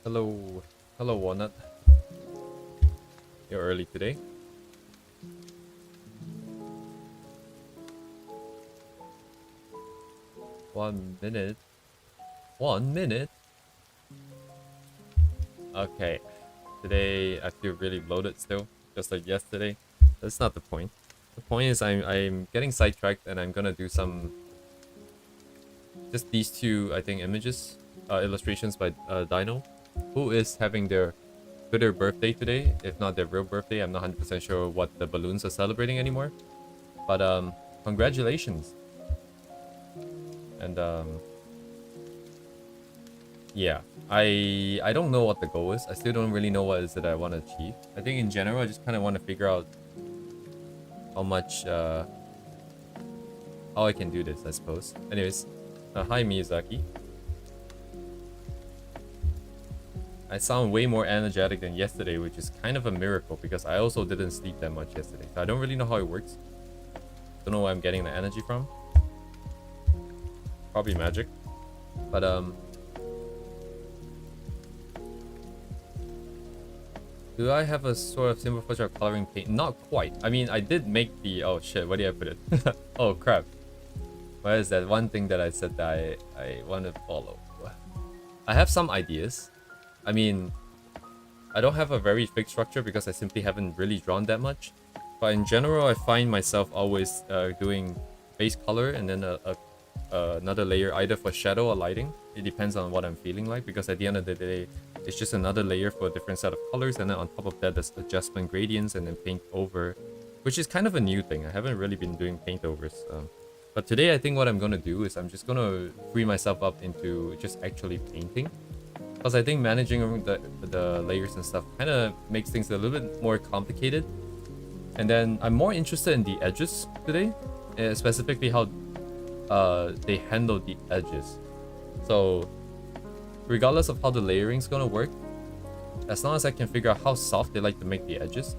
Hello. Hello, Walnut. You're early today. One minute. 1 minute? Okay. Today I feel really bloated still, just like yesterday. That's not the point. The point is I'm getting sidetracked and I'm gonna do some... Just these two, I think, images. Illustrations by Dino, who is having their Twitter birthday today, if not their real birthday. I'm not 100% sure what the balloons are celebrating anymore. But congratulations. And yeah, I don't know what the goal is. I still don't really know what it is that I want to achieve. I think in general I just kind of want to figure out how much how I can do this, I suppose. Anyways, hi Miyazaki. I sound way more energetic than yesterday, which is kind of a miracle because I also didn't sleep that much yesterday. So I don't really know how it works. Don't know where I'm getting the energy from. Probably magic. But do I have a sort of simple project of coloring paint? Not quite. I mean, I did make the... Oh shit, where did I put it? Oh crap. Where is that one thing that I said that I want to follow? I have some ideas. I mean, I don't have a very fixed structure because I simply haven't really drawn that much. But in general, I find myself always doing base color and then another layer either for shadow or lighting. It depends on what I'm feeling like, because at the end of the day, it's just another layer for a different set of colors, and then on top of that, there's adjustment gradients and then paint over, which is kind of a new thing. I haven't really been doing paint overs. But today, I think what I'm going to do is I'm just going to free myself up into just actually painting. Because I think managing the layers and stuff kind of makes things a little bit more complicated. And then I'm more interested in the edges today, specifically how they handle the edges. So regardless of how the layering is gonna work, as long as I can figure out how soft they like to make the edges,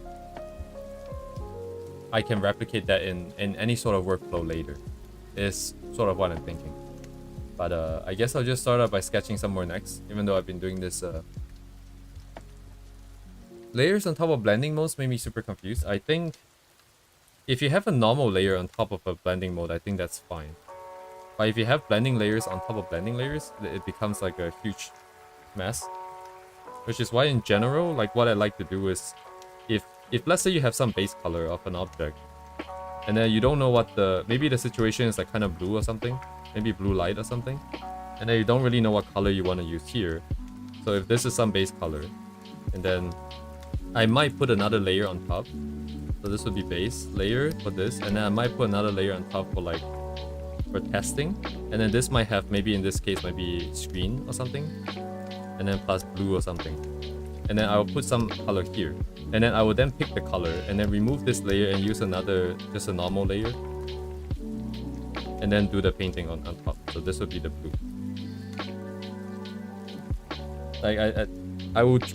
I can replicate that in any sort of workflow later, is sort of what I'm thinking. But I guess I'll just start out by sketching some more next, even though I've been doing this. Layers on top of blending modes made me super confused. I think if you have a normal layer on top of a blending mode, I think that's fine. But if you have blending layers on top of blending layers, it becomes like a huge mess. Which is why in general, like what I like to do is, if let's say you have some base color of an object, and then you don't know what maybe the situation is like kind of blue or something, maybe blue light or something, and then you don't really know what color you want to use here. So if this is some base color, and then I might put another layer on top. So this would be base layer for this, and then I might put another layer on top for testing, and then this might have, maybe in this case, might be screen or something, and then plus blue or something, and then I will put some color here, and then I will then pick the color and then remove this layer and use just a normal layer, and then do the painting on top. So this would be the blue. Like I would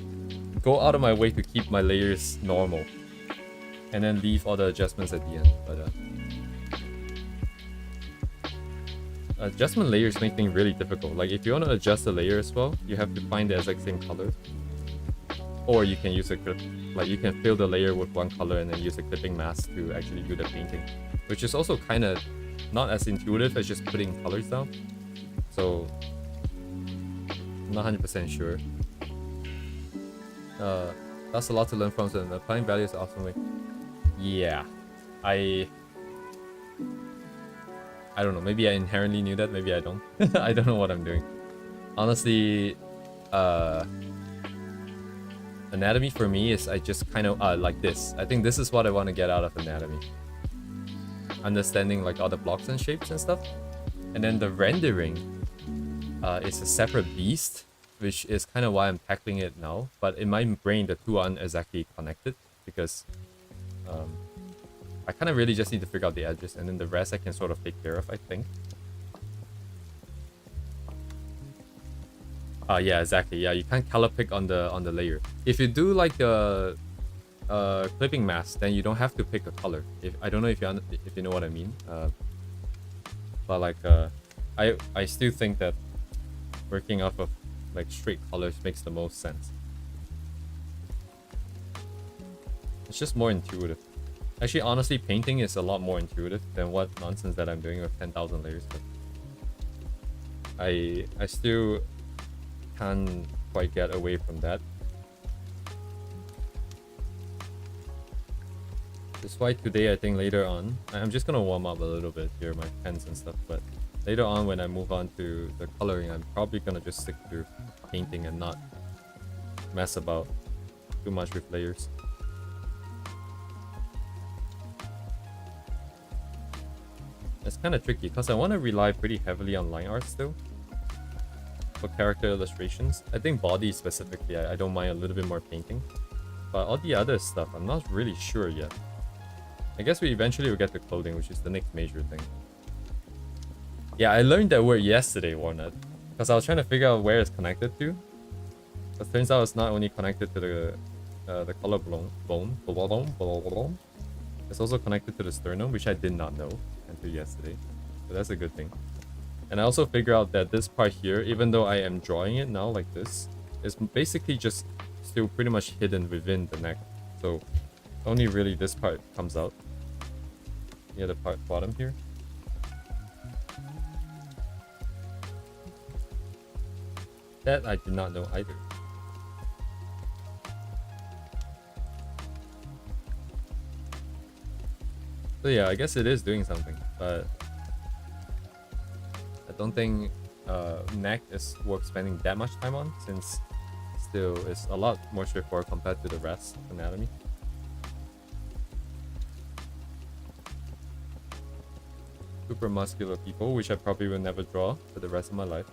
go out of my way to keep my layers normal, and then leave all the adjustments at the end. But adjustment layers make things really difficult. Like if you want to adjust the layer as well, you have to find the exact same color, or you can use a clip. Like you can fill the layer with one color and then use a clipping mask to actually do the painting, which is also kind of not as intuitive as just putting colors down. So I'm not 100% sure. That's a lot to learn from, so the applying values are awesome way. Yeah. I don't know, maybe I inherently knew that, maybe I don't. I don't know what I'm doing. Honestly, anatomy for me is I just kind of like this. I think this is what I want to get out of anatomy. Understanding like all the blocks and shapes and stuff. And then the rendering is a separate beast, which is kind of why I'm tackling it now. But in my brain, the two aren't exactly connected because I kind of really just need to figure out the edges, and then the rest I can sort of take care of, I think. Yeah, exactly. Yeah, you can't color pick on the layer. If you do like the clipping mask, then you don't have to pick a color. I don't know if you know what I mean. But like I still think that working off of like straight colors makes the most sense. It's just more intuitive. Actually, honestly, painting is a lot more intuitive than what nonsense that I'm doing with 10,000 layers. But I still can't quite get away from that. That's why today, I think later on, I'm just gonna warm up a little bit here, my pens and stuff, but later on when I move on to the coloring, I'm probably gonna just stick to painting and not mess about too much with layers. It's kind of tricky because I want to rely pretty heavily on line art still for character illustrations. I think body specifically, I don't mind a little bit more painting, but all the other stuff, I'm not really sure yet. I guess we eventually will get to clothing, which is the next major thing. Yeah, I learned that word yesterday, Warnut, because I was trying to figure out where it's connected to. But turns out it's not only connected to the collarbone. It's also connected to the sternum, which I did not know until yesterday. So that's a good thing. And I also figure out that this part here, even though I am drawing it now like this, is basically just still pretty much hidden within the neck. So only really this part comes out. Yeah, the part bottom here. That I did not know either. So yeah, I guess it is doing something, but I don't think neck is worth spending that much time on, since still it's a lot more straightforward compared to the rest of anatomy. Super muscular people, which I probably will never draw for the rest of my life.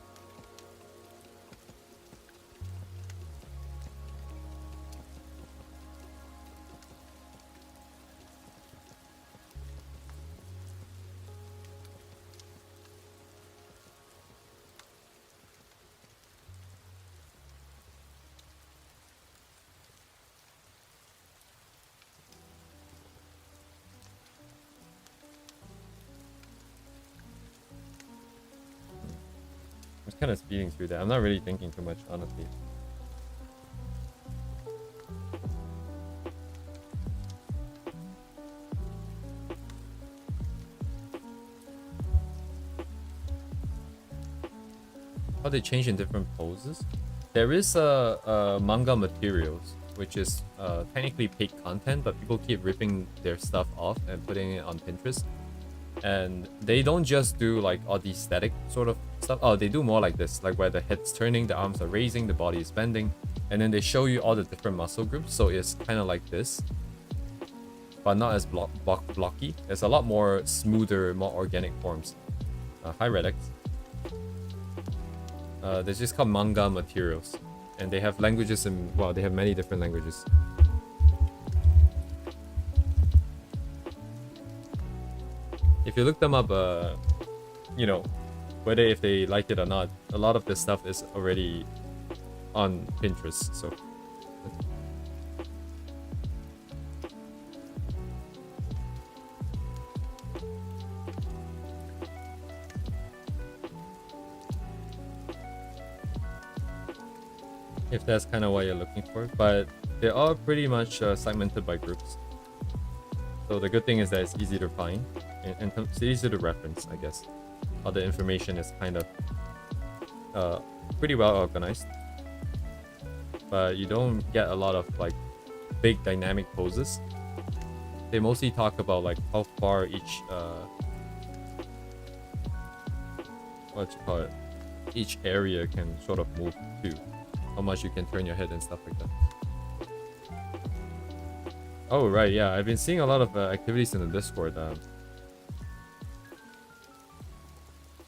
I'm kind of speeding through that. I'm not really thinking too much, honestly. How they change in different poses? There is manga materials, which is technically paid content, but people keep ripping their stuff off and putting it on Pinterest. And they don't just do like all the static sort of stuff. Oh, they do more like this, like where the head's turning, the arms are raising, the body is bending, and then they show you all the different muscle groups. So it's kind of like this, but not as blocky. It's a lot more smoother, more organic forms. Hi, Redx. They're just called manga materials, and they have languages and well, they have many different languages. If you look them up, you know, whether if they like it or not, a lot of this stuff is already on Pinterest. So if that's kind of what you're looking for, but they're all pretty much segmented by groups. So the good thing is that it's easy to find and it's easy to reference, I guess. All the information is kind of pretty well organized, but you don't get a lot of like big dynamic poses. They mostly talk about like how far each what you call it, each area can sort of move to, how much you can turn your head and stuff like that. Oh right, yeah, I've been seeing a lot of activities in the Discord,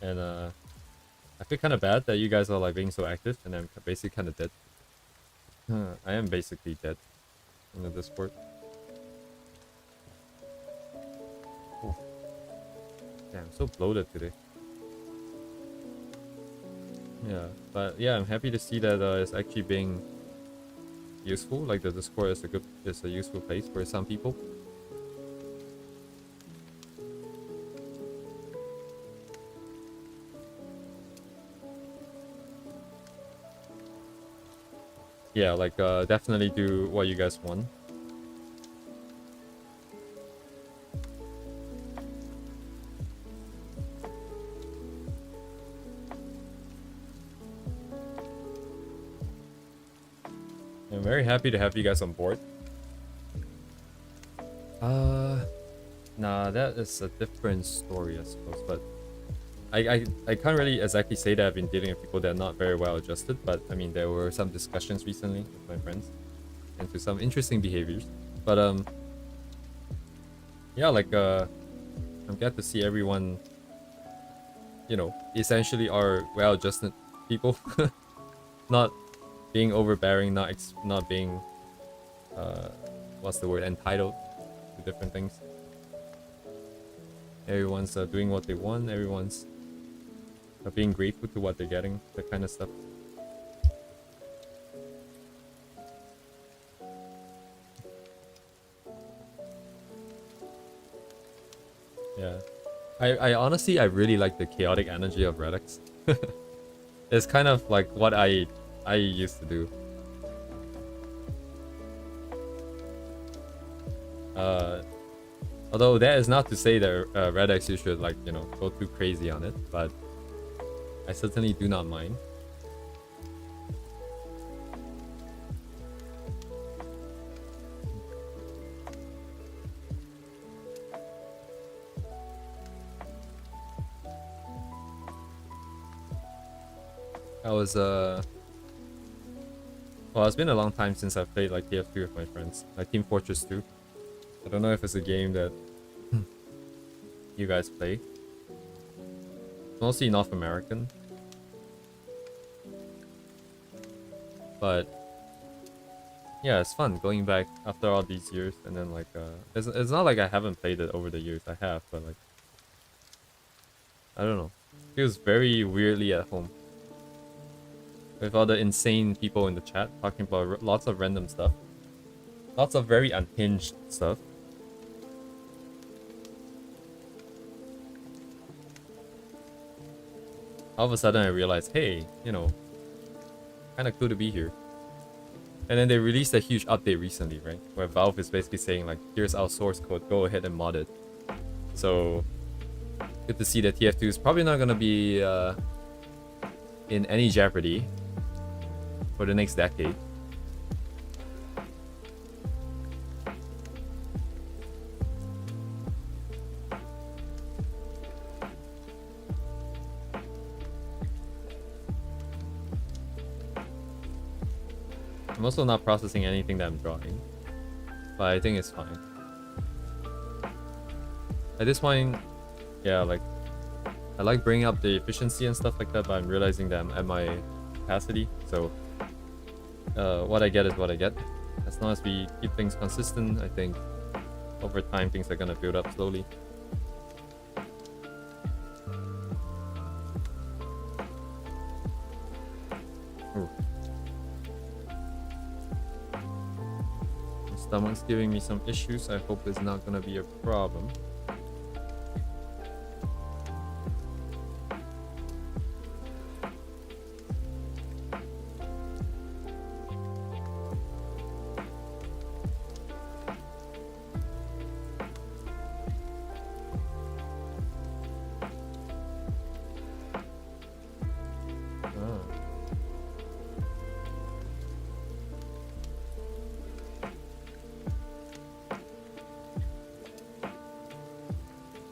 and I feel kind of bad that you guys are like being so active, and I'm basically kind of dead. I am basically dead in the Discord. Ooh. Damn, I'm so bloated today. Yeah, but yeah, I'm happy to see that it's actually being useful. Like the Discord is a useful place for some people. Yeah, like definitely do what you guys want. I'm very happy to have you guys on board. Nah, that is a different story, I suppose. But I can't really exactly say that I've been dealing with people that are not very well adjusted. But I mean, there were some discussions recently with my friends, and to some interesting behaviors. But yeah, like I'm glad to see everyone, you know, essentially are well adjusted people, not being overbearing, not being what's the word, entitled to different things. Everyone's doing what they want. Everyone's being grateful to what they're getting. That kind of stuff. Yeah, I honestly I really like the chaotic energy of Redux. It's kind of like what I used to do. Although that is not to say that Redux you should like, you know, go too crazy on it, but I certainly do not mind. I was well, it's been a long time since I've played like TF2 with my friends, like Team Fortress 2. I don't know if it's a game that you guys play. Mostly North American. But yeah, it's fun going back after all these years, and then like it's not like I haven't played it over the years. I have, but like I don't know. It feels very weirdly at home. With all the insane people in the chat talking about lots of random stuff. Lots of very unhinged stuff. All of a sudden I realized, hey, you know, kind of cool to be here. And then they released a huge update recently, right? Where Valve is basically saying like, here's our source code, go ahead and mod it. So good to see that TF2 is probably not gonna be in any jeopardy for the next decade. I'm also not processing anything that I'm drawing, but I think it's fine. At this point, yeah, like I like bringing up the efficiency and stuff like that, but I'm realizing that I'm at my capacity, so what I get is what I get. As long as we keep things consistent, I think over time things are gonna build up slowly. Ooh. My stomach's giving me some issues. I hope it's not gonna be a problem.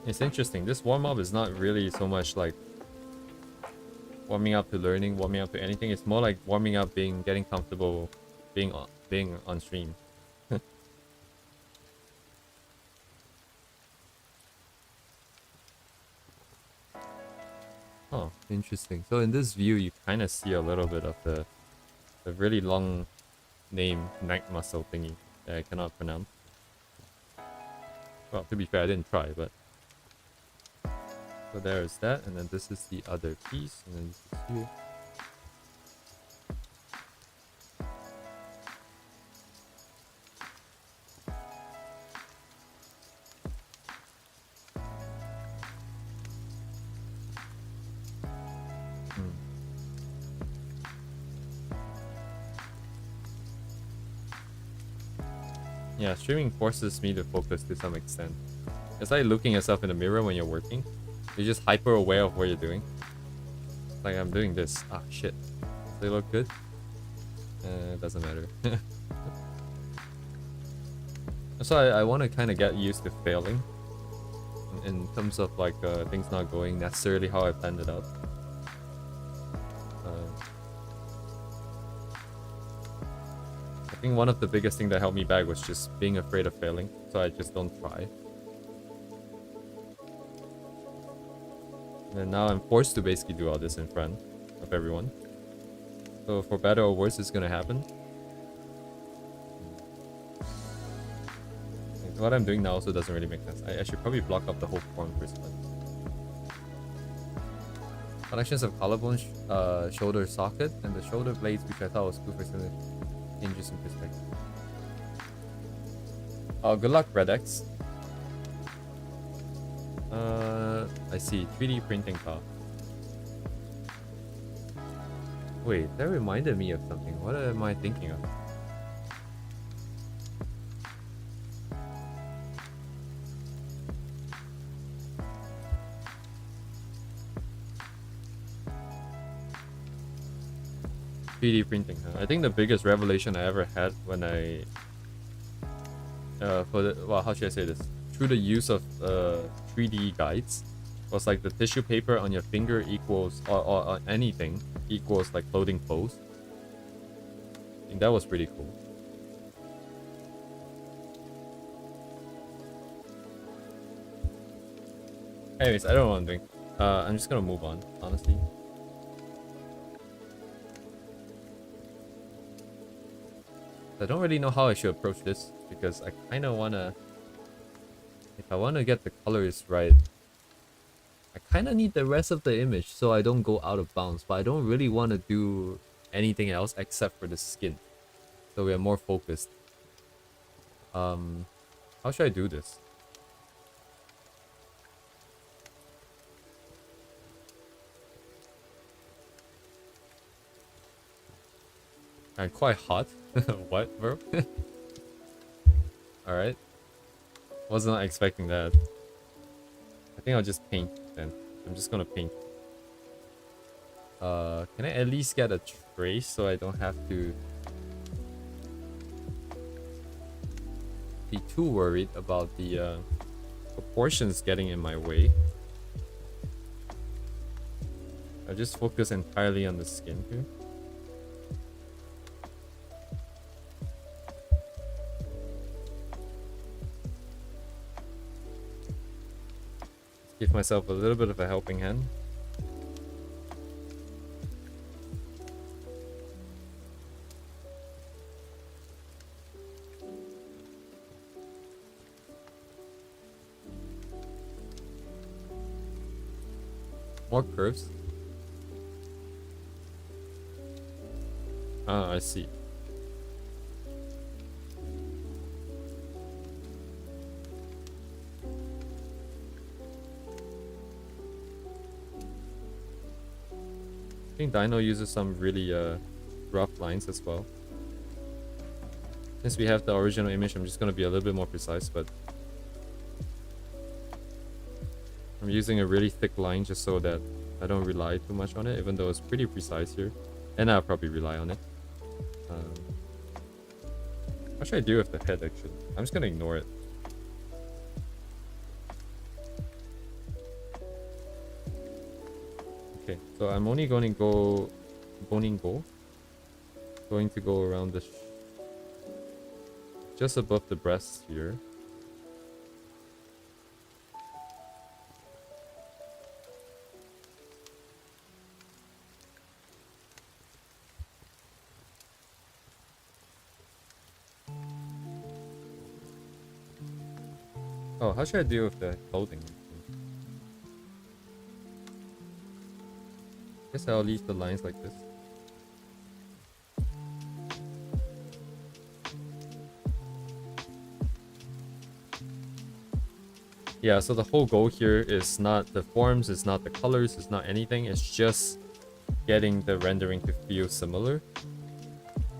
It's interesting. This warm-up is not really so much like warming up to learning, warming up to anything. It's more like warming up, getting comfortable, being on stream. Oh, interesting. So in this view, you kind of see a little bit of the really long name neck muscle thingy that I cannot pronounce. Well, to be fair, I didn't try, but so there is that, and then this is the other piece, and then you can see it. Yeah, streaming forces me to focus to some extent. It's like looking yourself in the mirror when you're working. You're just hyper aware of what you're doing. Like I'm doing this. Ah, shit. Does they look good? It doesn't matter. So I want to kind of get used to failing. In terms of like things not going necessarily how I planned it out. I think one of the biggest things that held me back was just being afraid of failing, so I just don't try. And now I'm forced to basically do all this in front of everyone. So for better or worse, it's gonna happen. What I'm doing now also doesn't really make sense. I should probably block up the whole form first. Connections of collarbone, shoulder socket, and the shoulder blades, which I thought was cool for some interesting perspective. Oh, good luck, Redex. I see. 3D printing car. Wait, that reminded me of something. What am I thinking of? '3D printing. Huh? I think the biggest revelation I ever had when I, how should I say this? Through the use of 3D guides, was like the tissue paper on your finger equals or anything equals like floating pose. I think that was pretty cool. Anyways, I don't know what I'm doing. I'm just gonna move on, honestly. I don't really know how I should approach this because I kind of want to, if I want to get the colors right, I kind of need the rest of the image so I don't go out of bounds, but I don't really want to do anything else except for the skin. So we are more focused. How should I do this? I'm quite hot. What, bro? Alright. Was not expecting that. I think I'll just paint then. I'm just gonna paint. Can I at least get a trace so I don't have to be too worried about the proportions getting in my way? I'll just focus entirely on the skin here. Give myself a little bit of a helping hand. More curves. Ah, I see. I think Dino uses some really rough lines as well. Since we have the original image, I'm just going to be a little bit more precise, but I'm using a really thick line just so that I don't rely too much on it, even though it's pretty precise here. And I'll probably rely on it. What should I do with the head, actually? I'm just going to ignore it. Okay, so I'm only going to go Boningo. Going to go around the just above the breasts here. Oh, how should I deal with the clothing? Guess I'll leave the lines like this. Yeah, so the whole goal here is not the forms, it's not the colors, it's not anything. It's just getting the rendering to feel similar.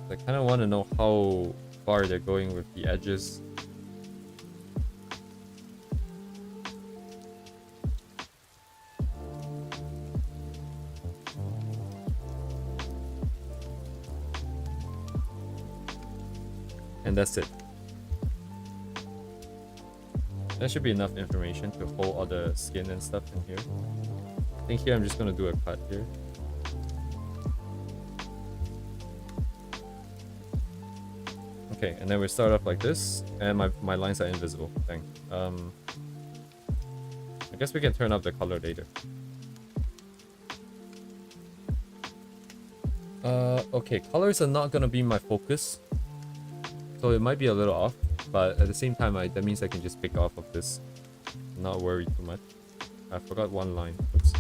I kind of want to know how far they're going with the edges. And that's it. That should be enough information to hold all the skin and stuff in here. I think here I'm just going to do a cut here. Okay, and then we start off like this, and my lines are invisible. Dang. I guess we can turn up the color later. Okay, colors are not gonna be my focus, so it might be a little off, but at the same time, that means I can just pick off of this, not worry too much. I forgot one line. Oops.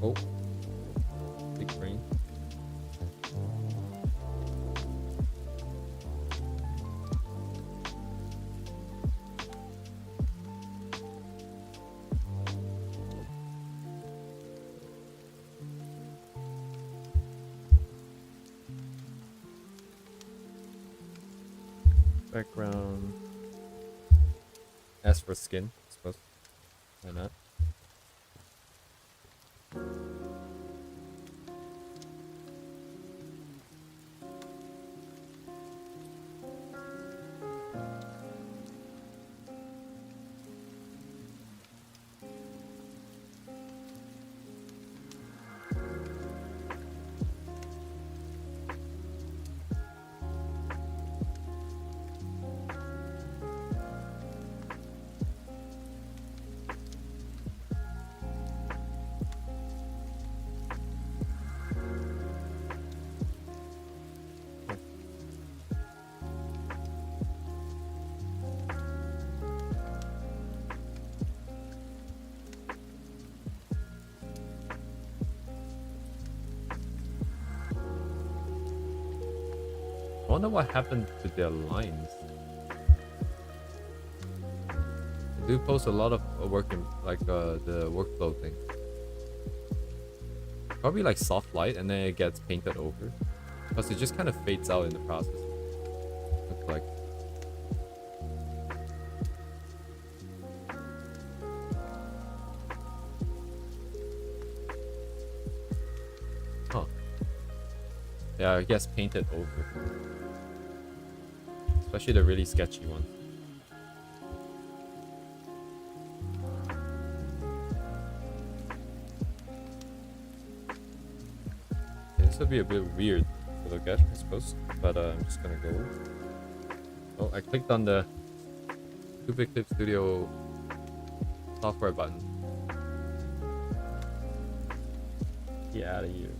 Oh, big brain. Background. As for skin, I suppose. Why not? I wonder what happened to their lines. I do post a lot of work in like the workflow thing. Probably like soft light and then it gets painted over. Because it just kind of fades out in the process. Looks like. Huh. Yeah, it gets painted over. Especially the really sketchy ones. Okay, this would be a bit weird to look at, I suppose. But I'm just gonna go. Oh, I clicked on the Stupid Clip Studio software button. Get out of here.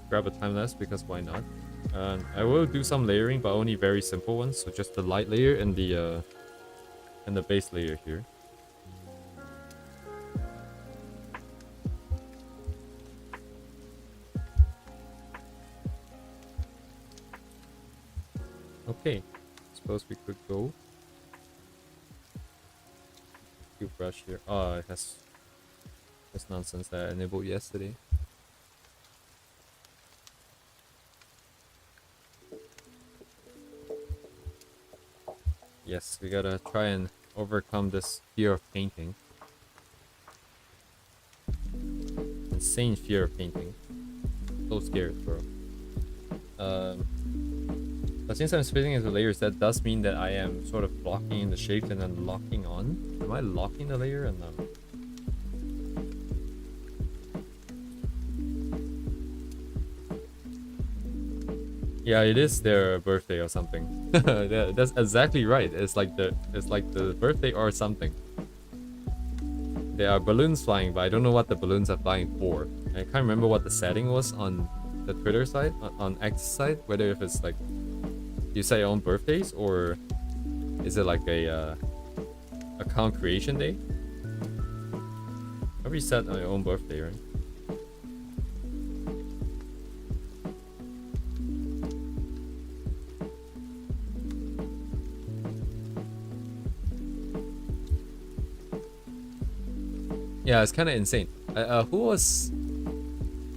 Grab a time-lapse because why not? I will do some layering, but only very simple ones. So just the light layer and the base layer here. Okay, suppose we could go. New brush here. Oh, it has this nonsense that I enabled yesterday. Yes, we gotta try and overcome this fear of painting. insane fear of painting. So scared, bro. But since I'm splitting into layers, that does mean that I am sort of blocking in the shapes and then locking on. Am I locking the layer or no? Yeah, it is their birthday or something. That's exactly right. It's like the birthday or something. There are balloons flying, but I don't know what the balloons are flying for. I can't remember what the setting was on the Twitter side, on X side, whether if it's like you set your own birthdays or is it like a account creation day? Probably set on your own birthday, right? Yeah, it's kind of insane. Who was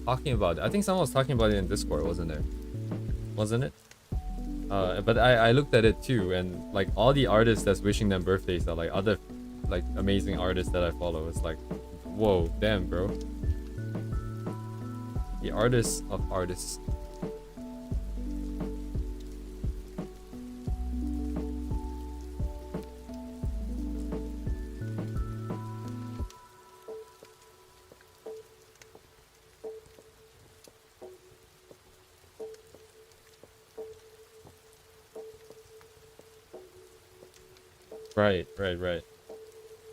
talking about it? I think someone was talking about it in Discord, wasn't there? Wasn't it? But I looked at it too, and like all the artists that's wishing them birthdays are like other like amazing artists that I follow. It's like, whoa, damn, bro. The artists of artists. Right.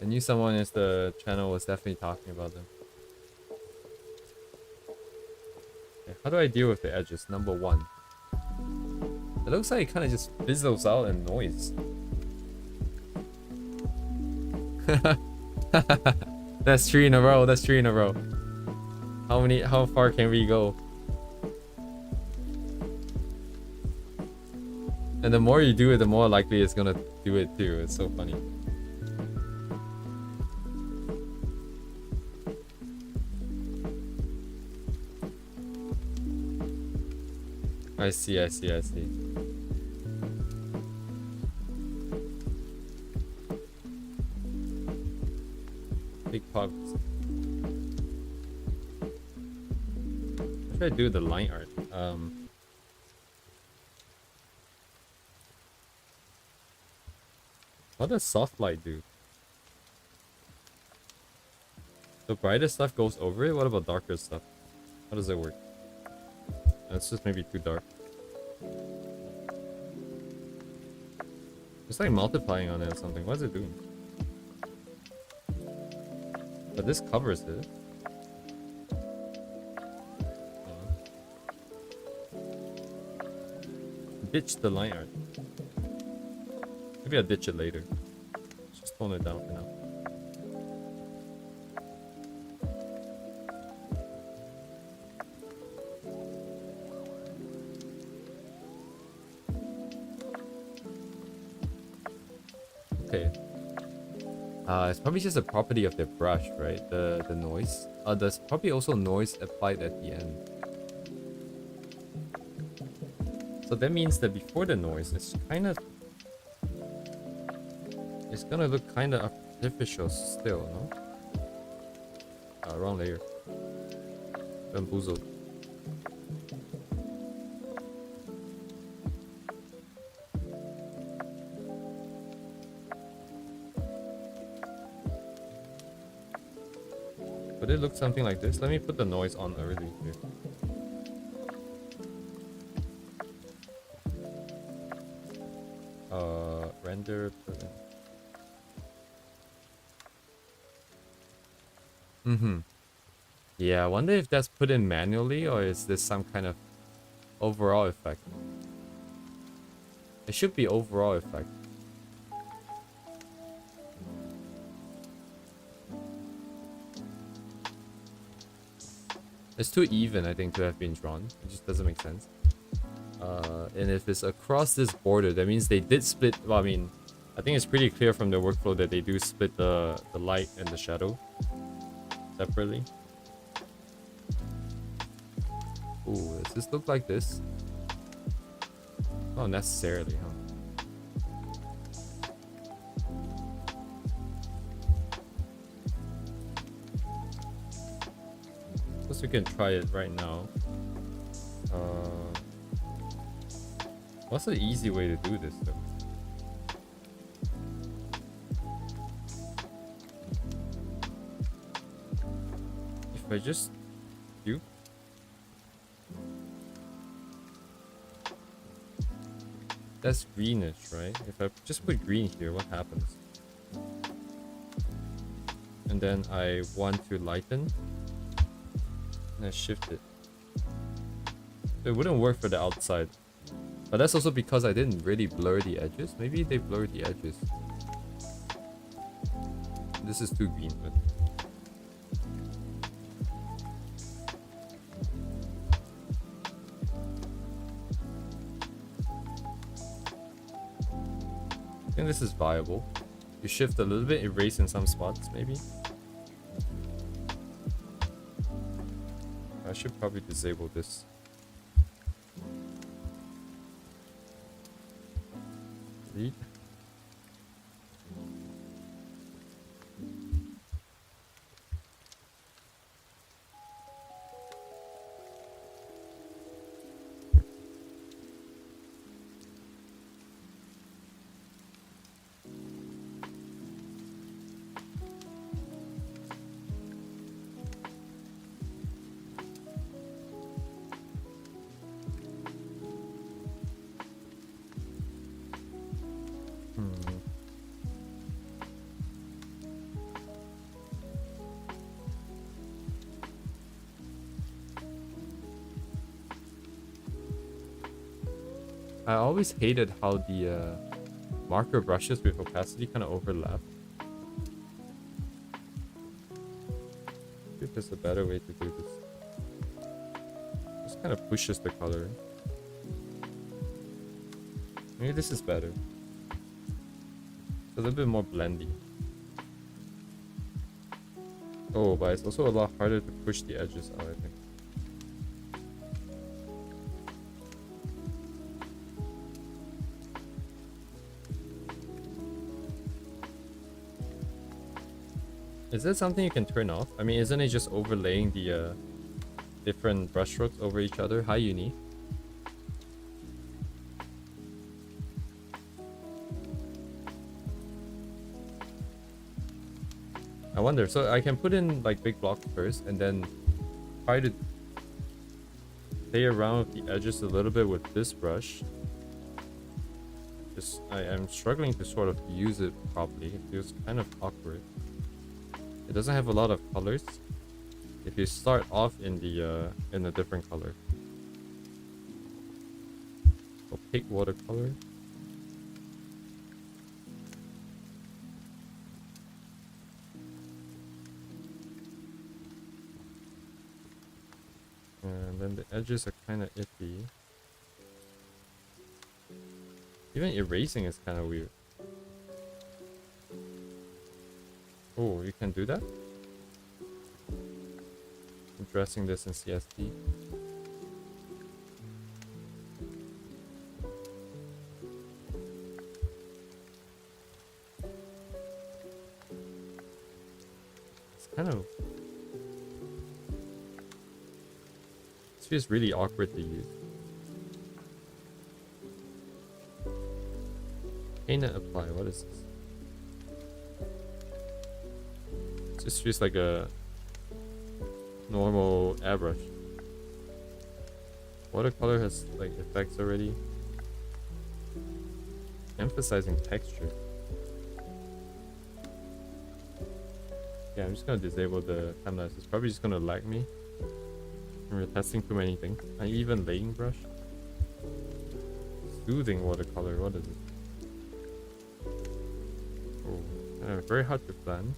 I knew someone in the channel was definitely talking about them. Okay, how do I deal with the edges? Number 1. It looks like it kind of just fizzles out in noise. That's 3 in a row. That's 3 in a row. How far can we go? And the more you do it, the more likely it's gonna do it too. It's so funny. I see. Big pugs. What should I do with the line art? What does soft light do? The brighter stuff goes over it? What about darker stuff? How does it work? It's just maybe too dark. It's like multiplying on it or something. What is it doing? But this covers it. Ditch the line art. Maybe I'll ditch it later. Just tone it down for now. Okay. It's probably just a property of the brush, right? The noise. There's probably also noise applied at the end. So that means that before the noise, it's gonna look kind of artificial still, no? Wrong layer. Bamboozled. Would it look something like this? Let me put the noise on early here. Render. Yeah, I wonder if that's put in manually or is this some kind of overall effect? It should be overall effect. It's too even, I think, to have been drawn. It just doesn't make sense. And if it's across this border, that means they did split. Well, I mean, I think it's pretty clear from the workflow that they do split the light and the shadow separately. Ooh, does this look like this? Not necessarily, huh? suppose we can try it right now. What's the easy way to do this though? If I just do. That's greenish, right? If I just put green here, what happens? And then I want to lighten. And I shift it. It wouldn't work for the outside. But that's also because I didn't really blur the edges. Maybe they blurred the edges. This is too green, but... I think this is viable. You shift a little bit, erase in some spots, maybe. I should probably disable this. Delete. I always hated how the marker brushes with opacity kind of overlap. If there's a better way to do this. Just kind of pushes the color. Maybe this is better. It's a little bit more blendy. Oh, but it's also a lot harder to push the edges out, I think. Is that something you can turn off? I mean, isn't it just overlaying the different brush strokes over each other? Hi, Uni. I wonder. So I can put in like big blocks first and then try to play around with the edges a little bit with this brush. Just I am struggling to sort of use it properly. It feels kind of awkward. It doesn't have a lot of colors. If you start off in a different color, opaque watercolor. And then the edges are kind of iffy. Even erasing is kind of weird. Oh, you can do that? I'm dressing this in CSD. It's kind of... This feels really awkward to use. Paint and apply, what is this? This feels like a normal airbrush. Watercolor has like effects already. Emphasizing texture. Yeah, I'm just gonna disable the time-lapse. It's probably just gonna lag me. And we're testing too many things. An even laying brush. Soothing watercolor, what is it? Oh, very hard to plan.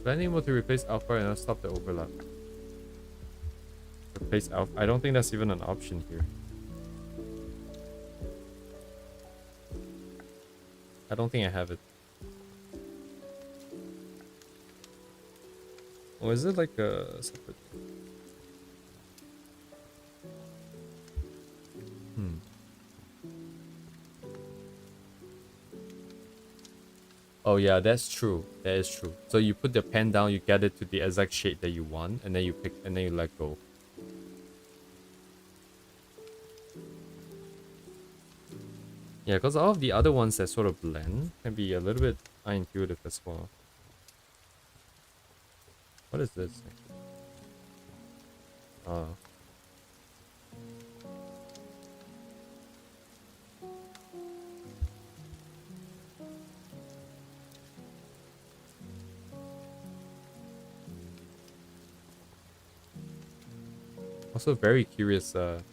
Blending mode to replace alpha and I'll stop the overlap. Replace alpha. I don't think that's even an option here. I don't think I have it. Or is it like a separate? Oh yeah, that's true. That is true. So you put the pen down, you get it to the exact shape that you want, and then you pick, and then you let go. Yeah, because all of the other ones that sort of blend can be a little bit unintuitive as well. What is this thing? Oh. Also very curious, what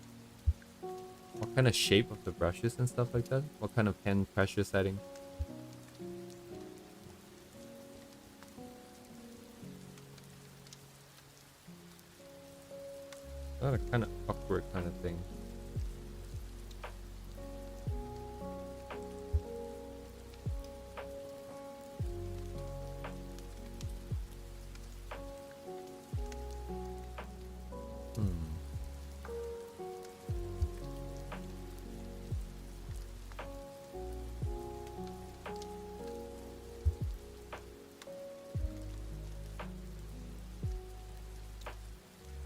kind of shape of the brushes and stuff like that? What kind of pen pressure setting? Not a kind of awkward kind of thing.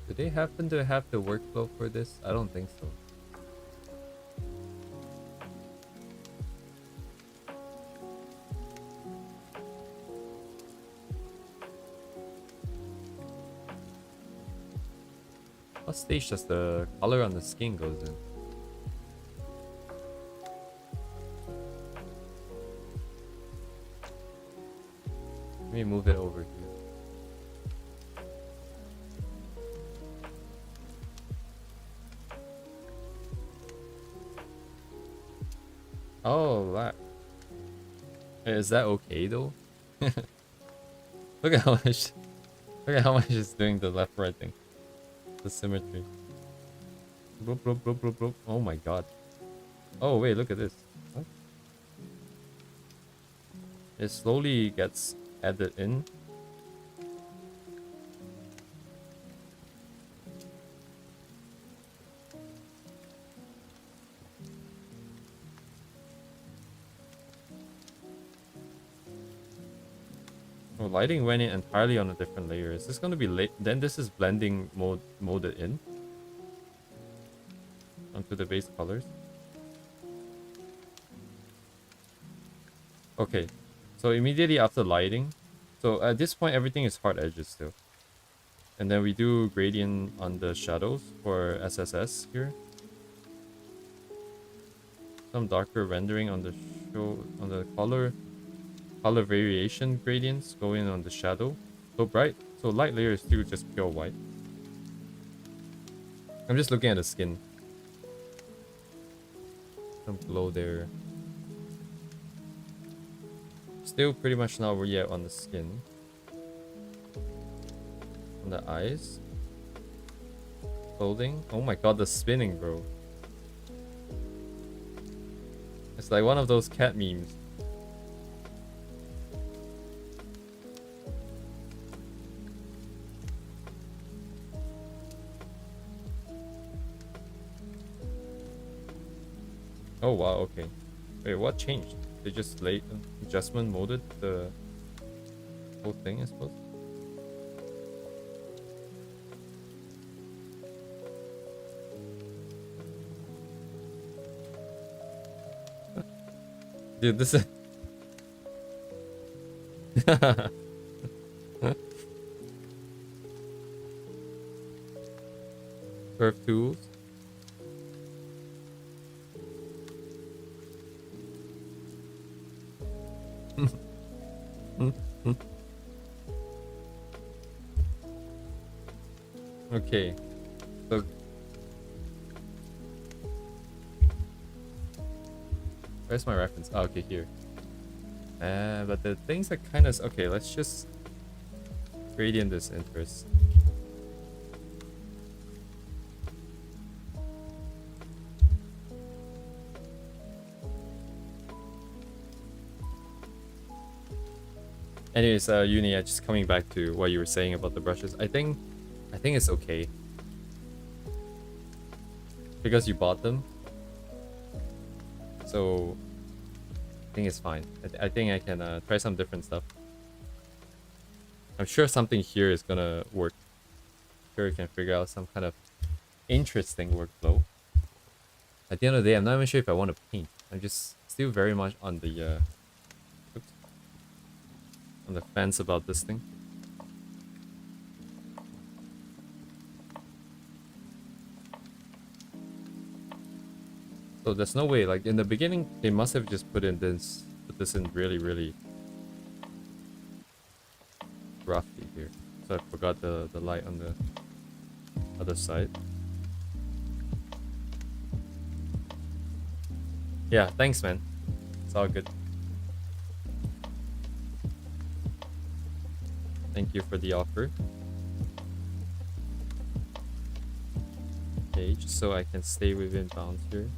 Do they happen to have the workflow for this? I don't think so. What stage does the color on the skin goes in? Let me move it over here. Oh, that. Is that okay though? Look at how much. Look at how much it's doing the left right thing. The symmetry. Bloop, bloop, bloop, bloop, bloop. Oh my god. Oh wait, look at this. What? It slowly gets added in. Oh, lighting went in entirely on a different layer. Is this going to be late? Then this is blending mode molded in onto the base colors. Okay, so immediately after lighting, so at this point everything is hard edges still, and then we do gradient on the shadows for SSS here. Some darker rendering on the color variation gradients going on the shadow. So bright, so light layer is still just pure white. I'm just looking at the skin. Some glow there. Still pretty much not yet on the skin. On the eyes. Clothing. Oh my god, the spinning, bro. It's like one of those cat memes. Oh wow, okay. Wait, what changed? They just adjustment molded the whole thing, I suppose? Dude, this is... Curve tools. Okay, so where's my reference? Oh, okay, here. But the things that kind of okay. Let's just gradient this in first. Anyways, Uni, just coming back to what you were saying about the brushes. I think it's okay because you bought them. So think it's fine. I think I can try some different stuff. I'm sure something here is gonna work. I'm sure we can figure out some kind of interesting workflow. At the end of the day, I'm not even sure if I want to paint. I'm just still very much on the oops, on the fence about this thing. So there's no way, like in the beginning, they must have just put this in really roughly here. So I forgot the light on the other side. Yeah, thanks, man. It's all good. Thank you for the offer. Okay, just so I can stay within bounds here.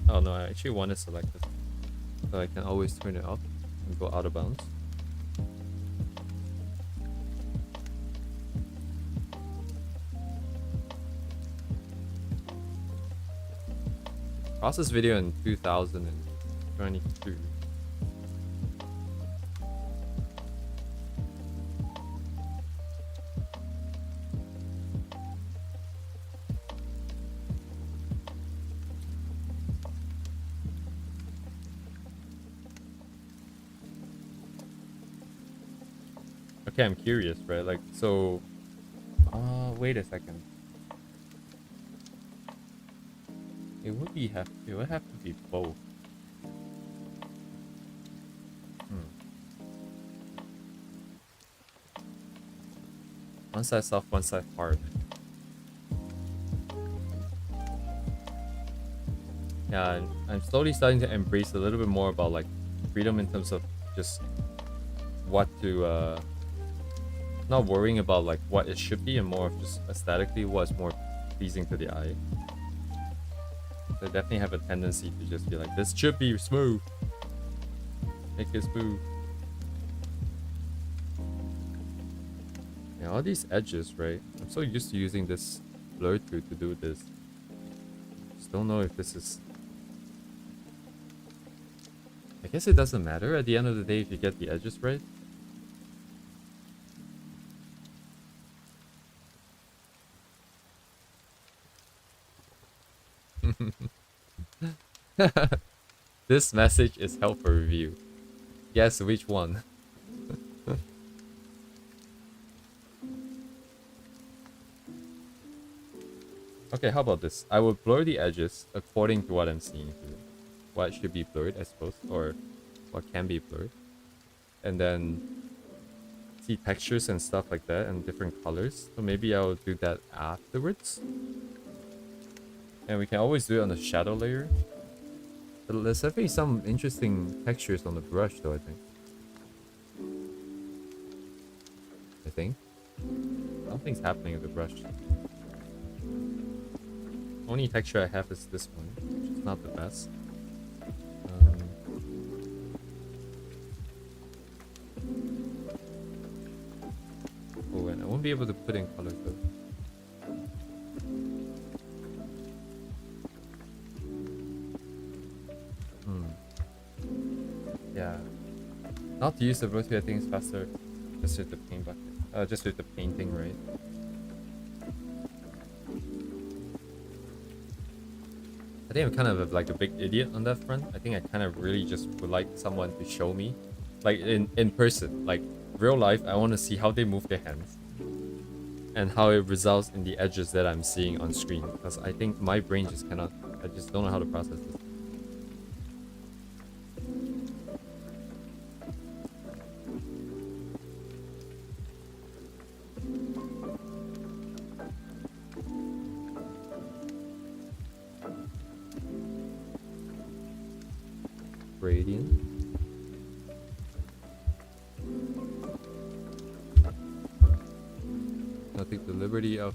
Oh no, I actually want to select this. So I can always turn it off and go out of bounds. Process video in 2022. Okay, I'm curious, right? Like, so... wait a second. It would have to be both. One side soft, one side hard. Yeah, I'm slowly starting to embrace a little bit more about like freedom in terms of just what to not worrying about like what it should be and more of just aesthetically what's more pleasing to the eye. So I definitely have a tendency to just be like, this should be smooth. Make it smooth. Yeah, all these edges, right? I'm so used to using this blur tool to do this. Just don't know if this is... I guess it doesn't matter at the end of the day if you get the edges right. This message is held for review. Guess which one? Okay, how about this? I will blur the edges according to what I'm seeing here. What should be blurred, I suppose, or what can be blurred. And then see textures and stuff like that and different colors. So maybe I'll do that afterwards. And we can always do it on the shadow layer. But there's definitely some interesting textures on the brush though, I think. Something's happening with the brush. Only texture I have is this one, which is not the best. Oh, and I won't be able to put in color though. Yeah. Not to use the rotary, I think it's faster just with the paint bucket. Just with the painting, right? I think I'm kind of like a big idiot on that front. I think I kind of really just would like someone to show me. Like in person, like real life, I want to see how they move their hands. And how it results in the edges that I'm seeing on screen. Because I think my brain just cannot, I just don't know how to process this. Gradient. I'll take the liberty of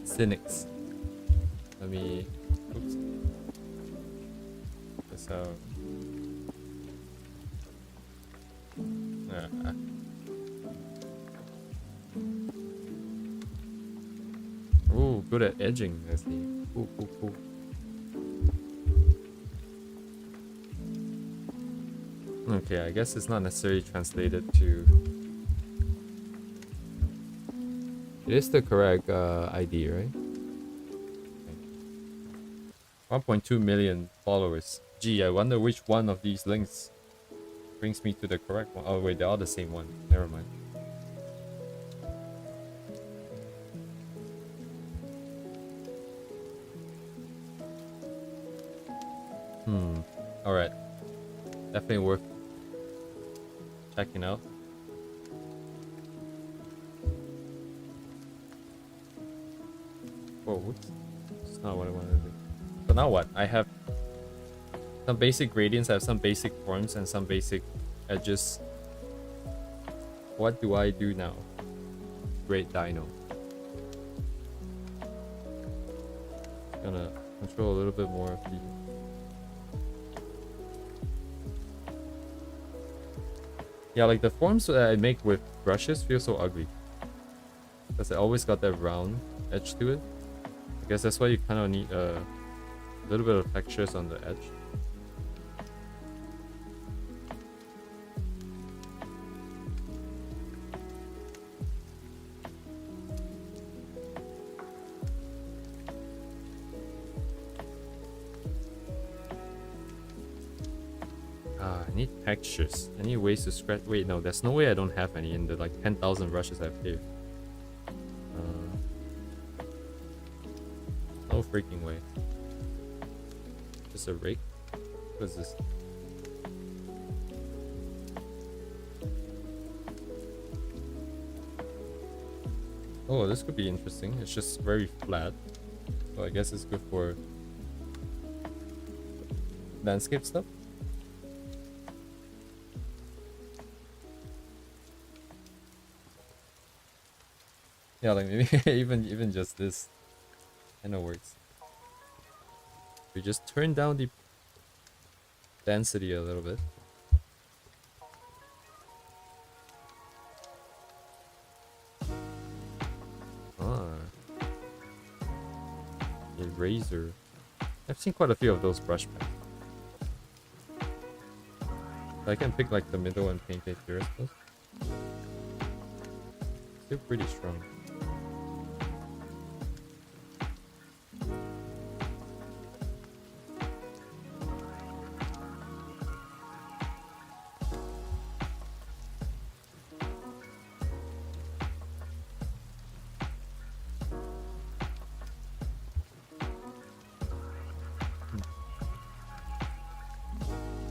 cynics. Let me oops. So good at edging, I see. Cool, cool, cool. Okay, I guess it's not necessarily translated to... It is the correct ID, right? Okay. 1.2 million followers. Gee, I wonder which one of these links brings me to the correct one. Oh wait, they're all the same one. Never mind. Alright. Definitely worth checking out. Whoa, whoops. That's not what I wanted to do. So now what? I have some basic gradients, I have some basic forms, and some basic edges. What do I do now? Great Dino. Gonna control a little bit more of the... Yeah, like the forms that I make with brushes feel so ugly. Because it always got that round edge to it. I guess that's why you kind of need a little bit of textures on the edge. I need textures. Any ways to scratch? Wait, no, there's no way I don't have any in the like 10,000 brushes I have here. No freaking way. Just a rake? What is this? Oh, this could be interesting. It's just very flat. So I guess it's good for landscape stuff. Yeah, like maybe even just this kind of works. We just turn down the density a little bit. Eraser. I've seen quite a few of those brush pens. I can pick like the middle and paint it here, I suppose. Still pretty strong.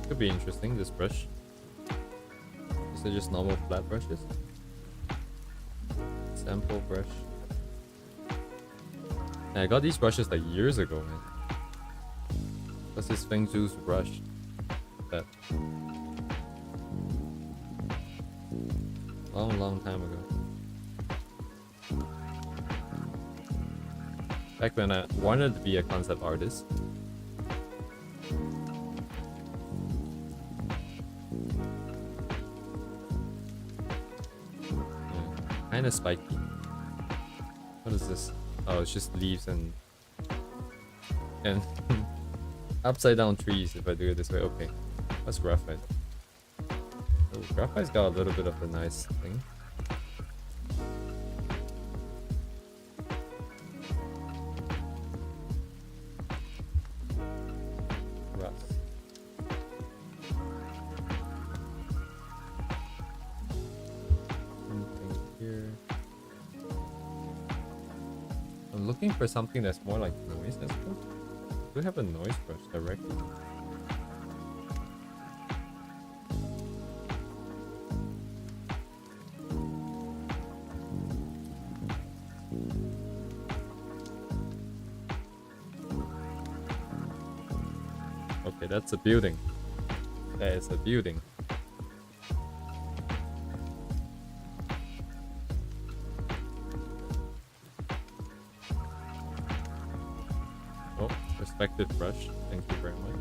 Could be interesting, this brush. These are just normal flat brushes. Sample brush. Yeah, I got these brushes like years ago, man. That's this Feng Zhu's brush. That long time ago. Back when I wanted to be a concept artist. Kind of spiky. What is this? Oh, it's just leaves and upside down trees if I do it this way. Okay, that's graphite. Oh, graphite's got a little bit of a nice thing. Looking for something that's more like noise, I suppose. Do we have a noise brush directly? Okay, that's a building. That is a building. Respected brush, thank you very much.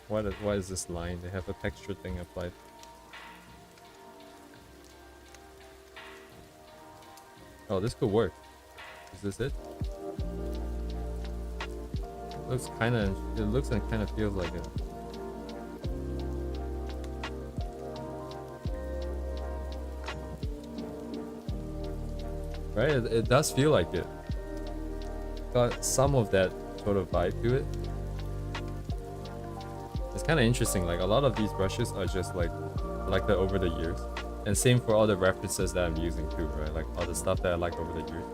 Why is this line? They have a texture thing applied. Oh, this could work. Is this it? Looks kind of. It looks and kind of feels like it. Right? It does feel like it. Got some of that sort of vibe to it. It's kind of interesting. Like a lot of these brushes are just like collected over the years, and same for all the references that I'm using too, right? Like all the stuff that I like over the years.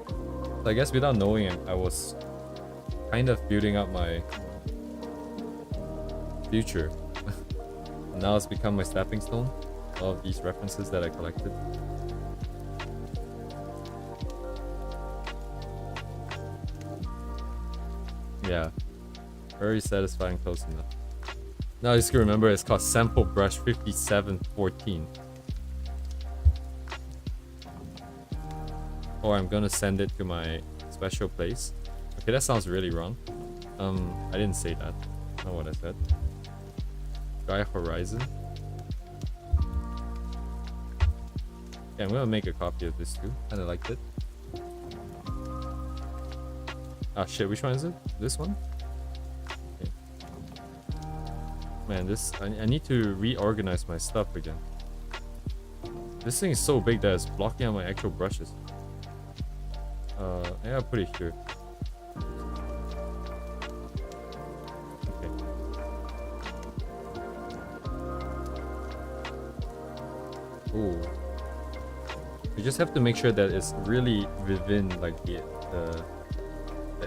So I guess without knowing it, I was kind of building up my future. Now it's become my stepping stone. All of these references that I collected. Yeah, very satisfying, close enough. Now I just remember it's called Sample Brush 5714. Or I'm gonna send it to my special place. Okay, that sounds really wrong. I didn't say that. Not what I said. Dry Horizon. Yeah, I'm gonna make a copy of this too. Kinda liked it. Ah shit, which one is it? This one? Okay. Man, this I need to reorganize my stuff again. This thing is so big that it's blocking out my actual brushes. Yeah, I'm pretty sure. Okay. Ooh. You just have to make sure that it's really within like the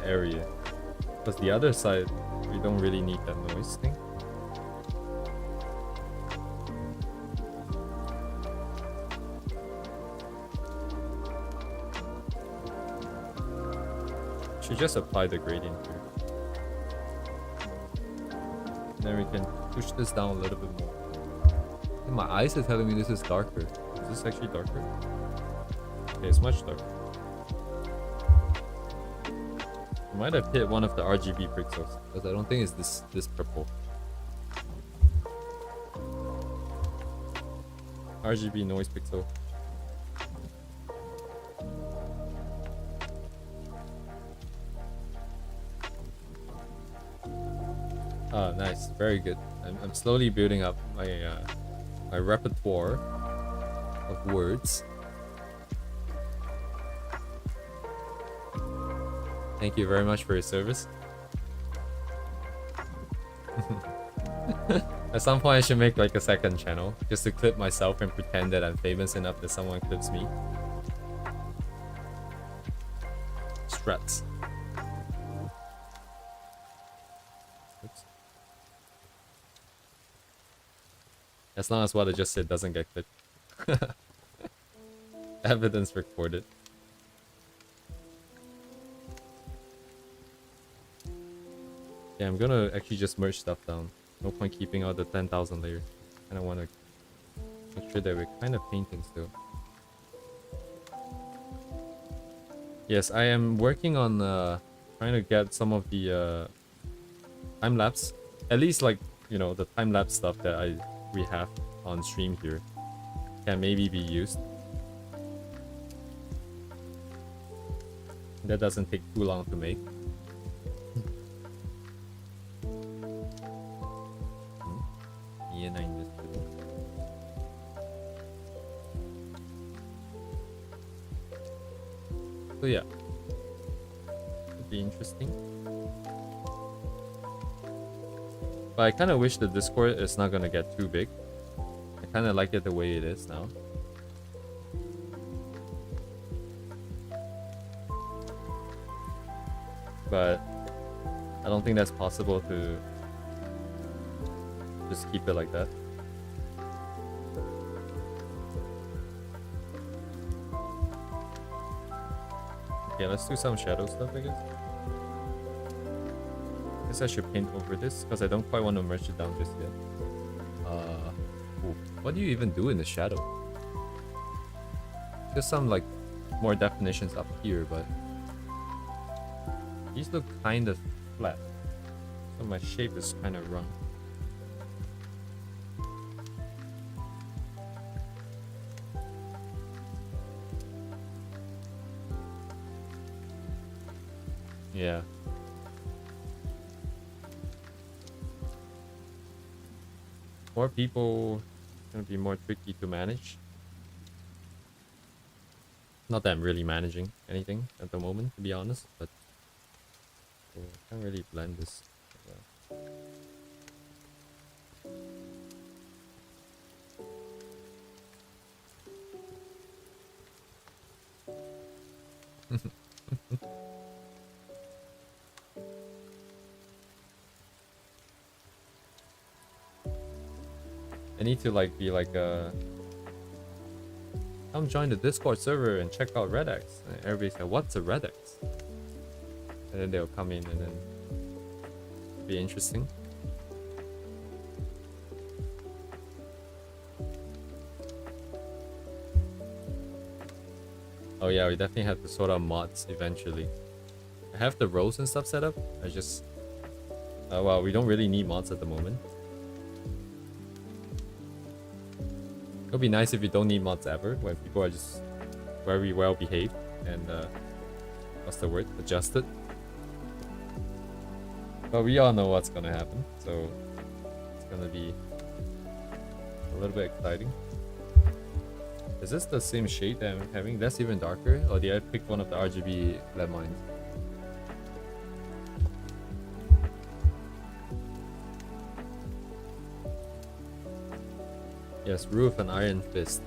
area, because the other side we don't really need that noise thing. Should just apply the gradient here. Then we can push this down a little bit more. And my eyes are telling me this is darker. Is this actually darker? Okay, it's much darker. I might have hit one of the RGB pixels, because I don't think it's this purple. RGB noise pixel. Ah, nice, very good. I'm slowly building up my my repertoire of words. Thank you very much for your service. At some point I should make like a second channel just to clip myself and pretend that I'm famous enough that someone clips me. Struts. Oops. As long as what I just said doesn't get clipped. Evidence recorded. Yeah, I'm gonna actually just merge stuff down. No point keeping all the 10,000 layers. And I want to make sure that we're kind of painting still. Yes, I am working on trying to get some of the time lapse, at least like, you know, the time lapse stuff that we have on stream here can maybe be used. That doesn't take too long to make. So yeah, it'd be interesting. But I kind of wish the Discord is not gonna get too big. I kind of like it the way it is now. But I don't think that's possible to just keep it like that. Okay, let's do some shadow stuff, I guess. Guess I should paint over this because I don't quite want to merge it down just yet. Ooh, what do you even do in the shadow? Just some like more definitions up here, but these look kind of flat, so my shape is kind of wrong. Yeah. More people, gonna be more tricky to manage. Not that I'm really managing anything at the moment, to be honest, but I can't really blend this. I need to like be like come join the Discord server and check out Red X. And everybody's like, what's a Red X? And then they'll come in and then be interesting. Oh yeah, we definitely have to sort out mods eventually. I have the roles and stuff set up. I just well, we don't really need mods at the moment. It'll be nice if you don't need mods ever, when people are just very well behaved and what's the word? Adjusted. But we all know what's gonna happen, so it's gonna be a little bit exciting. Is this the same shade that I'm having? That's even darker? Or did I pick one of the RGB LED lines? Yes, Roof and Iron Fist.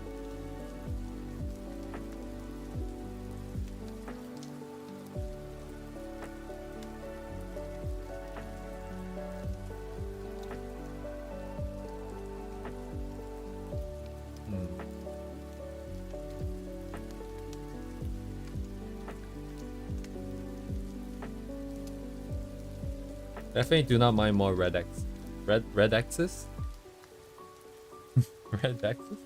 Definitely do not mind more red X. Red X's? Red X's?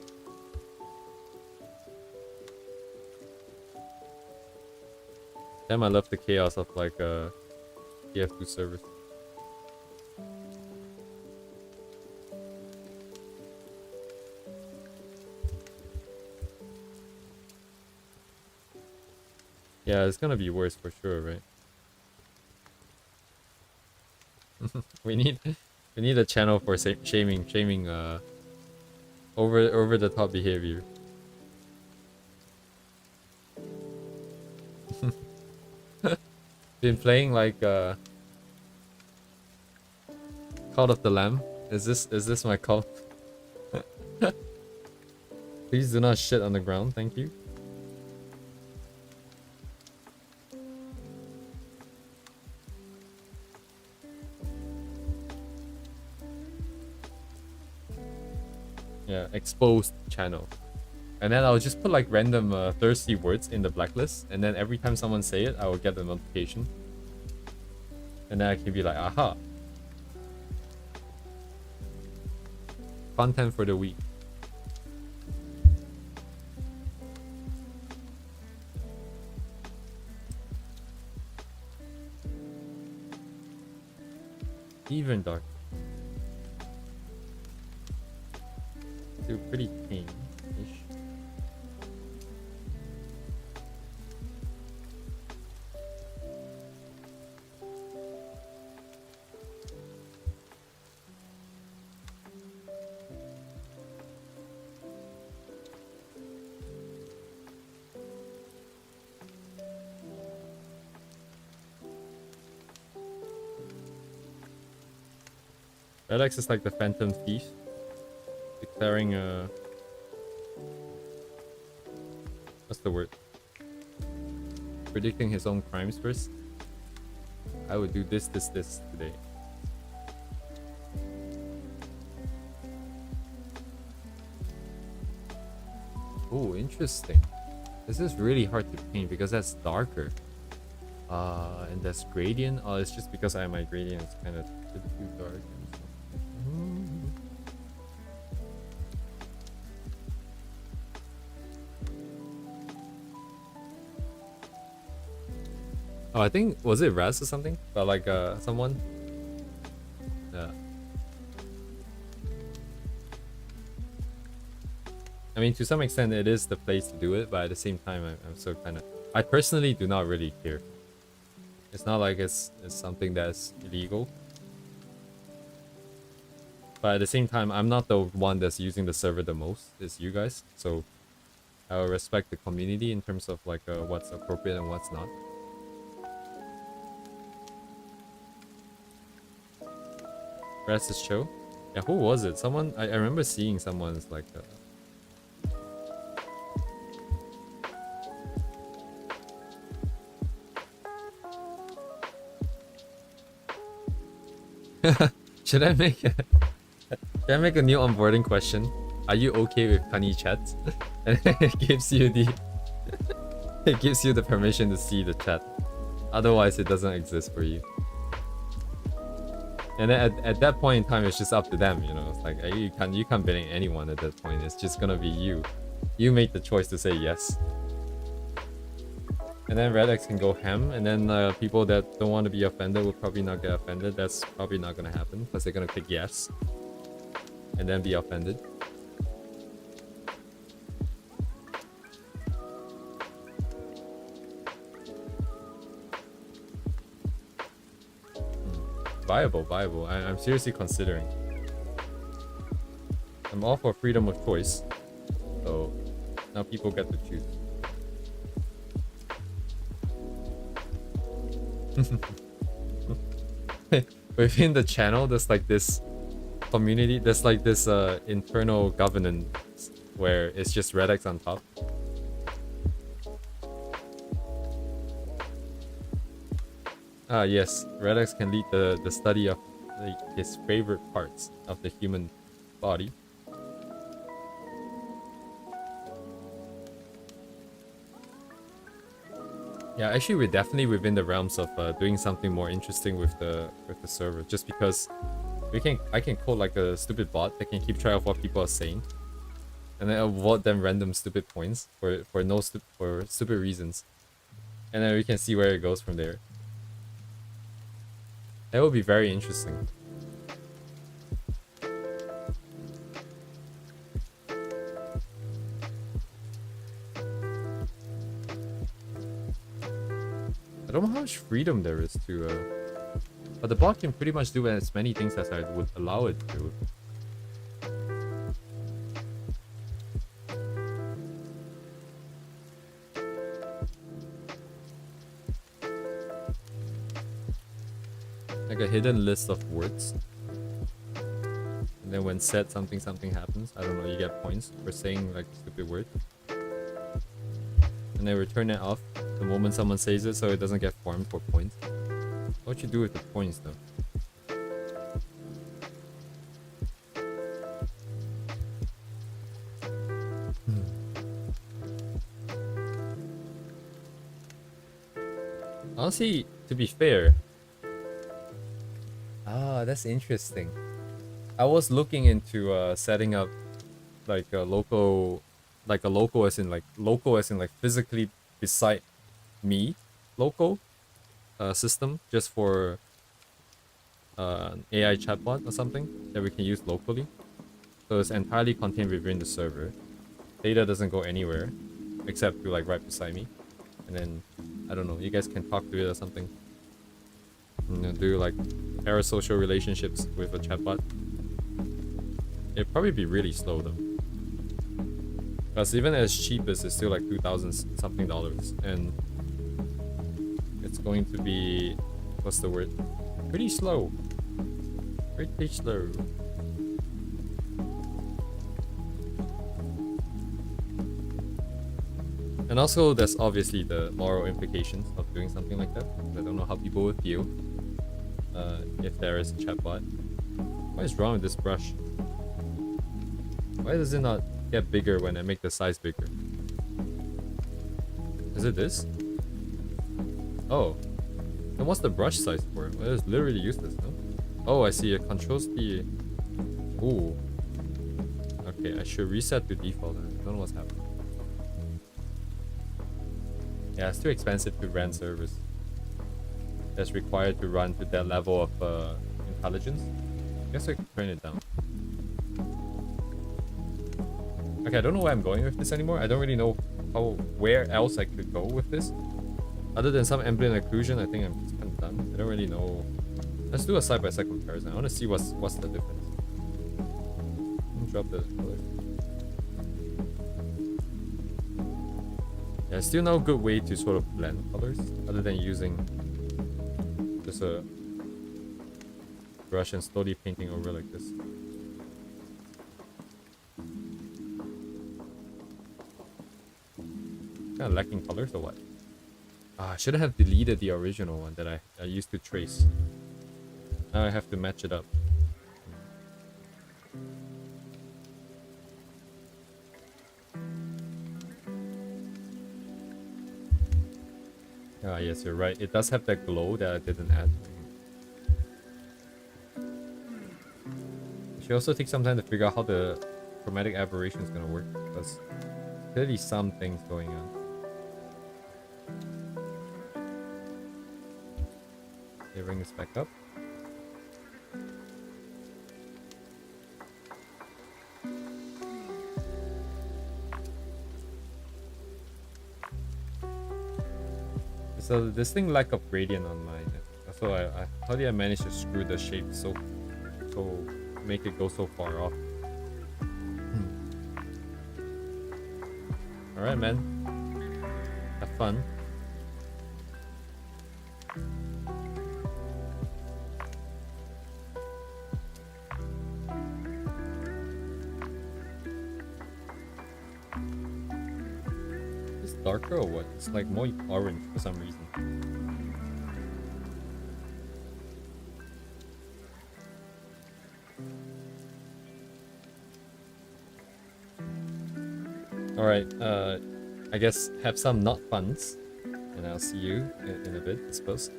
Damn, I love the chaos of like TF2 servers. Yeah, it's gonna be worse for sure, right? we need a channel for shaming over the top behavior. Been playing like Cult of the Lamb. Is this my cult? Please do not shit on the ground, thank you. Yeah, exposed channel. And then I'll just put like random thirsty words in the blacklist, and then every time someone say it, I will get the notification. And then I can be like, aha. Content for the week. Even dark. Still pretty tame-ish. Red X is like the Phantom Thief, declaring what's the word? Predicting his own crimes first. I would do this today. Oh, interesting. This is really hard to paint because that's darker. And that's gradient. Oh, it's just because my gradient is kind of too dark. Oh, I think, was it Raz or something? But like someone? Yeah. I mean, to some extent it is the place to do it, but at the same time I'm so kind of... I personally do not really care. It's not like it's something that's illegal. But at the same time, I'm not the one that's using the server the most. It's you guys. So I'll respect the community in terms of like what's appropriate and what's not. Rest is chill. Yeah, who was it? Someone I remember seeing someone's like should I make a new onboarding question? Are you okay with funny chats? And it gives you the it gives you the permission to see the chat. Otherwise it doesn't exist for you. And then at that point in time, it's just up to them, you know. It's like you can't blame anyone at that point. It's just gonna be you. You make the choice to say yes. And then Redx can go ham, and then people that don't want to be offended will probably not get offended. That's probably not gonna happen because they're gonna click yes, and then be offended. Viable. I'm seriously considering. I'm all for freedom of choice. So now people get to choose. Within the channel, there's like this community, there's like this internal governance where it's just Redx on top. Yes, Redx can lead the study of his favorite parts of the human body. Yeah, actually, we're definitely within the realms of doing something more interesting with the server. Just because I can code like a stupid bot that can keep track of what people are saying, and then award them random stupid points for stupid reasons, and then we can see where it goes from there. That would be very interesting. I don't know how much freedom there is to but the bot can pretty much do as many things as I would allow it to. Like a hidden list of words. And then when said something happens, I don't know, you get points for saying like a stupid word. And then return it off the moment someone says it so it doesn't get farmed for points. What you do with the points though? Honestly, to be fair, that's interesting. I was looking into setting up like a local as in like physically beside me local system just for an AI chatbot or something that we can use locally. So it's entirely contained within the server. Data doesn't go anywhere except to like right beside me. And then I don't know, you guys can talk to it or something. You know, do like parasocial relationships with a chatbot. It'd probably be really slow though. Because even as cheap as it's still like $2,000 something, and it's going to be, what's the word? Pretty slow. Pretty slow. And also there's obviously the moral implications of doing something like that. I don't know how people would feel if there is a chatbot. What is wrong with this brush? Why does it not get bigger when I make the size bigger? Is it this? Oh. Then what's the brush size for? Well, it's literally useless, no? Oh, I see. It controls the... Ooh. Okay, I should reset to default. I don't know what's happening. Yeah, it's too expensive to run servers that's required to run to that level of intelligence. I guess I can turn it down. Okay, I don't know where I'm going with this anymore. I don't really know where else I could go with this. Other than some ambient occlusion, I think I'm just gonna done. I don't really know. Let's do a side-by-side comparison. I want to see what's the difference. Drop the color. Yeah, still no good way to sort of blend colors other than using just a brush and slowly painting over like this. Kind of lacking colors or what? I should have deleted the original one that I used to trace. Now I have to match it up. Ah, yes, you're right. It does have that glow that I didn't add. It should also take some time to figure out how the chromatic aberration is going to work, because clearly some things going on. Okay, bring this back up. So this thing lack of gradient on mine. So how did I manage to screw the shape so make it go so far off? Alright, man. Have fun. It's darker or what? It's like more orange for some reason. Alright, I guess have some not funs, and I'll see you in a bit, I suppose.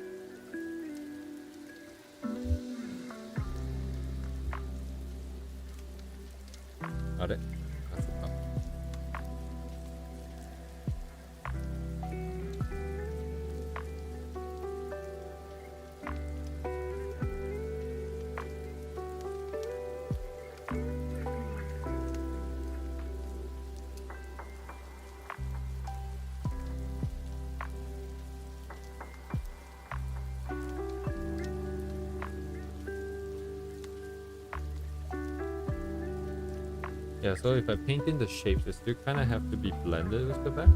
Got it. That's the top. Yeah, so if I paint in the shapes, they still kind of have to be blended with the back.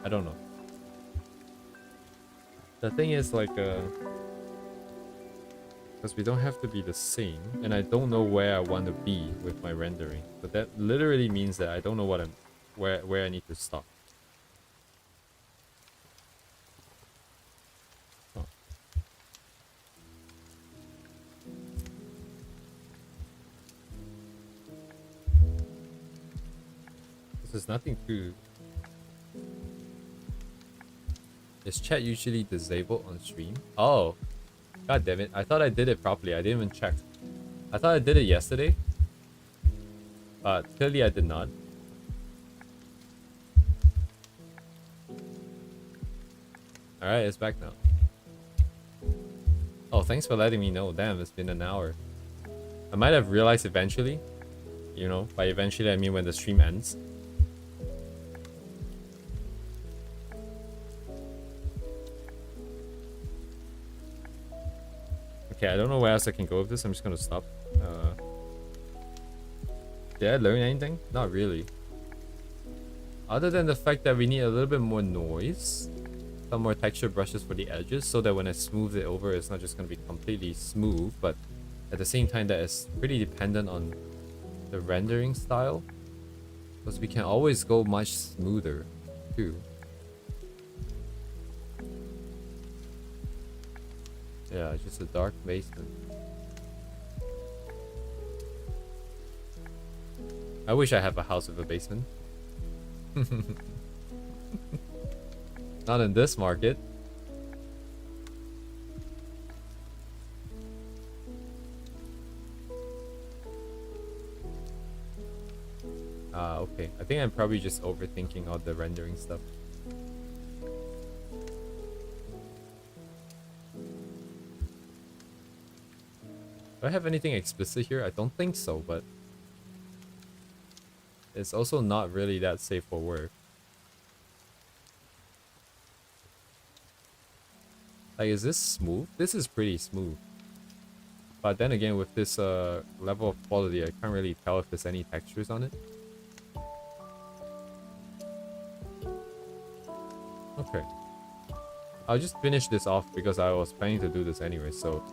I don't know. The thing is like, because we don't have to be the same, and I don't know where I want to be with my rendering. But that literally means that I don't know what where I need to stop. There's nothing to... Is chat usually disabled on stream? Oh, god damn it. I thought I did it properly. I didn't even check. I thought I did it yesterday, but clearly I did not. Alright, it's back now. Oh, thanks for letting me know. Damn, it's been an hour. I might have realized eventually. You know, by eventually I mean when the stream ends. Okay, I don't know where else I can go with this. I'm just gonna stop. Did I learn anything? Not really. Other than the fact that we need a little bit more noise. Some more texture brushes for the edges, so that when I smooth it over, it's not just gonna be completely smooth, but at the same time that it's pretty dependent on the rendering style. Because we can always go much smoother, too. Yeah, just a dark basement. I wish I have a house with a basement. Not in this market. Okay. I think I'm probably just overthinking all the rendering stuff. Do I have anything explicit here? I don't think so, but it's also not really that safe for work. Like, is this smooth? This is pretty smooth. But then again, with this level of quality, I can't really tell if there's any textures on it. Okay. I'll just finish this off because I was planning to do this anyway, so...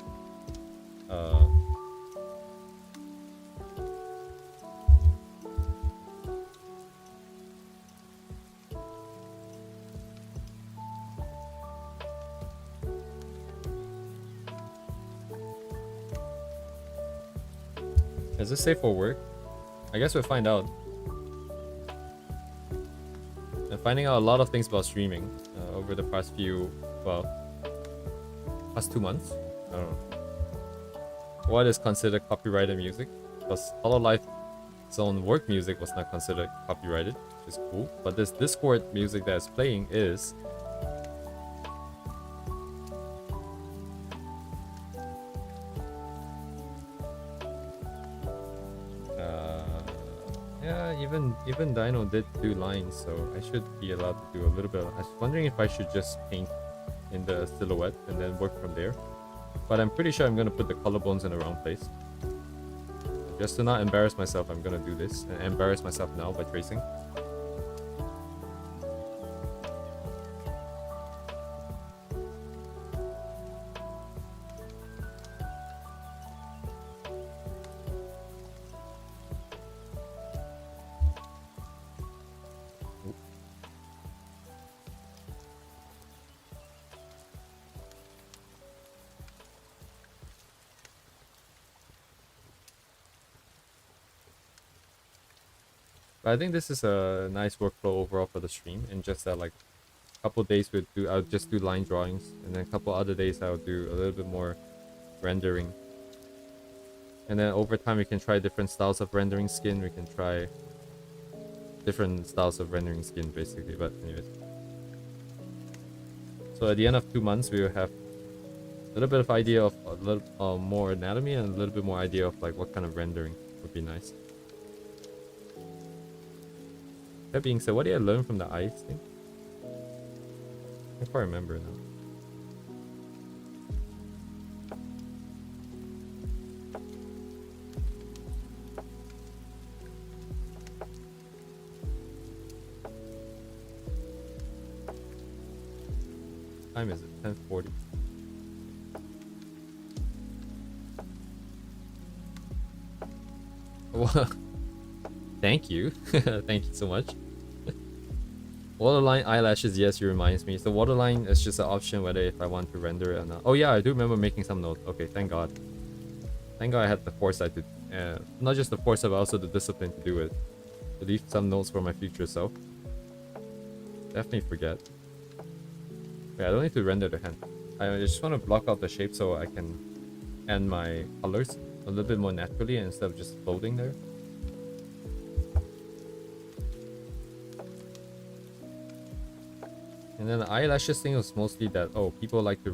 Is this safe for work? I guess we'll find out. I'm finding out a lot of things about streaming over the past past 2 months. I don't know. What is considered copyrighted music? Because Hololife's own work music was not considered copyrighted, which is cool. But this Discord music that is playing is. Even Dino did 2 lines, so I should be allowed to do a little bit. I was wondering if I should just paint in the silhouette and then work from there. But I'm pretty sure I'm gonna put the collarbones in the wrong place. Just to not embarrass myself, I'm gonna do this and embarrass myself now by tracing. But I think this is a nice workflow overall for the stream, and just that like a couple days I'll just do line drawings, and then a couple other days I'll do a little bit more rendering. And then over time we can try different styles of rendering skin, we can try different styles of rendering skin basically, but anyways. So at the end of 2 months we will have a little bit of idea of a little more anatomy and a little bit more idea of like what kind of rendering would be nice. That being said, what did I learn from the eyes thing? I can't quite remember now. Time is it? 10:40. Well, thank you. Thank you so much. Waterline eyelashes, yes, it reminds me. So waterline is just an option whether if I want to render it or not. Oh yeah, I do remember making some notes. Okay, thank God. Thank God I had the foresight to, not just the foresight, but also the discipline to do it. To leave some notes for my future self. Definitely forget. Yeah, I don't need to render the hand. I just want to block out the shape so I can end my colors a little bit more naturally instead of just floating there. And then the eyelashes thing was mostly that, oh, people like to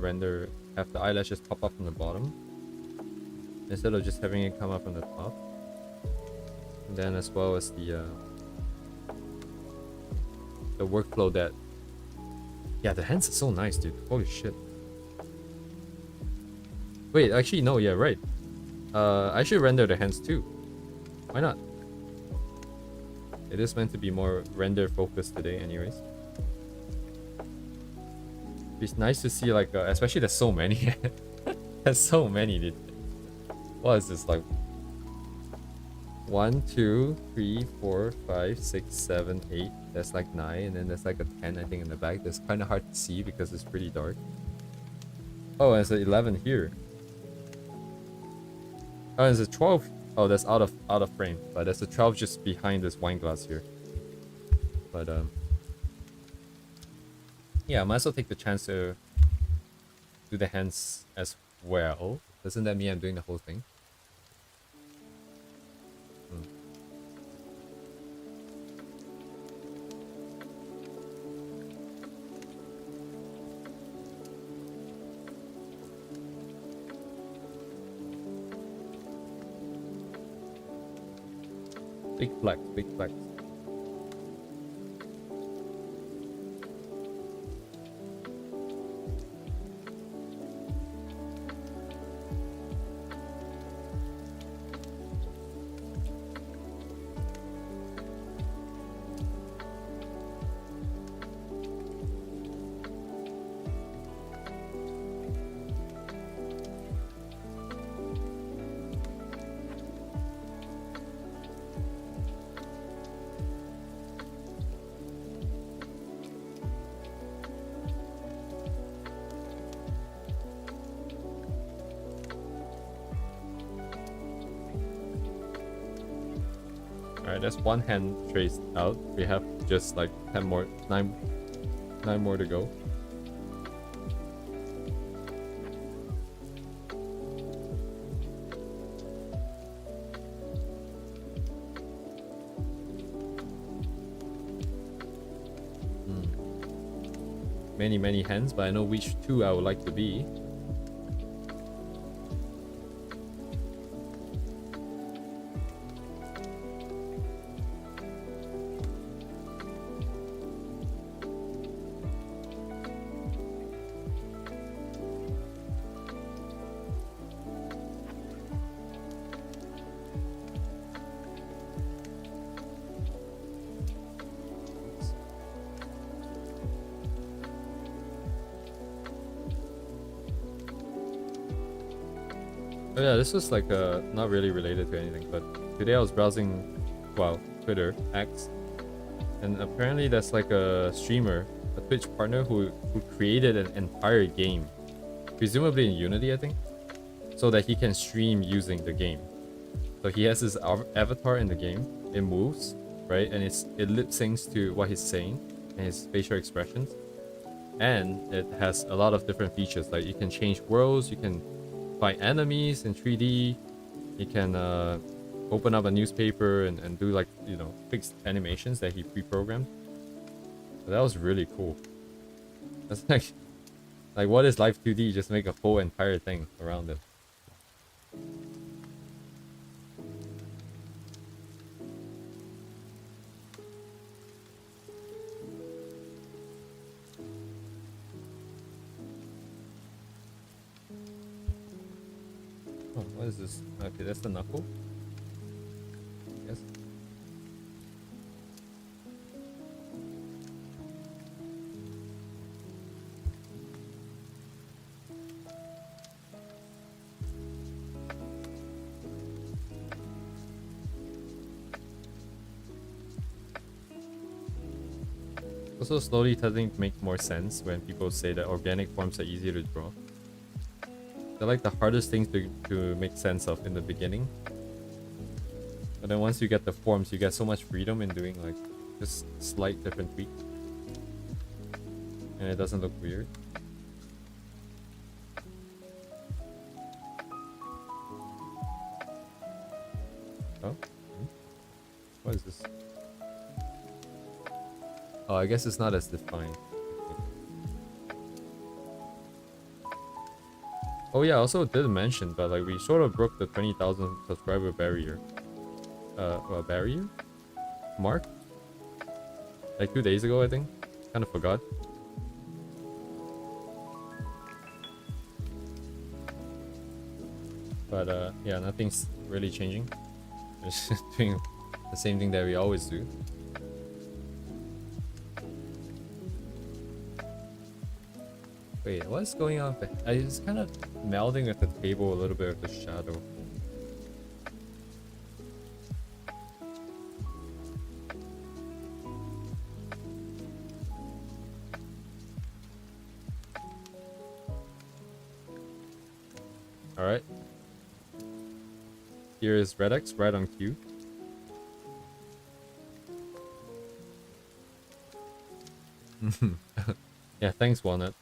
have the eyelashes pop up from the bottom instead of just having it come up from the top. And then as well as the workflow that, yeah, the hands are so nice, dude. Holy shit. Wait, actually, no, yeah, right. I should render the hands too. Why not? It is meant to be more render focused today anyways. It's nice to see, like, especially there's so many. There's so many, dude. What is this, like? 1, 2, 3, 4, 5, 6, 7, 8. There's like 9, and then there's like a 10, I think, in the back. That's kind of hard to see because it's pretty dark. Oh, there's an 11 here. Oh, there's a 12. Oh, that's out of frame. But there's a 12 just behind this wine glass here. But yeah, I might as well take the chance to do the hands as well. Doesn't that mean I'm doing the whole thing? Big flex, big flex. Alright, that's one hand traced out. We have just like 10 more, 9 more to go. Many hands, but I know which two I would like to be. Oh yeah, this was like not really related to anything, but today I was browsing, well, Twitter, X, and apparently there's like a streamer, a Twitch partner who created an entire game, presumably in Unity, I think, so that he can stream using the game. So he has his avatar in the game, it moves, right, and it lip syncs to what he's saying and his facial expressions, and it has a lot of different features, like you can change worlds, you can fight enemies in 3D, you can open up a newspaper and do like, you know, fixed animations that he pre-programmed. So that was really cool. That's like what is Life 2D? Just make a whole entire thing around it. Oh, what is this? Okay, that's the knuckle. Yes. Also, slowly starting to make more sense when people say that organic forms are easier to draw. They're like the hardest things to make sense of in the beginning. But then once you get the forms, you get so much freedom in doing like just slight different tweaks. And it doesn't look weird. Oh? What is this? Oh, I guess it's not as defined. Oh yeah, I also did mention that like we sort of broke the 20,000 subscriber barrier. Barrier? Mark? Like 2 days ago, I think. Kind of forgot. But yeah, nothing's really changing. Just doing the same thing that we always do. Wait, what's going on? It's kind of melding with the table a little bit of the shadow. Alright. Here is Redx right on cue. Yeah, thanks, Walnut.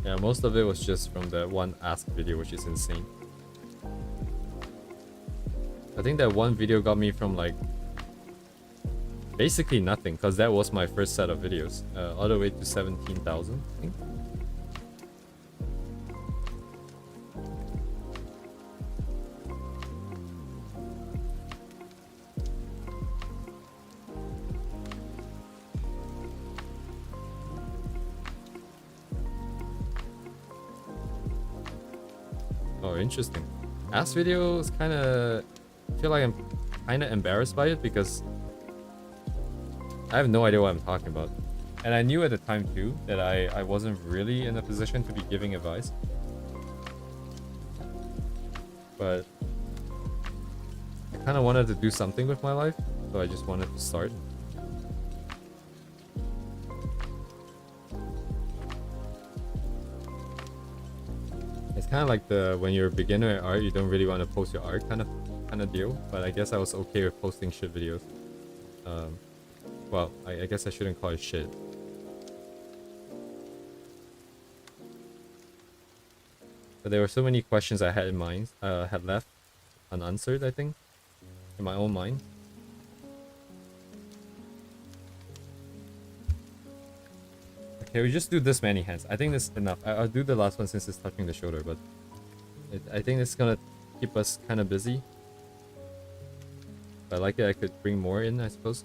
Yeah, most of it was just from that one Ask video, which is insane. I think that one video got me from like basically nothing, because that was my first set of videos, all the way to 17,000, I think. Oh, interesting. Ass video is kind of... I feel like I'm kind of embarrassed by it because I have no idea what I'm talking about. And I knew at the time too that I wasn't really in a position to be giving advice. But I kind of wanted to do something with my life, so I just wanted to start. It's kind of like the when you're a beginner at art, you don't really want to post your art kind of deal. But I guess I was okay with posting shit videos. Well, I guess I shouldn't call it shit. But there were so many questions I had in mind, had left unanswered, I think, in my own mind. Okay, we just do this many hands. I think that's enough. I'll do the last one since it's touching the shoulder, but I think it's gonna keep us kind of busy. If I like it, I could bring more in, I suppose.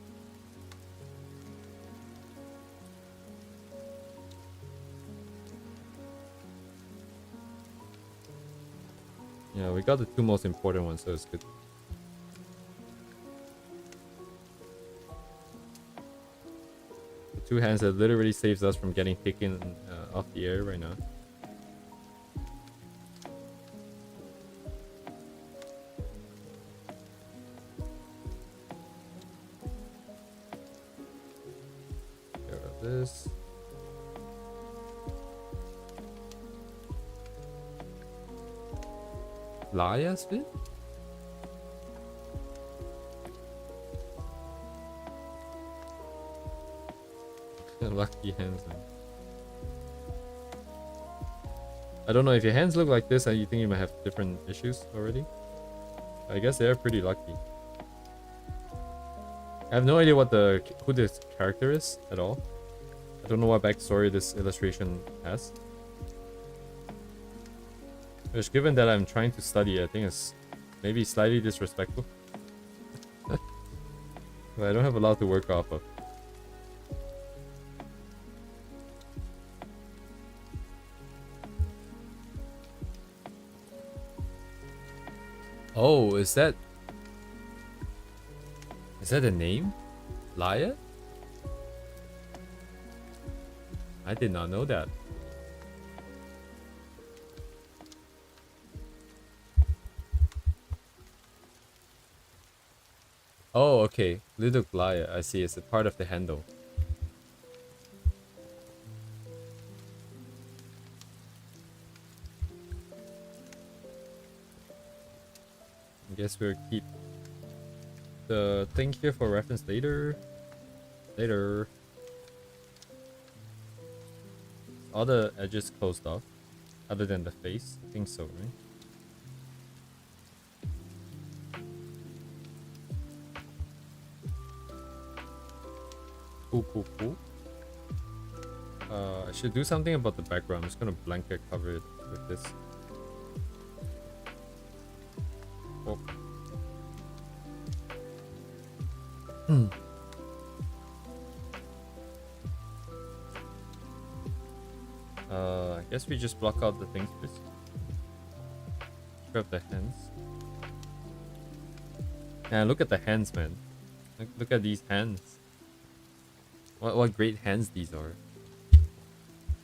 Yeah, we got the two most important ones, so it's good. The two hands that literally saves us from getting taken off the air right now. Get rid of this. Laya spin? Lucky hands, man. I don't know if your hands look like this and you think you might have different issues already. I guess they're pretty lucky. I have no idea who this character is at all. I don't know what backstory this illustration has. Which, given that I'm trying to study, I think it's maybe slightly disrespectful. But I don't have a lot to work off of. Oh, is that a name? Laya? I did not know that. Oh, okay. Little Laya, I see. It's a part of the handle. I guess we'll keep the thing here for reference later. All the edges closed off, other than the face. I think so, right? Cool. I should do something about the background. I'm just gonna blanket cover it with this. Oh. I guess we just block out the things first. Grab the hands. Yeah, look at the hands, man. Look at these hands. What great hands these are.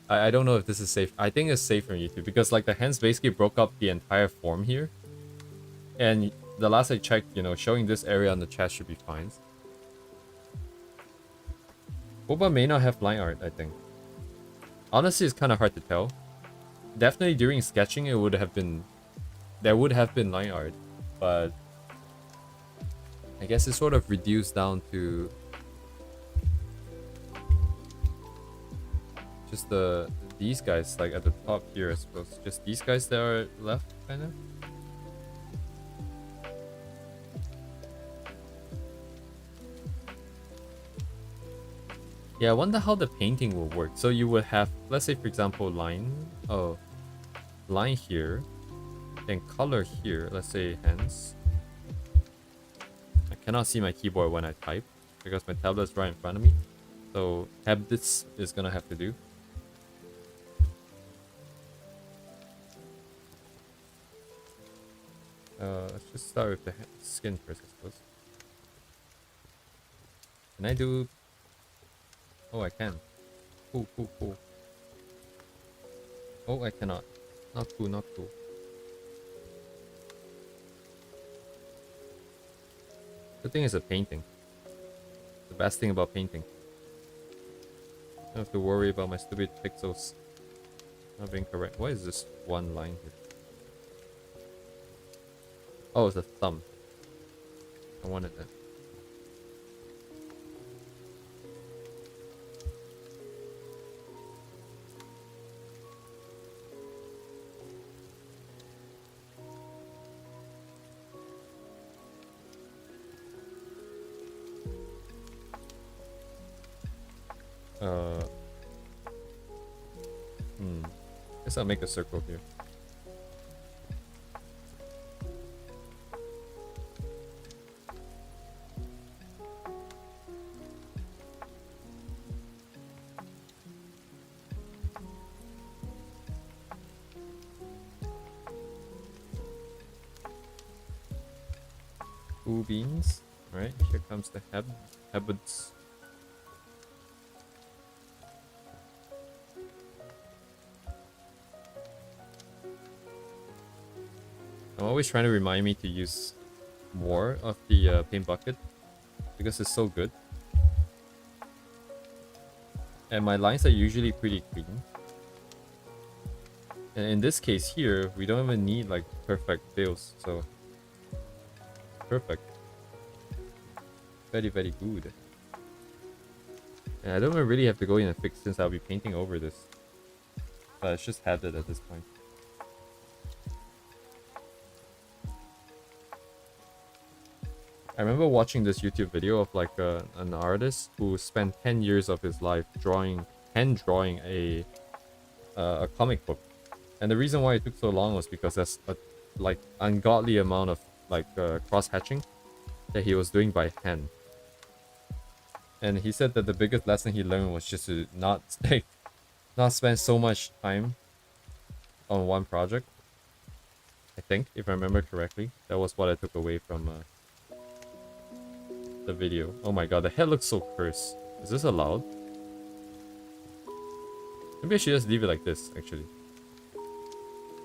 I don't know if this is safe. I think it's safe from YouTube because like the hands basically broke up the entire form here. And the last I checked, you know, showing this area on the chest should be fine. Boba may not have line art, I think. Honestly, it's kind of hard to tell. Definitely during sketching, there would have been line art, but I guess it's sort of reduced down to just these guys, like at the top here, I suppose. Just these guys that are left, kind of. Yeah, I wonder how the painting will work. So you would have, let's say for example, line here, then color here, let's say hands. I cannot see my keyboard when I type because my tablet's right in front of me. So tab this is gonna have to do. Let's just start with the skin first, I suppose. Can I do... Oh, I can. Cool, cool, cool. Oh, I cannot. Not cool, not cool. The thing is a painting. The best thing about painting. I don't have to worry about my stupid pixels not being correct. Why is this one line here? Oh, it's a thumb. I wanted that. Guess I'll make a circle here. Two beans. Alright, here comes the hebuds. I'm always trying to remind me to use more of the paint bucket because it's so good. And my lines are usually pretty clean. And in this case here, we don't even need like perfect fills, so perfect. Very, very good. And I don't even really have to go in and fix since I'll be painting over this. But it's just have it at this point. I remember watching this YouTube video of like an artist who spent 10 years of his life hand drawing a comic book. And the reason why it took so long was because there's a like ungodly amount of like cross hatching that he was doing by hand. And he said that the biggest lesson he learned was just to not spend so much time on one project. I think, if I remember correctly, that was what I took away from the video. Oh my god, the head looks so cursed. Is this allowed? Maybe I should just leave it like this, actually.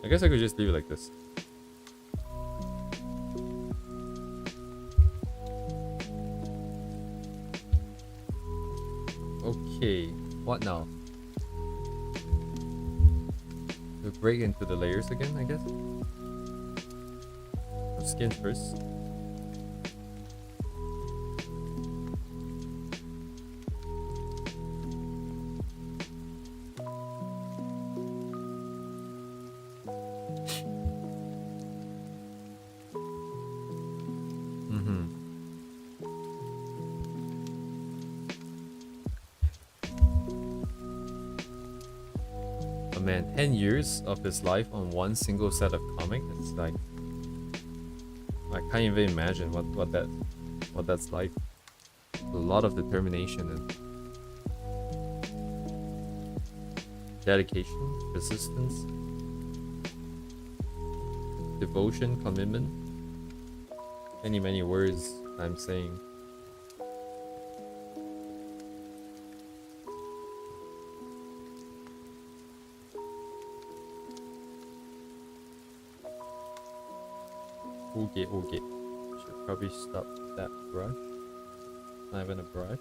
I guess I could just leave it like this. Okay, what now? We'll break into the layers again, I guess. Skin first. Man, 10 years of his life on one single set of comic. It's like I can't even imagine what that's like. A lot of determination and dedication, persistence, devotion, commitment. Many words I'm saying. Okay. Should probably stop that brush. Not even a brush.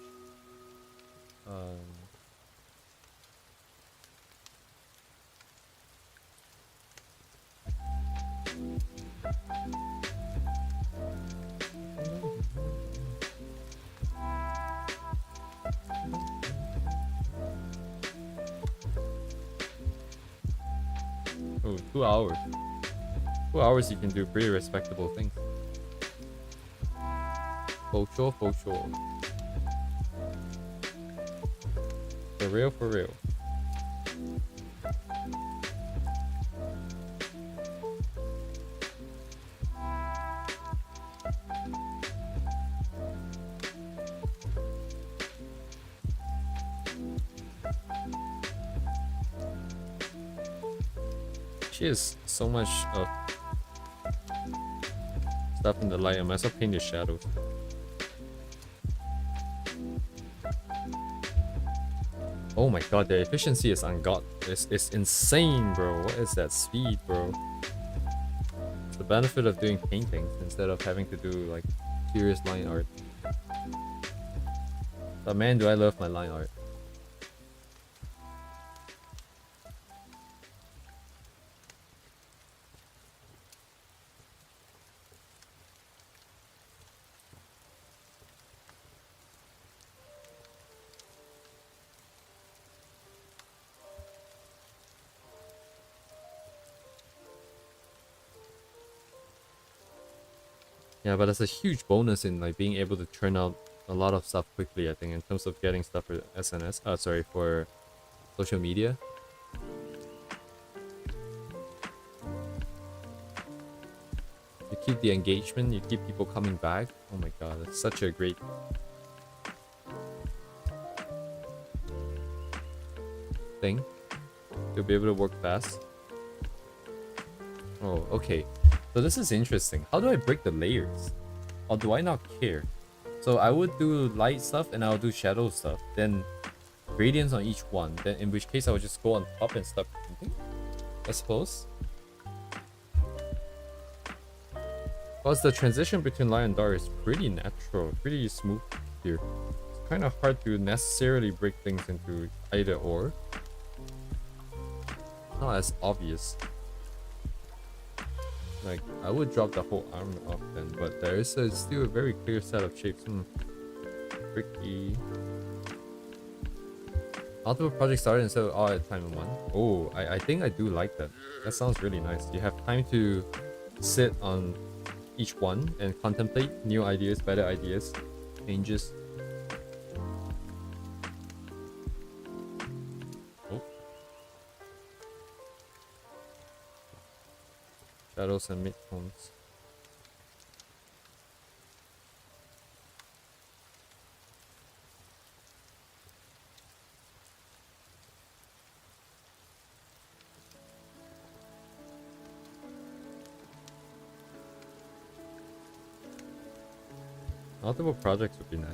Oh, 2 hours. 2 hours you can do pretty respectable things. For sure. For real. She has so much of stuff in the light. I might as well paint the shadows. Oh my god, the efficiency is ungodly. It's insane, bro. What is that speed, bro? It's the benefit of doing paintings instead of having to do like serious line art. But man, do I love my line art. Yeah, but there's a huge bonus in like being able to churn out a lot of stuff quickly, I think, in terms of getting stuff for SNS. Sorry, for social media. You keep the engagement, you keep people coming back. Oh my god, it's such a great thing to be able to work fast. Oh, okay. So this is interesting. How do I break the layers? Or do I not care? So I would do light stuff and I'll do shadow stuff. Then gradients on each one. Then in which case I would just go on top and start painting, I suppose. Because the transition between light and dark is pretty natural, pretty smooth here. It's kind of hard to necessarily break things into either or. Not as obvious. Like, I would drop the whole arm off then, but there is still a very clear set of shapes. Tricky. Multiple projects started instead of all at time in one. Oh, I think I do like that. That sounds really nice. You have time to sit on each one and contemplate new ideas, better ideas, changes. Shadows and midtones. Multiple projects would be nice.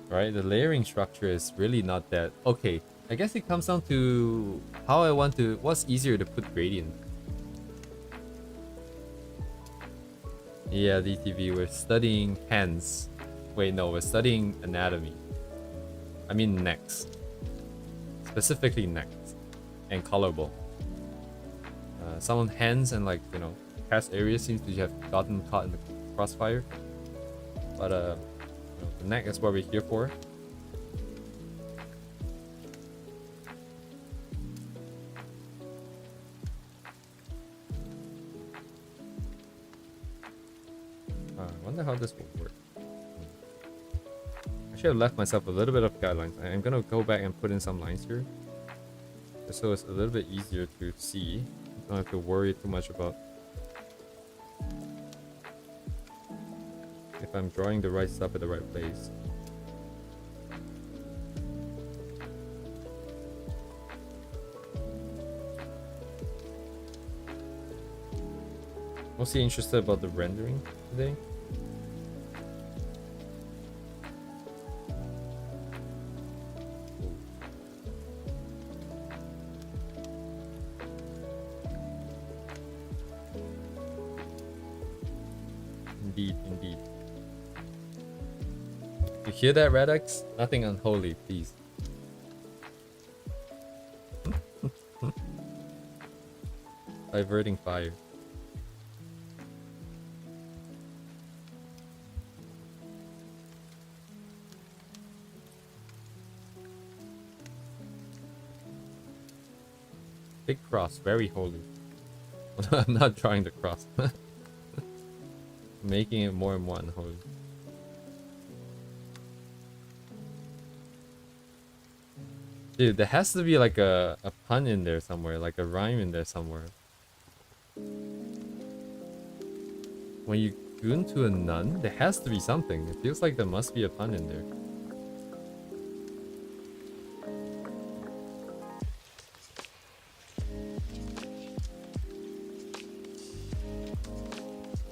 Right, the layering structure is really not that. Okay, I guess it comes down to how I want to. What's easier to put gradient? Yeah, DTV, we're studying hands. Wait, no, we're studying anatomy. I mean necks. Specifically necks and collarbone. Some hands and like, you know, past areas seems to have gotten caught in the crossfire. But the neck is what we're here for. I wonder how this will work. I should have left myself a little bit of guidelines. I'm gonna go back and put in some lines here, just so it's a little bit easier to see. I don't have to worry too much about if I'm drawing the right stuff at the right place. Mostly interested about the rendering today. Indeed, indeed. You hear that, Radix? Nothing unholy, please. Diverting fire. Big cross, very holy. I'm not drawing the cross. Making it more and more unholy. Dude, there has to be like a pun in there somewhere, like a rhyme in there somewhere. When you Goon to a nun? There has to be something. It feels like there must be a pun in there.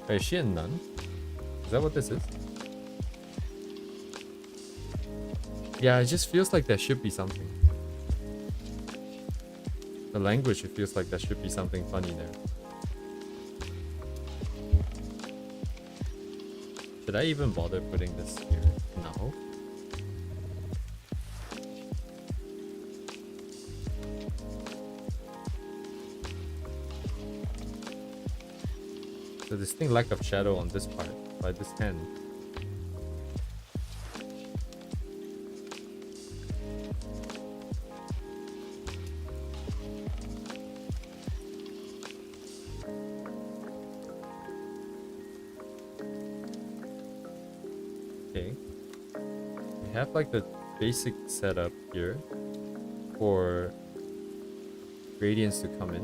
Wait, is she a nun? Is that what this is? Yeah, it just feels like there should be something. The language, it feels like there should be something funny there. Should I even bother putting this here? No. The distinct lack of shadow on this part by this hand. Okay. We have like the basic setup here for gradients to come in.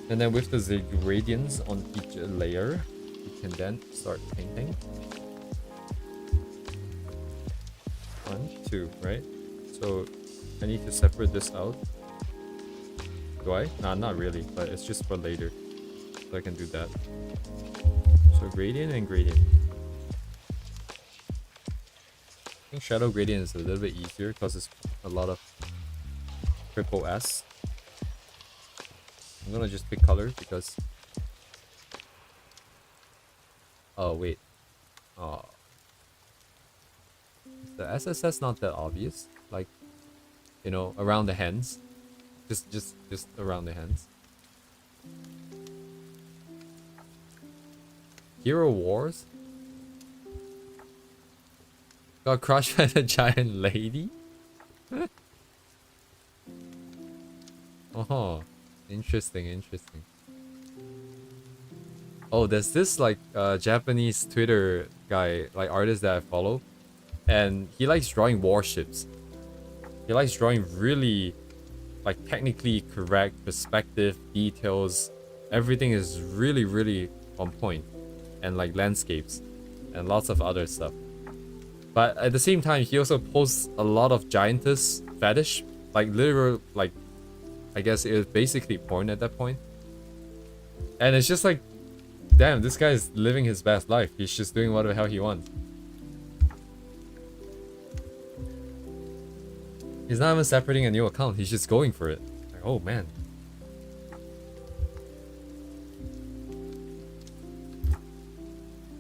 And then with the gradients on each layer, we can then start painting. 1, 2, right? So I need to separate this out. Do I? Nah, not really, but it's just for later. So I can do that. So gradient and gradient. I think shadow gradient is a little bit easier because it's a lot of triple S. I'm gonna just pick color because... Oh, wait. Oh. The SSS not that obvious. Like, you know, around the hands. Just around the hands. Hero Wars? Got crushed by the giant lady? Oh. Interesting. Oh, there's this like Japanese Twitter guy, like artist that I follow, and he likes drawing warships. He likes drawing really like technically correct perspective, details. Everything is really on point, and like landscapes and lots of other stuff. But at the same time, he also posts a lot of giantess fetish, like literal, like I guess it was basically porn at that point. And it's just like, damn, this guy is living his best life. He's just doing whatever the hell he wants. He's not even separating a new account. He's just going for it. Like, oh man.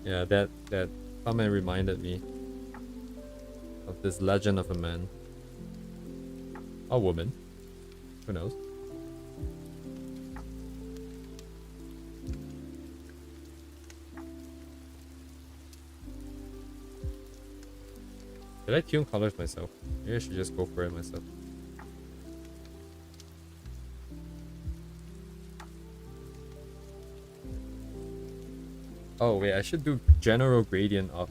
Yeah, that comment reminded me of this legend of a man. A woman. Who knows? Did I tune colors myself? Maybe I should just go for it myself. Oh wait, I should do general gradient of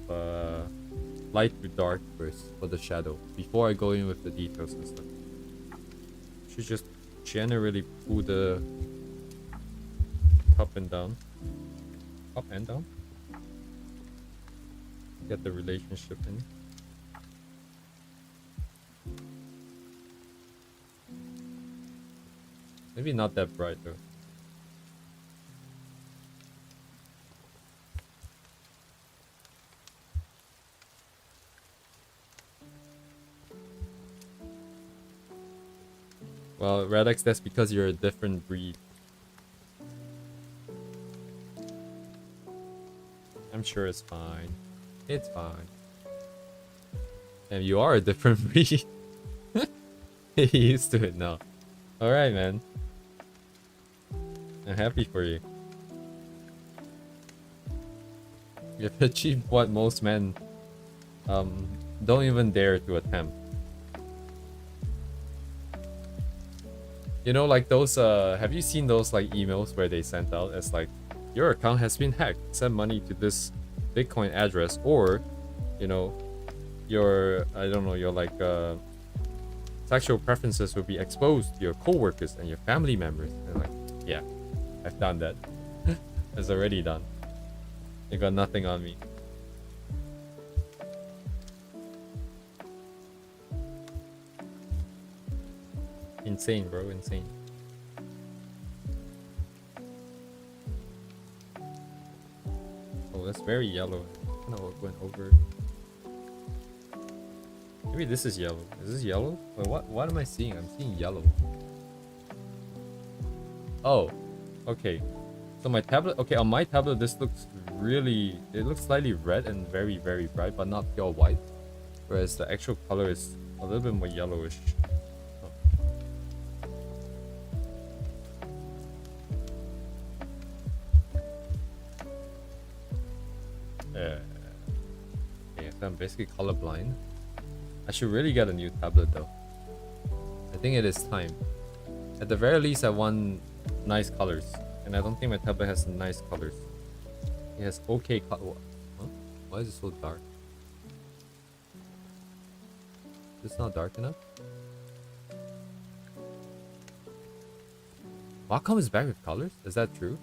light to dark first for the shadow before I go in with the details and stuff. Should just generally pull the up and down. Up and down? Get the relationship in. Maybe not that bright though. Well, Radix, that's because you're a different breed. I'm sure it's fine. It's fine. And you are a different breed. He used to it now. Alright, man. I'm happy for you. You've achieved what most men don't even dare to attempt. You know, like those have you seen those like emails where they sent out as like, your account has been hacked, send money to this Bitcoin address, or you know, your, I don't know, your like sexual preferences will be exposed to your co-workers and your family members. And like, yeah, I've done that. It's already done. You got nothing on me. Insane, bro, insane. Oh, that's very yellow. I kind of went over. Maybe this is yellow. Is this yellow? Wait, what am I seeing? I'm seeing yellow. Oh, okay. So my tablet, okay, on my tablet this looks really, it looks slightly red and very, very bright, but not pure white. Whereas the actual color is a little bit more yellowish. Yeah, so I'm basically colorblind. I should really get a new tablet though. I think it is time. At the very least, I want nice colors. And I don't think my tablet has nice colors. It has okay color. Huh? Why is it so dark? It's not dark enough? Wacom is back with colors? Is that true?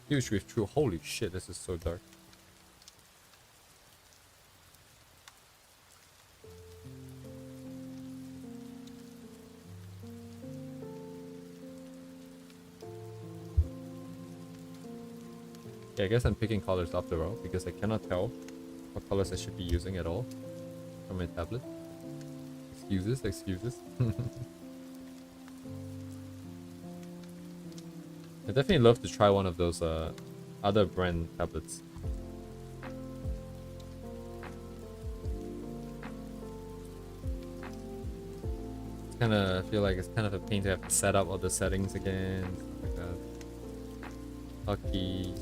Huge with true. Holy shit, this is so dark. Yeah, I guess I'm picking colors off the row because I cannot tell what colors I should be using at all from my tablet. Excuses, excuses. I definitely love to try one of those other brand tablets. It's kind of feel like it's kind of a pain to have to set up all the settings again, stuff like that. Hotkeys.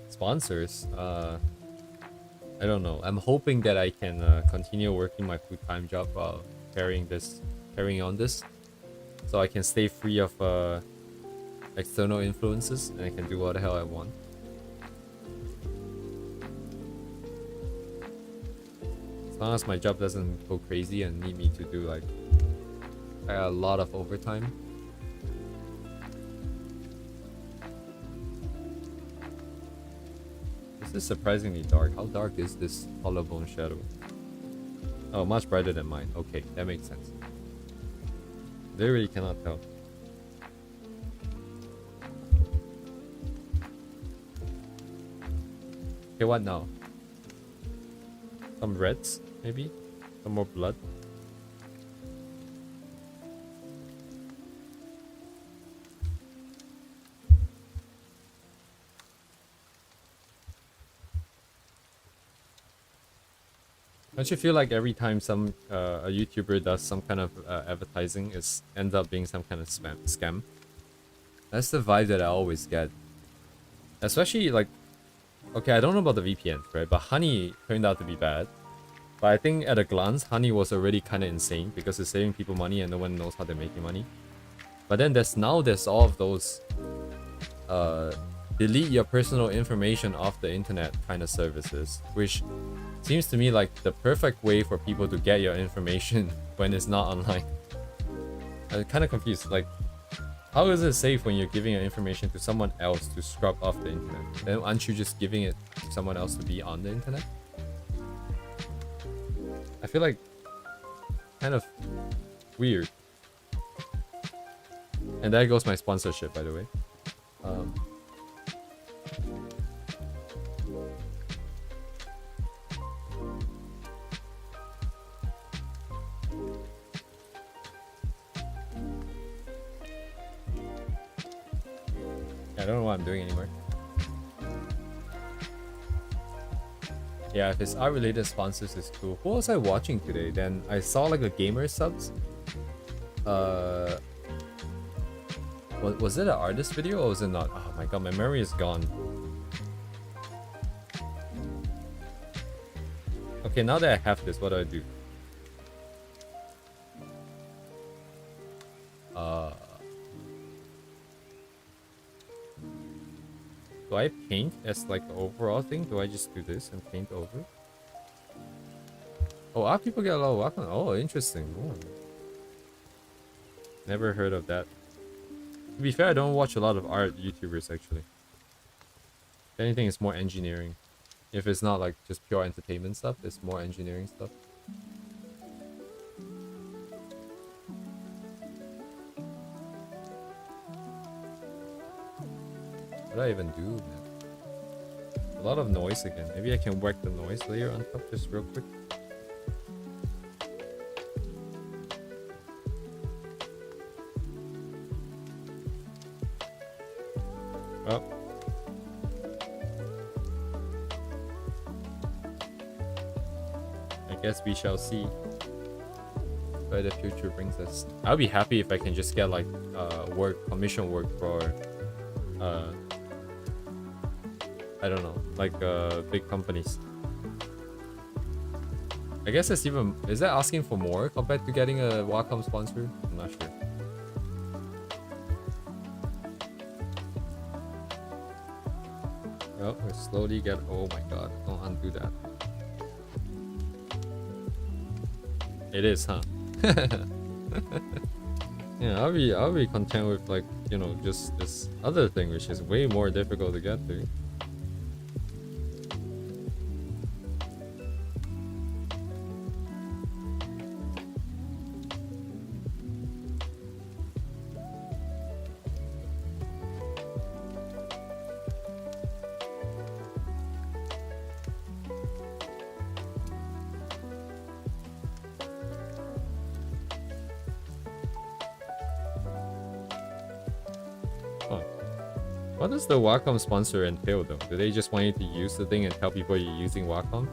Sponsors, I don't know. I'm hoping that I can continue working my full-time job while carrying on this, so I can stay free of external influences and I can do what the hell I want. As long as my job doesn't go crazy and need me to do like a lot of overtime. This is surprisingly dark. How dark is this collarbone shadow? Oh, much brighter than mine. Okay, that makes sense. They really cannot tell. Okay, what now? Some reds, maybe? Some more blood? Don't you feel like every time a YouTuber does some kind of advertising, it ends up being some kind of scam? That's the vibe that I always get. Especially like, okay, I don't know about the VPN, right? But Honey turned out to be bad. But I think at a glance, Honey was already kind of insane because it's saving people money and no one knows how they're making money. But then there's all of those delete your personal information off the internet kind of services, which seems to me like the perfect way for people to get your information when it's not online. I'm kind of confused. Like, how is it safe when you're giving your information to someone else to scrub off the internet? Then aren't you just giving it to someone else to be on the internet? I feel like kind of weird. And there goes my sponsorship, by the way. I don't know what I'm doing anymore. Yeah, if it's art-related sponsors, it's cool. What was I watching today? Then I saw like a gamer subs. Was it an artist video or was it not? Oh my god, my memory is gone. Okay, now that I have this, what do I do? Do I paint as like the overall thing? Do I just do this and paint over? Oh, our people get a lot of welcome. Oh, interesting. Oh. Never heard of that. To be fair, I don't watch a lot of art YouTubers actually. If anything, it's more engineering. If it's not like just pure entertainment stuff, it's more engineering stuff. What do I even do, man? A lot of noise again. Maybe I can work the noise layer on top just real quick. Oh. I guess we shall see where the future brings us. I'll be happy if I can just get like commission work for I don't know, like big companies. I guess it's even, is that asking for more compared to getting a Wacom sponsor? I'm not sure. Oh, we slowly get, oh my god, don't undo that. It is, huh? Yeah, I'll be content with like, you know, just this other thing which is way more difficult to get to. What does the Wacom sponsor entail though? Do they just want you to use the thing and tell people you're using Wacom?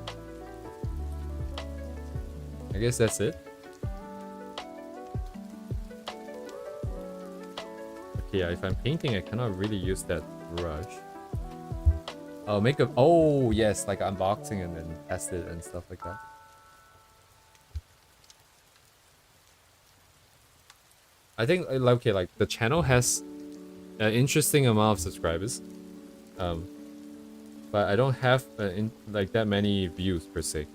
I guess that's it. Okay, yeah, if I'm painting, I cannot really use that brush. Oh, make a... Oh, yes, like unboxing and then test it and stuff like that. I think, okay, like the channel has an interesting amount of subscribers, but I don't have like that many views per se.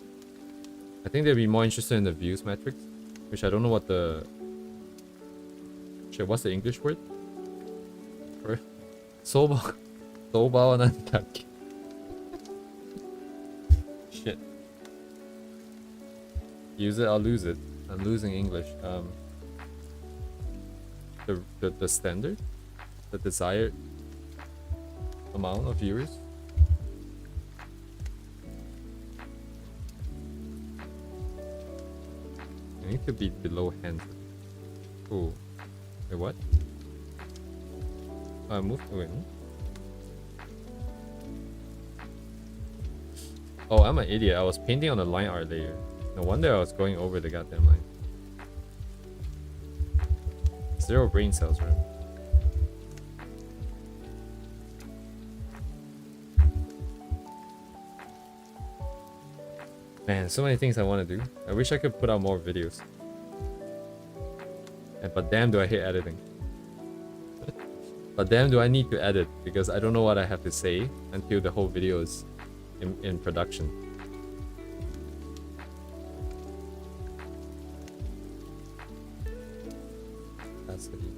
I think they'd be more interested in the views metrics, which I don't know what the shit. What's the English word? Soba, soba nandakke. Shit. Use it, I'll lose it. I'm losing English. The standard. The desired amount of viewers. I need to be below 100. Oh, wait, what? I moved in. Oh, I'm an idiot. I was painting on the line art layer. No wonder I was going over the goddamn line. 0 brain cells, right? Man, so many things I want to do. I wish I could put out more videos. But damn, do I hate editing. But damn, do I need to edit, because I don't know what I have to say until the whole video is in production. That's the deal.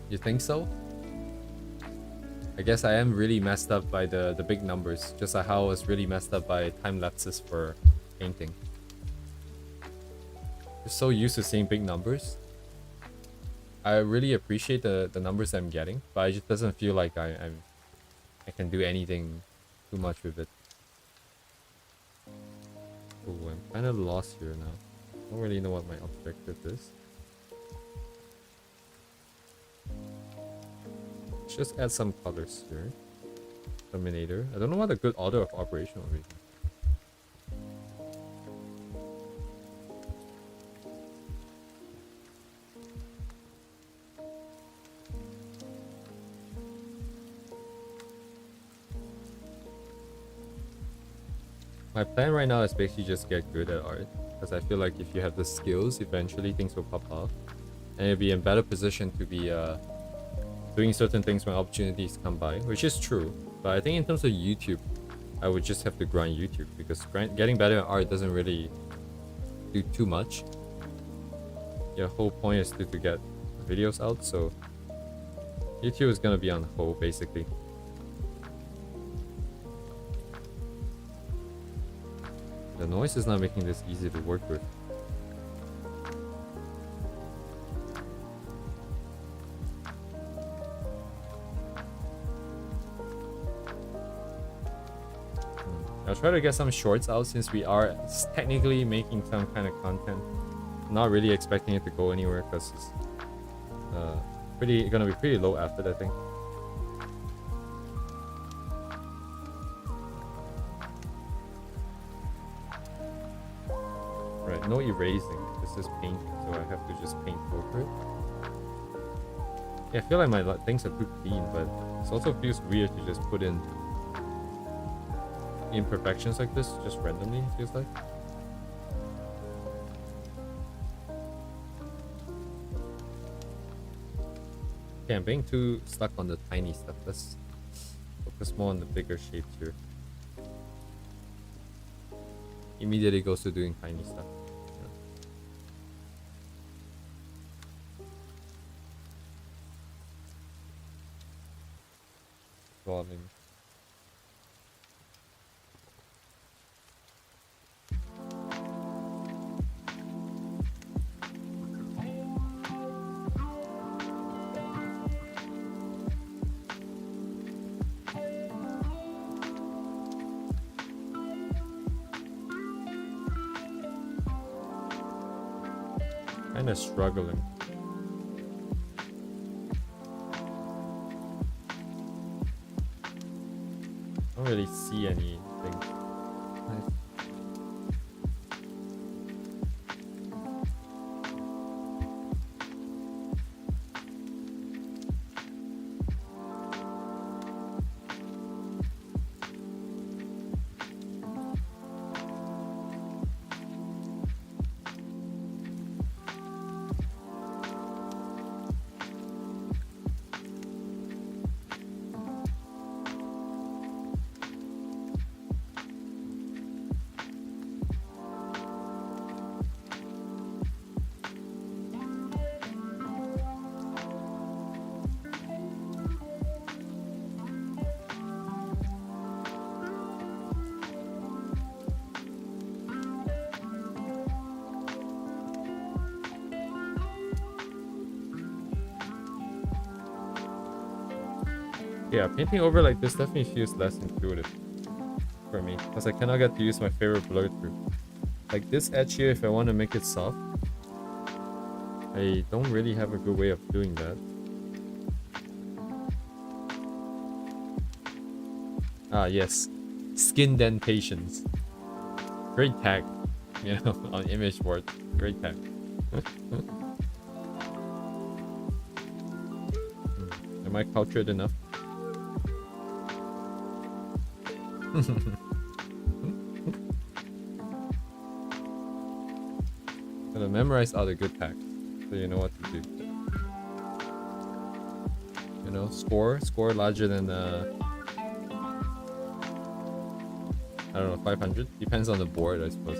You think so? I guess I am really messed up by the big numbers, just like how I was really messed up by time lapses for painting. Just so used to seeing big numbers. I really appreciate the numbers I'm getting, but it just doesn't feel like I can do anything too much with it. Oh, I'm kind of lost here now. I don't really know what my objective is. Let's just add some colors here. Terminator. I don't know what a good order of operation would be. My plan right now is basically just get good at art, because I feel like if you have the skills, eventually things will pop off, and you'll be in better position to be doing certain things when opportunities come by, which is true. But I think in terms of YouTube, I would just have to grind YouTube, because getting better at art doesn't really do too much. Your whole point is to get videos out, so YouTube is gonna be on hold basically. The noise is not making this easy to work with. I'll try to get some shorts out since we are technically making some kind of content. Not really expecting it to go anywhere because it's gonna be pretty low effort, I think. Right, no erasing. This is painting, so I have to just paint over it. Yeah, I feel like my things are too clean, but it also feels weird to just put in imperfections like this just randomly, it feels like. Okay, I'm being too stuck on the tiny stuff. Let's focus more on the bigger shapes here. Immediately goes to doing tiny stuff. Volume. Kinda struggling. I don't really see anything. Nice. Yeah, painting over like this definitely feels less intuitive for me, because I cannot get to use my favorite blur through. Like this edge here, if I want to make it soft, I don't really have a good way of doing that. Ah yes, skin dentations. Great tag, you know, on image board. Great tag. Am I cultured enough? Gotta memorize all the good tags so you know what to do. You know, score larger than I don't know, 500. Depends on the board, I suppose.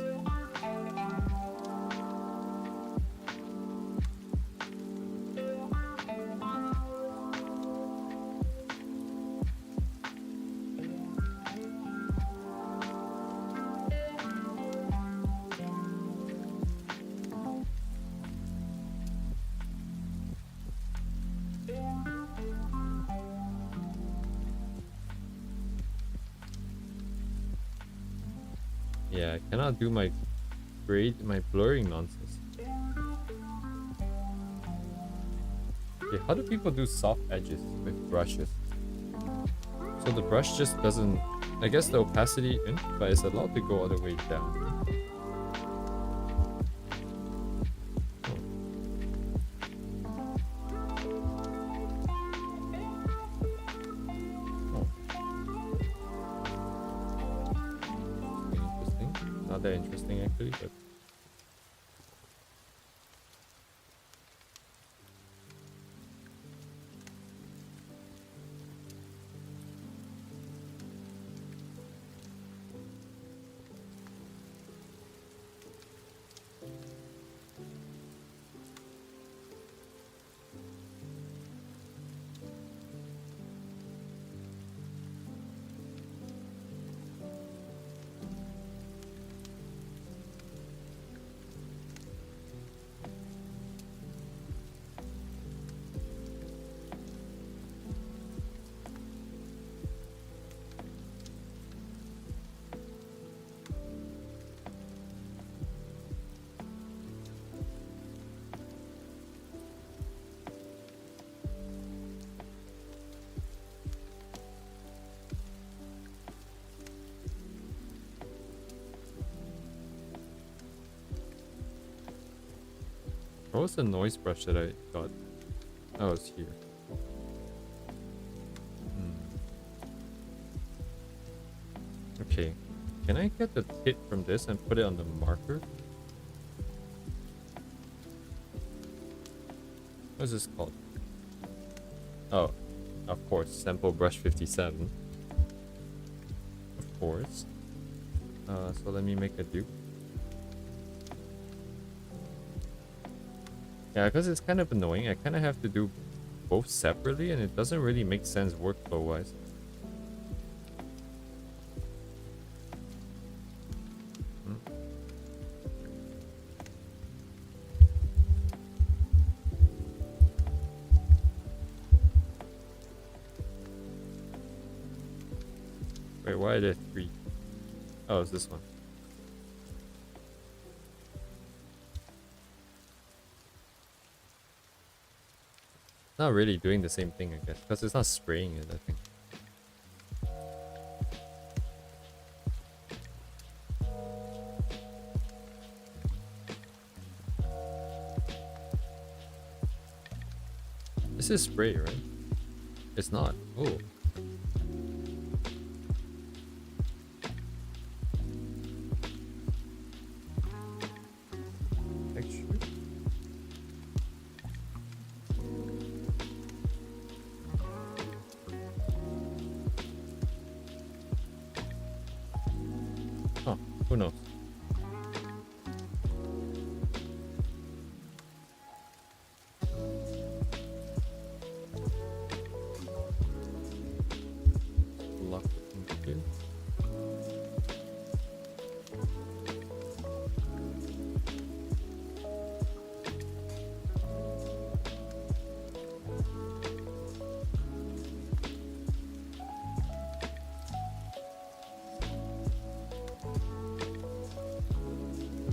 Yeah, I cannot do my blurring nonsense. Okay, how do people do soft edges with brushes? So the brush just doesn't... I guess the opacity in, but it's allowed to go all the way down. Interesting. Not that interesting actually, but... What was the noise brush that I got? Oh, it's here. Okay. Can I get the tip from this and put it on the marker? What's this called? Oh, of course, sample brush 57. Of course. So let me make a dupe. Yeah, because it's kind of annoying. I kind of have to do both separately, and it doesn't really make sense workflow-wise. Wait, why are there three? Oh, it's this one. Not really doing the same thing, I guess, because it's not spraying it, I think. This is spray, right? It's not. Oh. Texture. Huh, who knows? Lock it in here.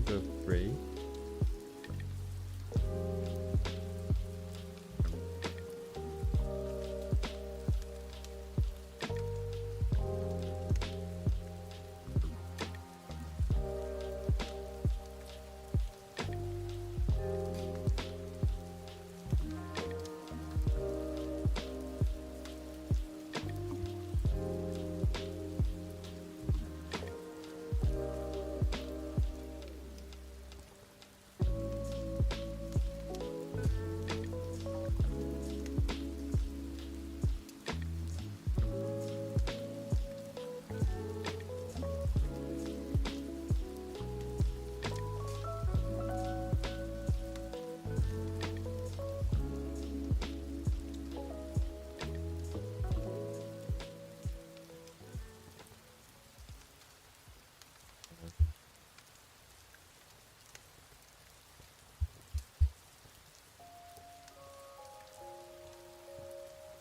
The gray.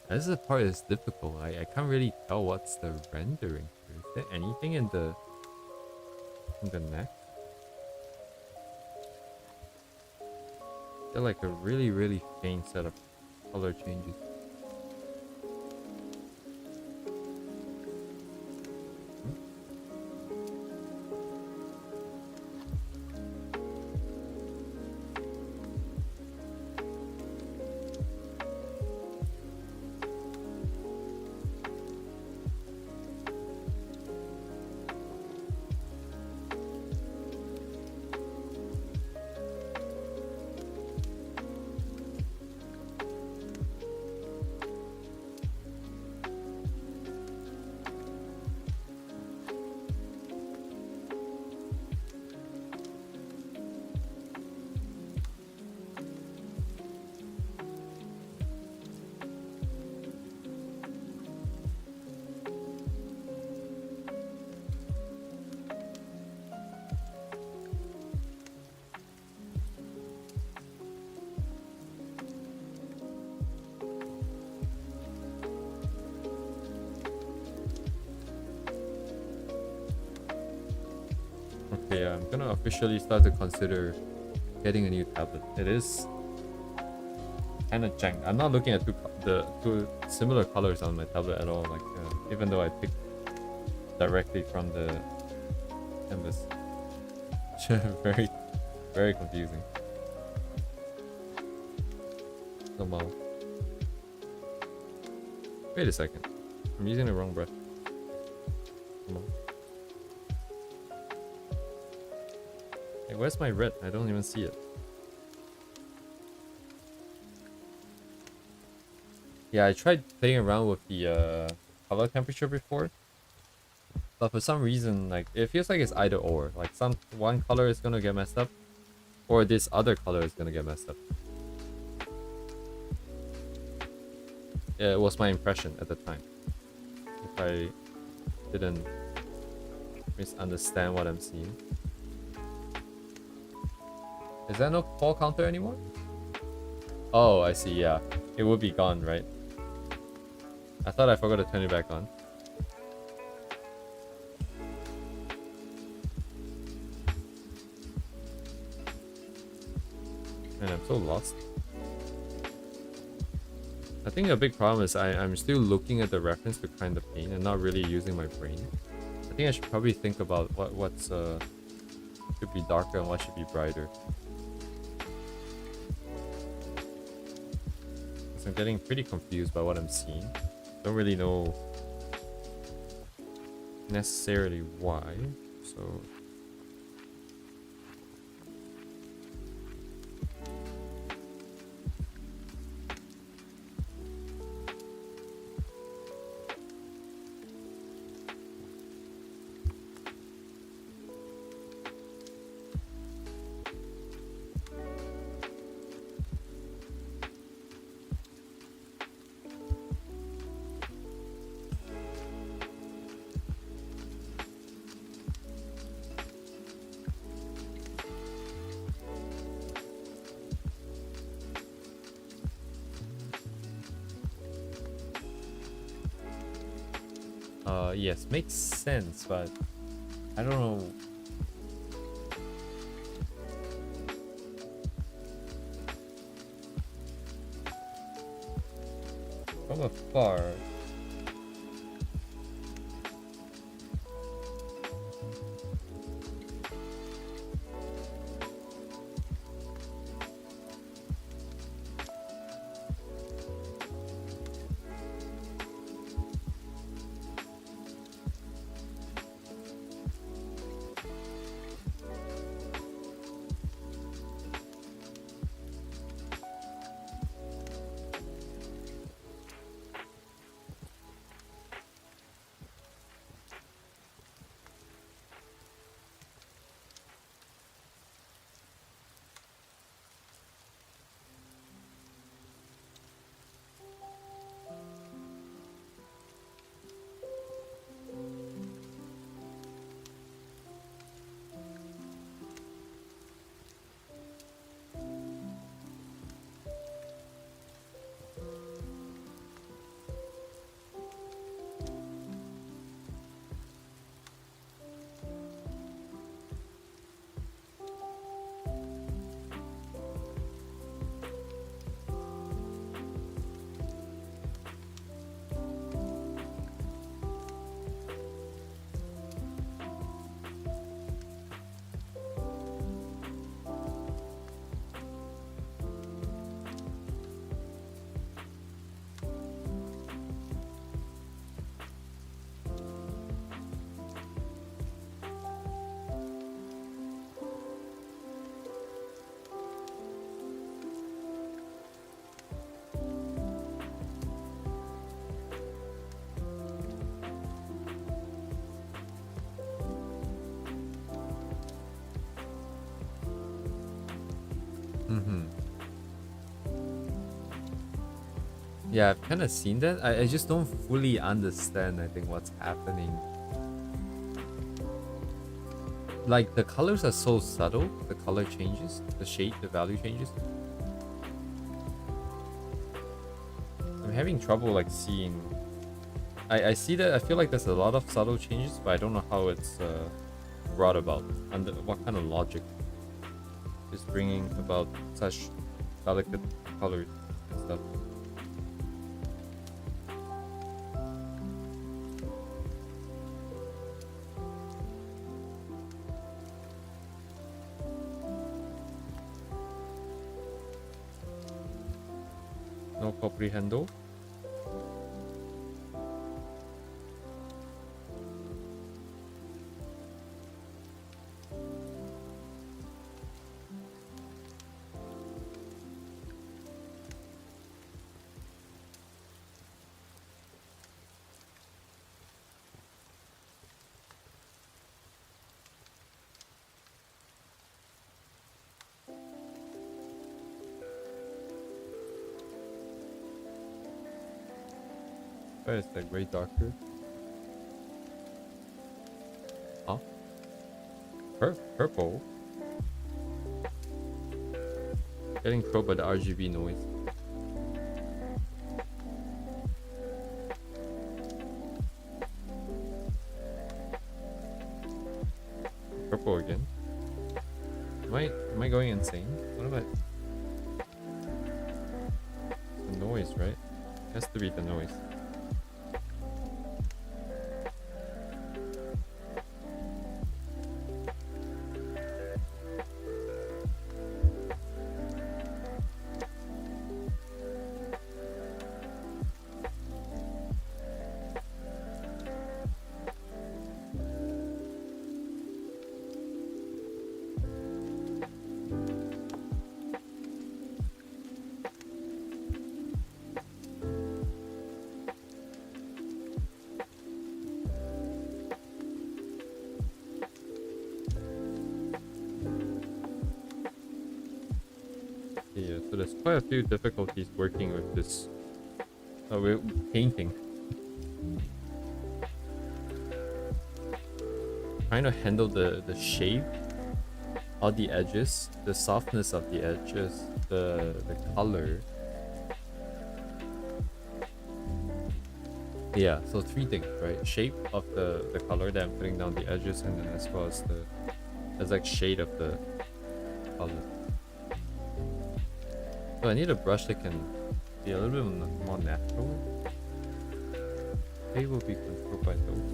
This is the part that's difficult. I can't really tell what's the rendering here. Is there anything in the neck? They're like a really faint set of color changes. okay, I'm gonna officially start to consider getting a new tablet. It is kind of jank. I'm not looking at the two similar colors on my tablet at all. Like even though I picked directly from the canvas, very, very confusing. Normal. Wait a second. I'm using the wrong brush. Come on. Hey, where's my red? I don't even see it. Yeah, I tried playing around with the color temperature before, but for some reason, like it feels like it's either or. Like one color is gonna get messed up, or this other color is gonna get messed up. Yeah, it was my impression at the time. If I didn't misunderstand what I'm seeing. Is there no call counter anymore? Oh, I see, yeah. It would be gone, right? I thought I forgot to turn it back on. Man, I'm so lost. I think a big problem is I'm still looking at the reference behind the paint and not really using my brain. I think I should probably think about what's should be darker and what should be brighter. I'm getting pretty confused by what I'm seeing. Don't really know necessarily why, so yes, makes sense, but I don't know. From afar. Yeah, I've kind of seen that. I just don't fully understand, I think, what's happening. Like, the colors are so subtle, the color changes, the shade, the value changes. I'm having trouble, like, seeing... I see that, I feel like there's a lot of subtle changes, but I don't know how it's brought about? Under what kind of logic is bringing about such delicate colors and stuff? No comprehendo. Where is that way darker? Huh? Purple? Getting trolled by the RGB noise. Purple again. Am I going insane? What am I? It's the noise, right? It has to be the noise. Yeah, so there's quite a few difficulties working with this with painting. Trying to handle the shape of the edges, the softness of the edges, the color. Yeah, so three things, right? Shape of the color that I'm putting down the edges, and then as well as the exact shade of the color. So I need a brush that can be a little bit more natural. They will be controlled by those.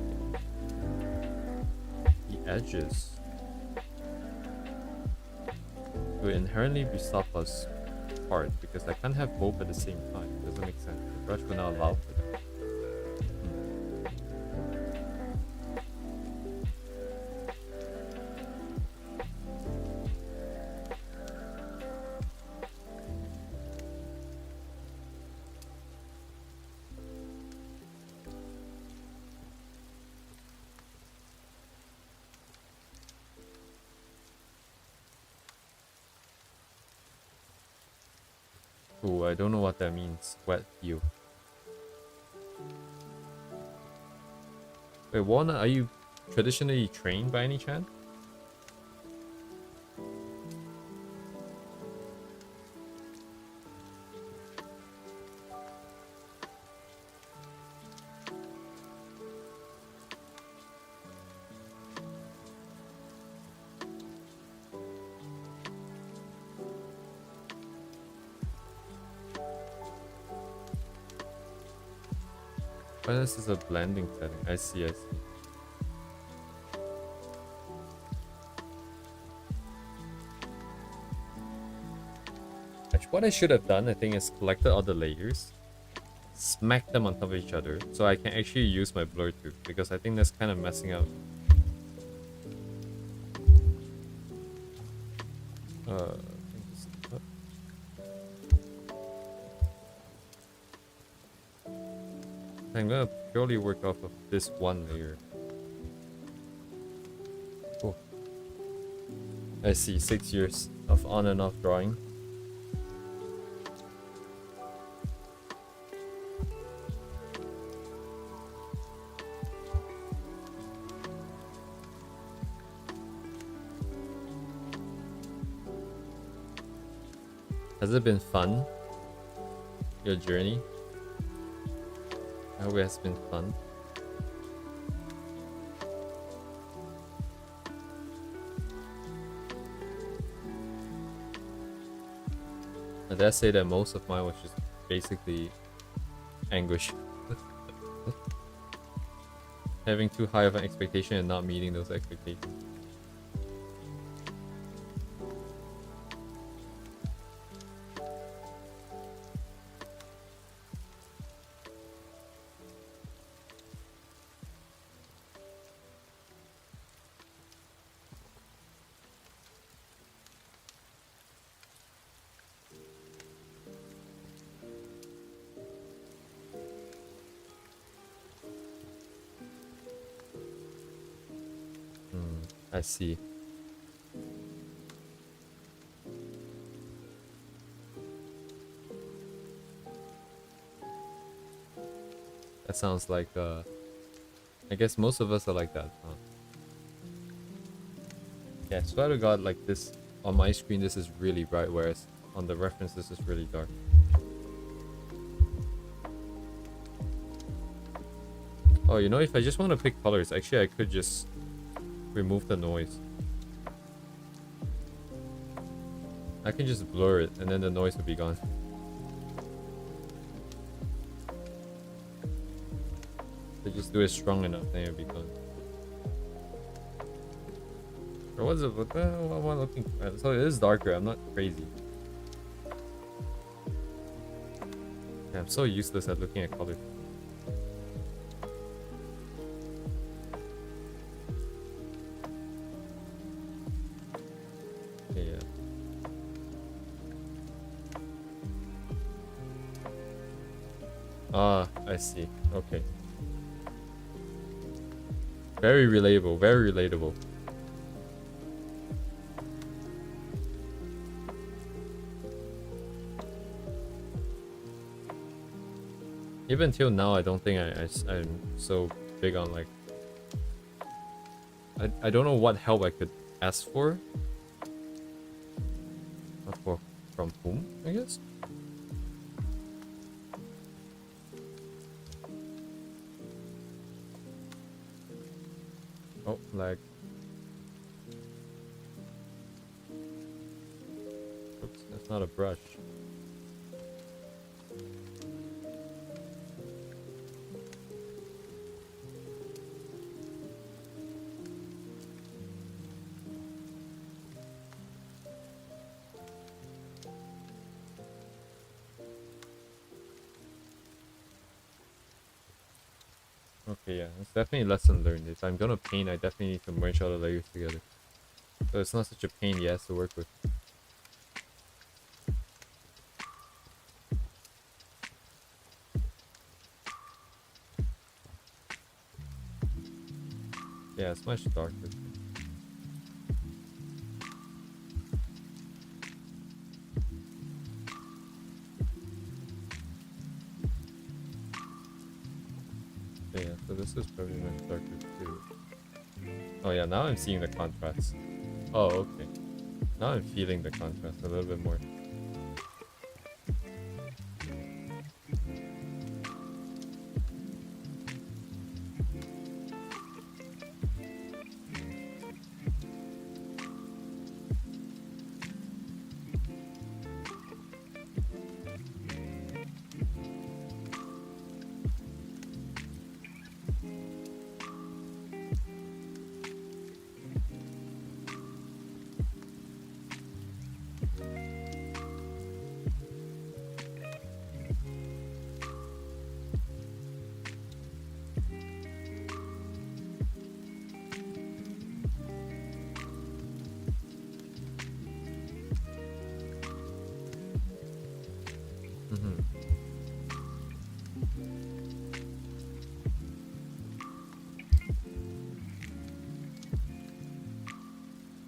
The edges will inherently be soft plus hard because I can't have both at the same time. Doesn't make sense. The brush will not allow for that. Ooh, I don't know what that means. Wet view. Wait, Walnut, are you traditionally trained by any chance? Oh, this is a blending setting. I see, I see. Actually, what I should have done, I think, is collected all the layers, smacked them on top of each other, so I can actually use my blur too, because I think that's kind of messing up. I'm gonna purely work off of this one layer. Cool. I see 6 years of on and off drawing. Has it been fun? Your journey? I hope it has been fun. dare say that most of mine was just basically anguish. Having too high of an expectation and not meeting those expectations. I see. That sounds like, I guess most of us are like that, huh? Yeah, I swear to God, like this, on my screen this is really bright, whereas on the reference this is really dark. Oh, you know, if I just want to pick colors, actually I could just remove the noise. I can just blur it and then the noise will be gone. So just do it strong enough, then it'll be gone. Or what's it? What am I looking at? So it is darker, I'm not crazy. Yeah, I'm so useless at looking at colors. Ah, I see. Okay. Very relatable, very relatable. Even till now, I don't think I'm so big on like... I don't know what help I could ask for. From whom, I guess? Oh, lag. Oops, that's not a brush. Okay, yeah, it's definitely a lesson learned. If I'm gonna paint, I definitely need to merge all the layers together. So it's not such a pain, yes, to work with. Yeah, it's much darker. Yeah, so this is probably much darker too. Oh yeah, now I'm seeing the contrast. Oh, okay. Now I'm feeling the contrast a little bit more.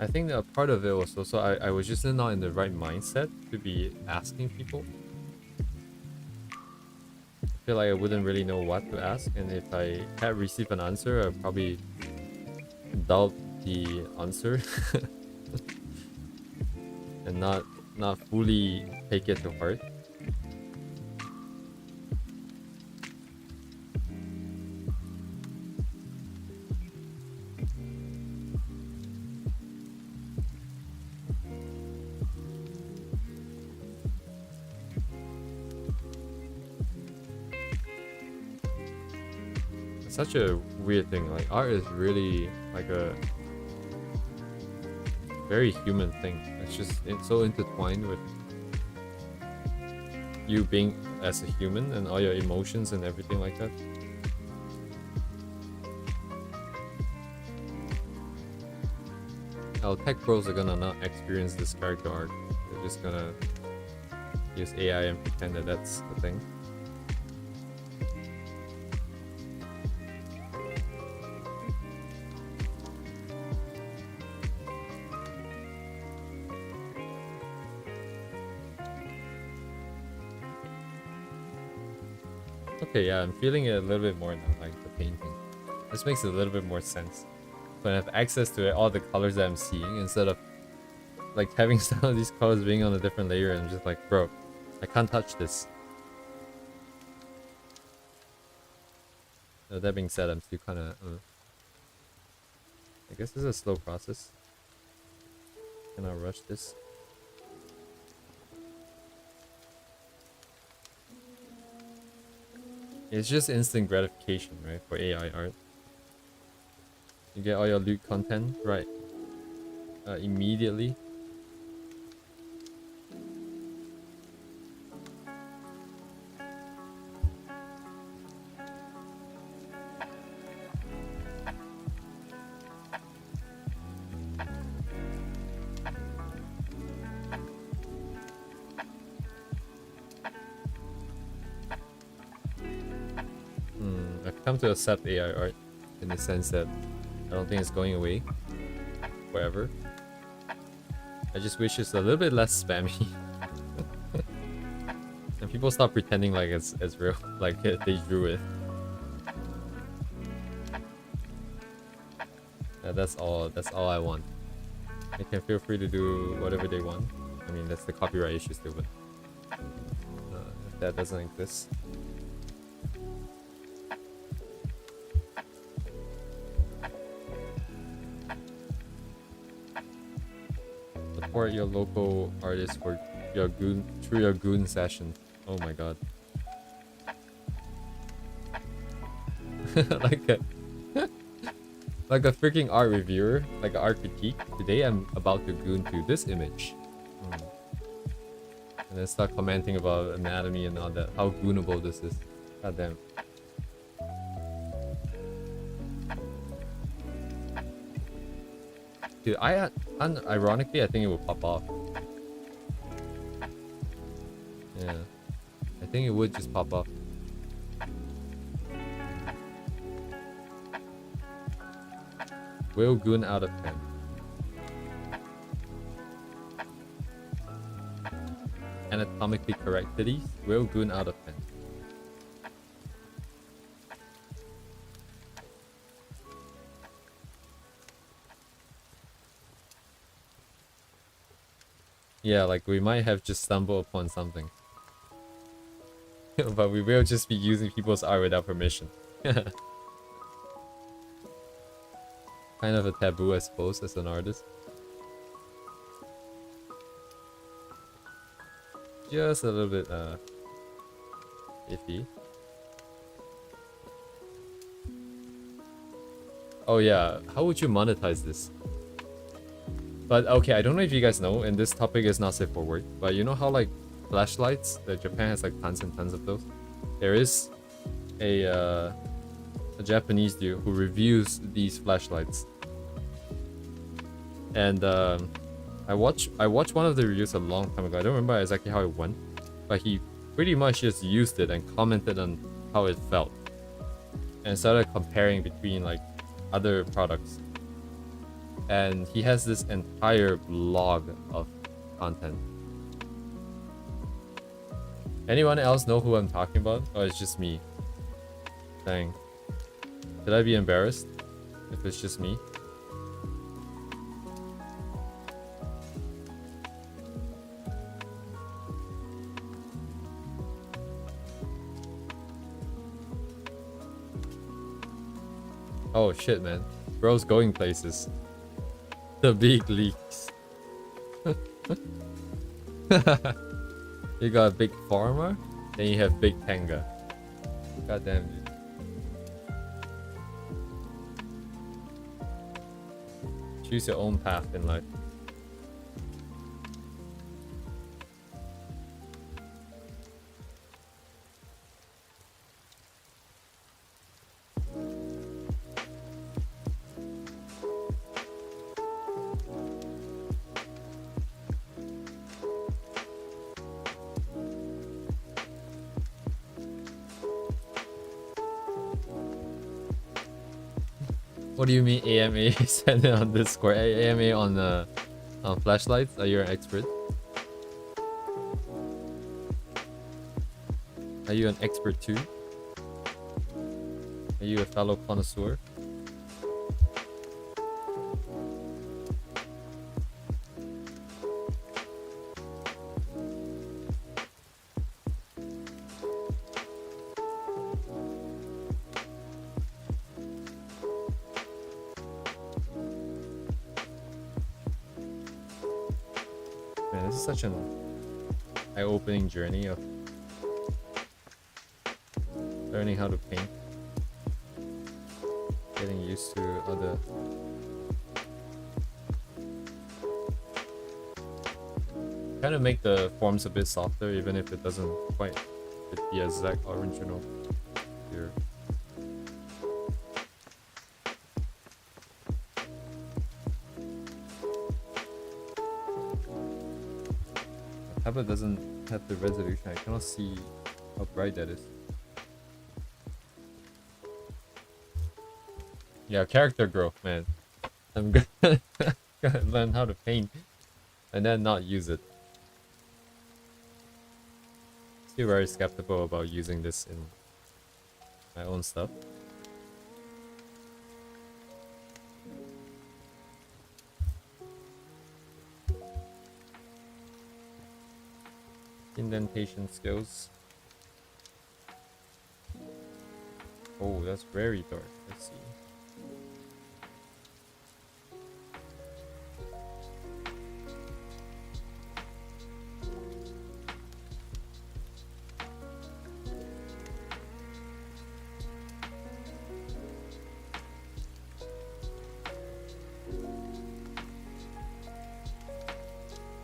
I think that a part of it was also I was just not in the right mindset to be asking people. I feel like I wouldn't really know what to ask, and if I had received an answer, I'd probably doubt the answer and not fully take it to heart. such a weird thing. Like art is really like a very human thing. It's so intertwined with you being as a human and all your emotions and everything like that. Oh, tech pros are gonna not experience this character arc. They're just gonna use AI and pretend that that's the thing. Okay, yeah, I'm feeling it a little bit more now, like the painting. This makes a little bit more sense. When I have access to it, all the colors that I'm seeing, instead of like having some of these colors being on a different layer, and I'm just like, bro, I can't touch this. That being said, I'm still kind of... I guess this is a slow process. Can I rush this? It's just instant gratification, right? For AI art. You get all your loot content, right? Immediately. I've come to accept AI art in the sense that I don't think it's going away forever. I just wish it's a little bit less spammy. And people stop pretending like it's real, like they drew it. Yeah, that's all I want. They can feel free to do whatever they want. I mean, that's the copyright issue still, but if that doesn't exist. Support your local artist for your goon session. Oh my god. like a freaking art reviewer, like an art critique. Today I'm about to goon to this image. And then start commenting about anatomy and all that. How goonable this is. God damn. Dude, ironically, I think it will pop off. Yeah. I think it would just pop off. Will goon out of 10. Anatomically correct titties. Will goon out of 10. Yeah, like we might have just stumbled upon something. But we will just be using people's art without permission. Kind of a taboo, I suppose, as an artist. Just a little bit iffy. Oh yeah, how would you monetize this? But okay, I don't know if you guys know, and this topic is not safe for work, but you know how like flashlights, that Japan has like tons and tons of those? There is a Japanese dude who reviews these flashlights. And I watched one of the reviews a long time ago. I don't remember exactly how it went, but he pretty much just used it and commented on how it felt. And started comparing between like other products. And he has this entire blog of content. Anyone else know who I'm talking about? Or it's just me? Dang. Should I be embarrassed if it's just me? Oh shit, man. Bro's going places. The big leaks. You got big farmer, then you have big tanga. God damn, dude. Choose your own path in life. What do you mean AMA? Send it on Discord. AMA on flashlights? Are you an expert? Are you an expert too? Are you a fellow connoisseur? Man, this is such an eye-opening journey of learning how to paint, getting used to other kind of make the forms a bit softer, even if it doesn't quite fit the exact original here. The tablet doesn't have the resolution. I cannot see how bright that is. Yeah, character growth, man. I'm gonna learn how to paint and then not use it. Still very skeptical about using this in my own stuff. Indentation skills. Oh, that's very dark. Let's see.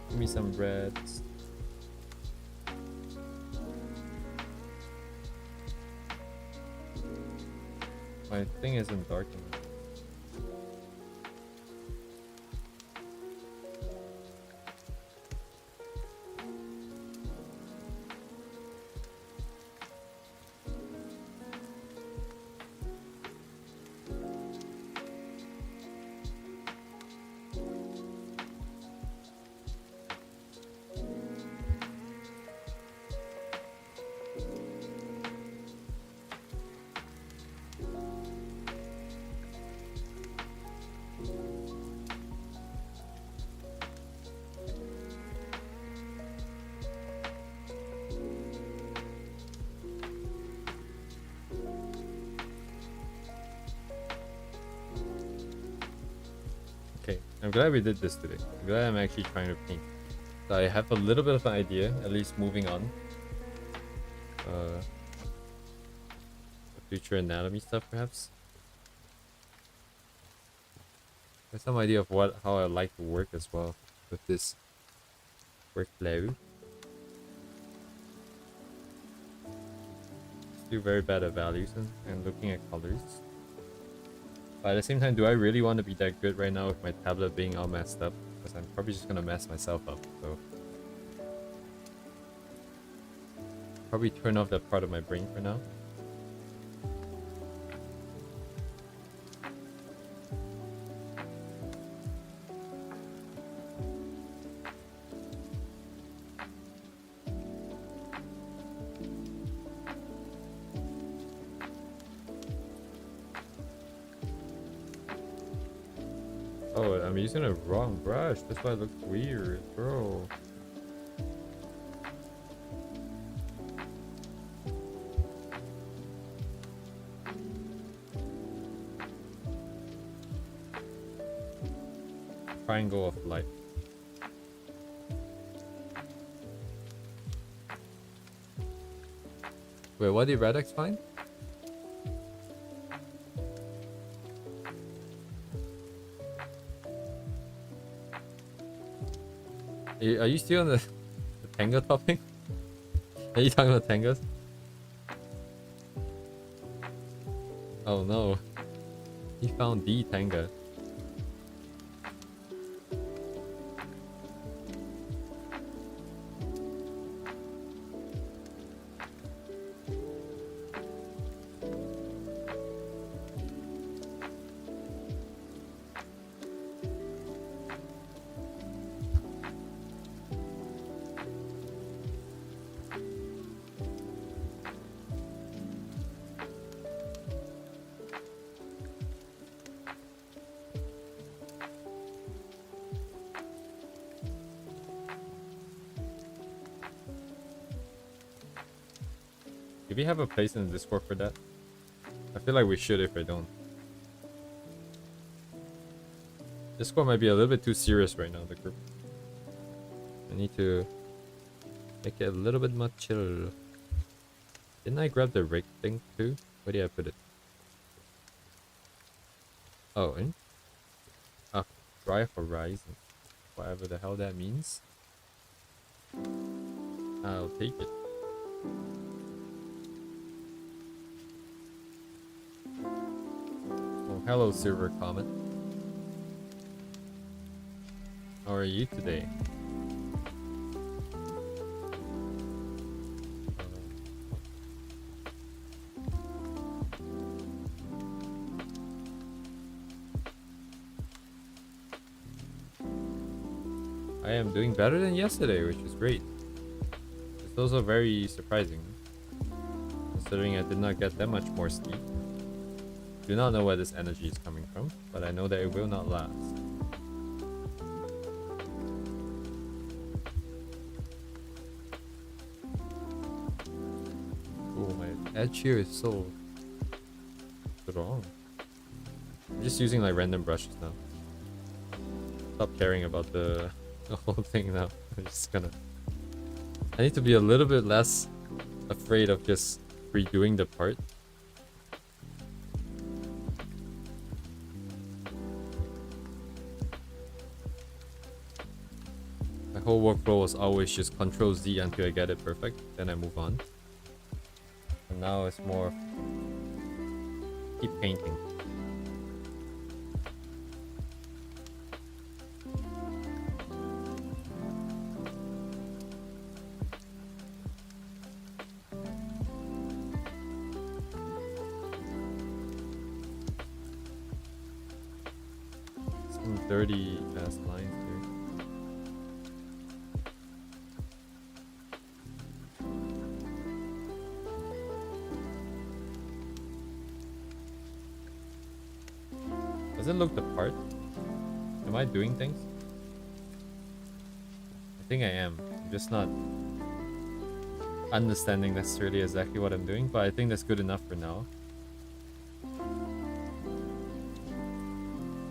Give me some reds. My thing isn't dark enough. I'm glad we did this today. I'm glad I'm actually trying to paint. So I have a little bit of an idea, at least moving on. The future anatomy stuff, perhaps. There's some idea of how I like to work as well with this workflow. Still very bad at values and looking at colors. But at the same time, do I really want to be that good right now with my tablet being all messed up? Because I'm probably just gonna mess myself up, so... Probably turn off that part of my brain for now. Oh, I'm using a wrong brush. That's why it looks weird, bro. Triangle of light. Wait, what did Radix find? Are you still on the Tango topping? Are you talking about Tangos? Oh no. He found the Tango. Do we have a place in the Discord for that? I feel like we should if I don't. Discord might be a little bit too serious right now, the group. I need to make it a little bit more chill. Didn't I grab the rig thing too? Where did I put it? Oh, in? Ah, Dry Horizon. Whatever the hell that means. I'll take it. Oh, hello, Silver Comet. How are you today? I am doing better than yesterday, which is great. It's also very surprising, considering I did not get that much more sleep. Do not know where this energy is coming from, but I know that it will not last. Oh, my edge here is so strong. I'm just using like random brushes now. Stop caring about the whole thing now. I'm just gonna... I need to be a little bit less afraid of just redoing the part. My whole workflow was always just Control Z until I get it perfect, then I move on. And now it's more keep painting. Some dirty ass lines here. Does it look the part? Am I doing things? I think I am. I'm just not understanding necessarily exactly what I'm doing, but I think that's good enough for now.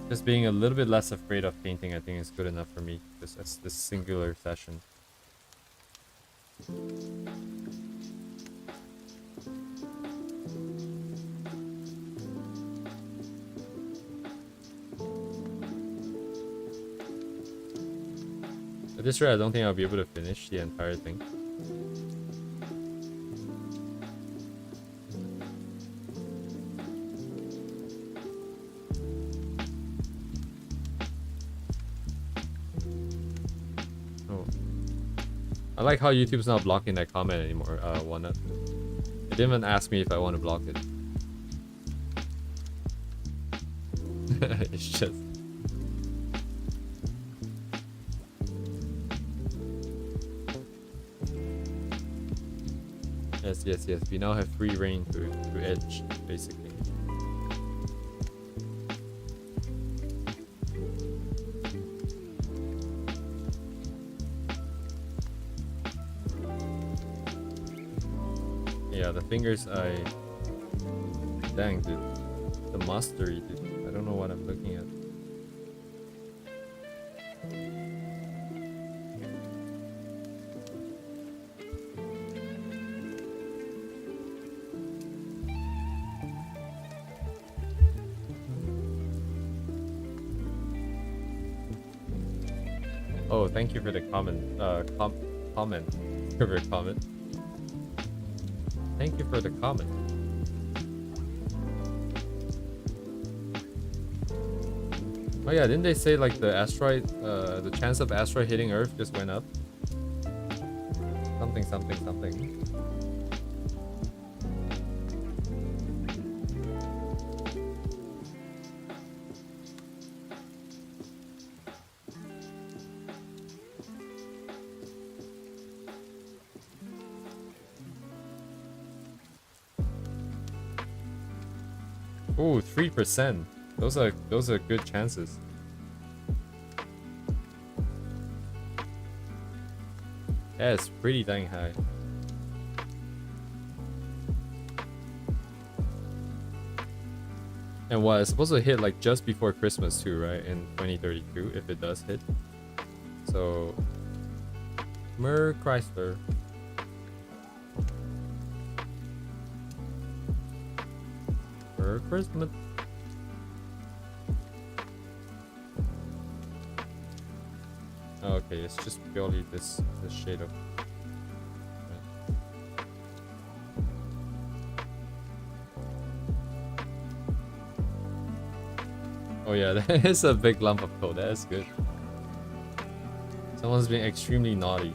Just being a little bit less afraid of painting, I think is good enough for me. Just as this singular session. At this rate, I don't think I'll be able to finish the entire thing. Oh. I like how YouTube's not blocking that comment anymore, Walnut. It didn't even ask me if I want to block it. It's just... Yes. We now have free reign to edge, basically. Yeah, the fingers, dang, dude. The mastery, dude. I don't know what I'm looking at. Oh, thank you for the comment. Comment. Favorite comment. Thank you for the comment. Oh yeah, didn't they say like the asteroid, the chance of asteroid hitting Earth just went up? Something, something, something. Ooh, 3%. Those are good chances. Yeah, it's pretty dang high. And what, it's supposed to hit like just before Christmas too, right? In 2032, if it does hit. So, Mer Chrysler. For Christmas. Oh, okay, it's just purely this shade of. Oh yeah, that is a big lump of coal. That is good. Someone's being extremely naughty.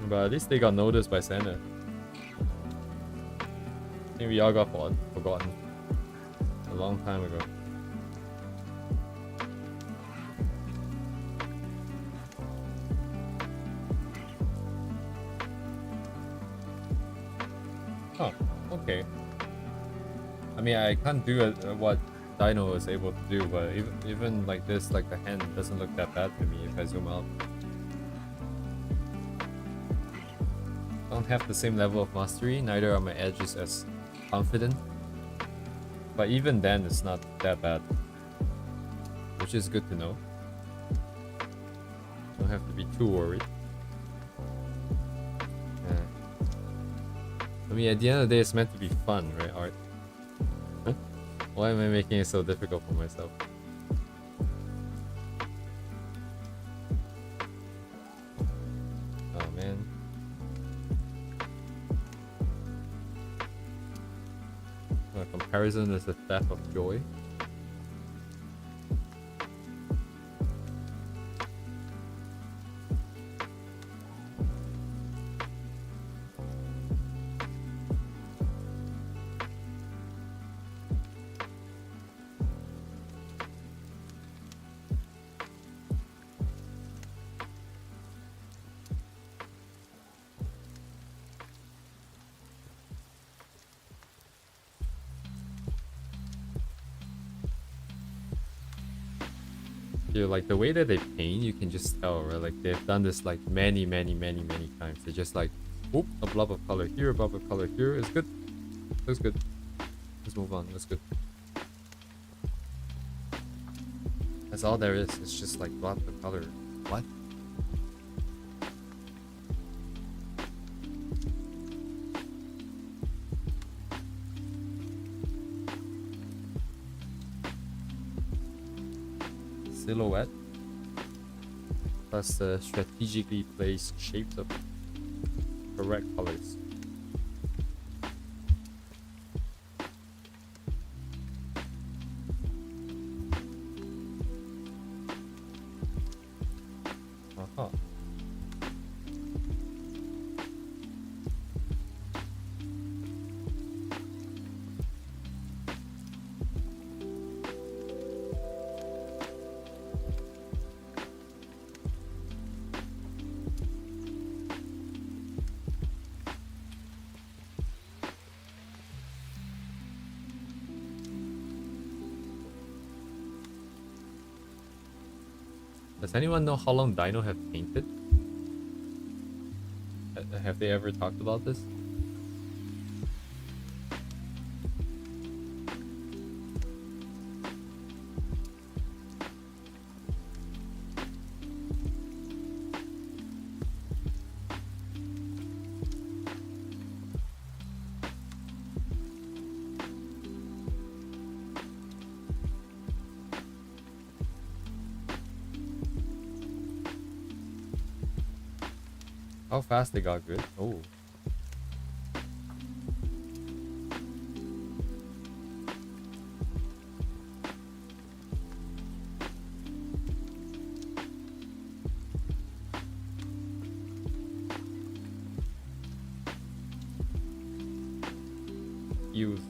But at least they got noticed by Santa. I think we all got forgotten a long time ago. Oh, okay. I mean, I can't do what Dino was able to do, but even like this, like the hand doesn't look that bad to me if I zoom out. Don't have the same level of mastery, neither are my edges as confident. But even then, it's not that bad, which is good to know. Don't have to be too worried. Yeah. I mean, at the end of the day, it's meant to be fun, right, art? Huh? Why am I making it so difficult for myself? Oh man. Comparison is the theft of joy. Dude, like the way that they paint, you can just tell, right? Like they've done this like many times. They're just like, whoop, a blob of color here, a blob of color here. It's good. Looks good. Let's move on. That's good. That's all there is. It's just like blobs of color. What? Silhouette plus the strategically placed shapes of correct colors. Aha. Does anyone know how long Dino have painted? Have they ever talked about this? How fast they got good? Oh. Use.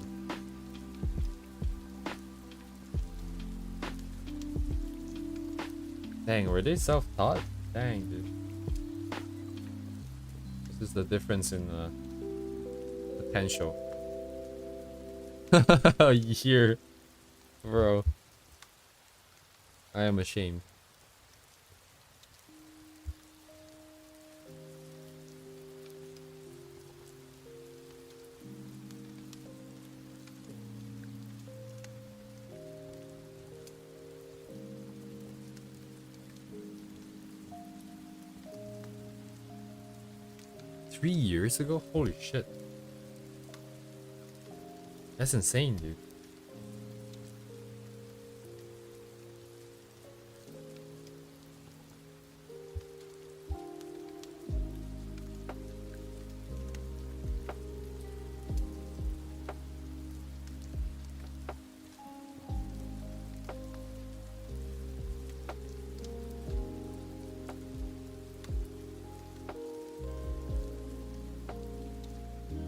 Dang, were they self-taught? Dang, dude. This is the difference in potential. A year. Bro. I am ashamed. $3 years ago? Holy shit. That's insane, dude.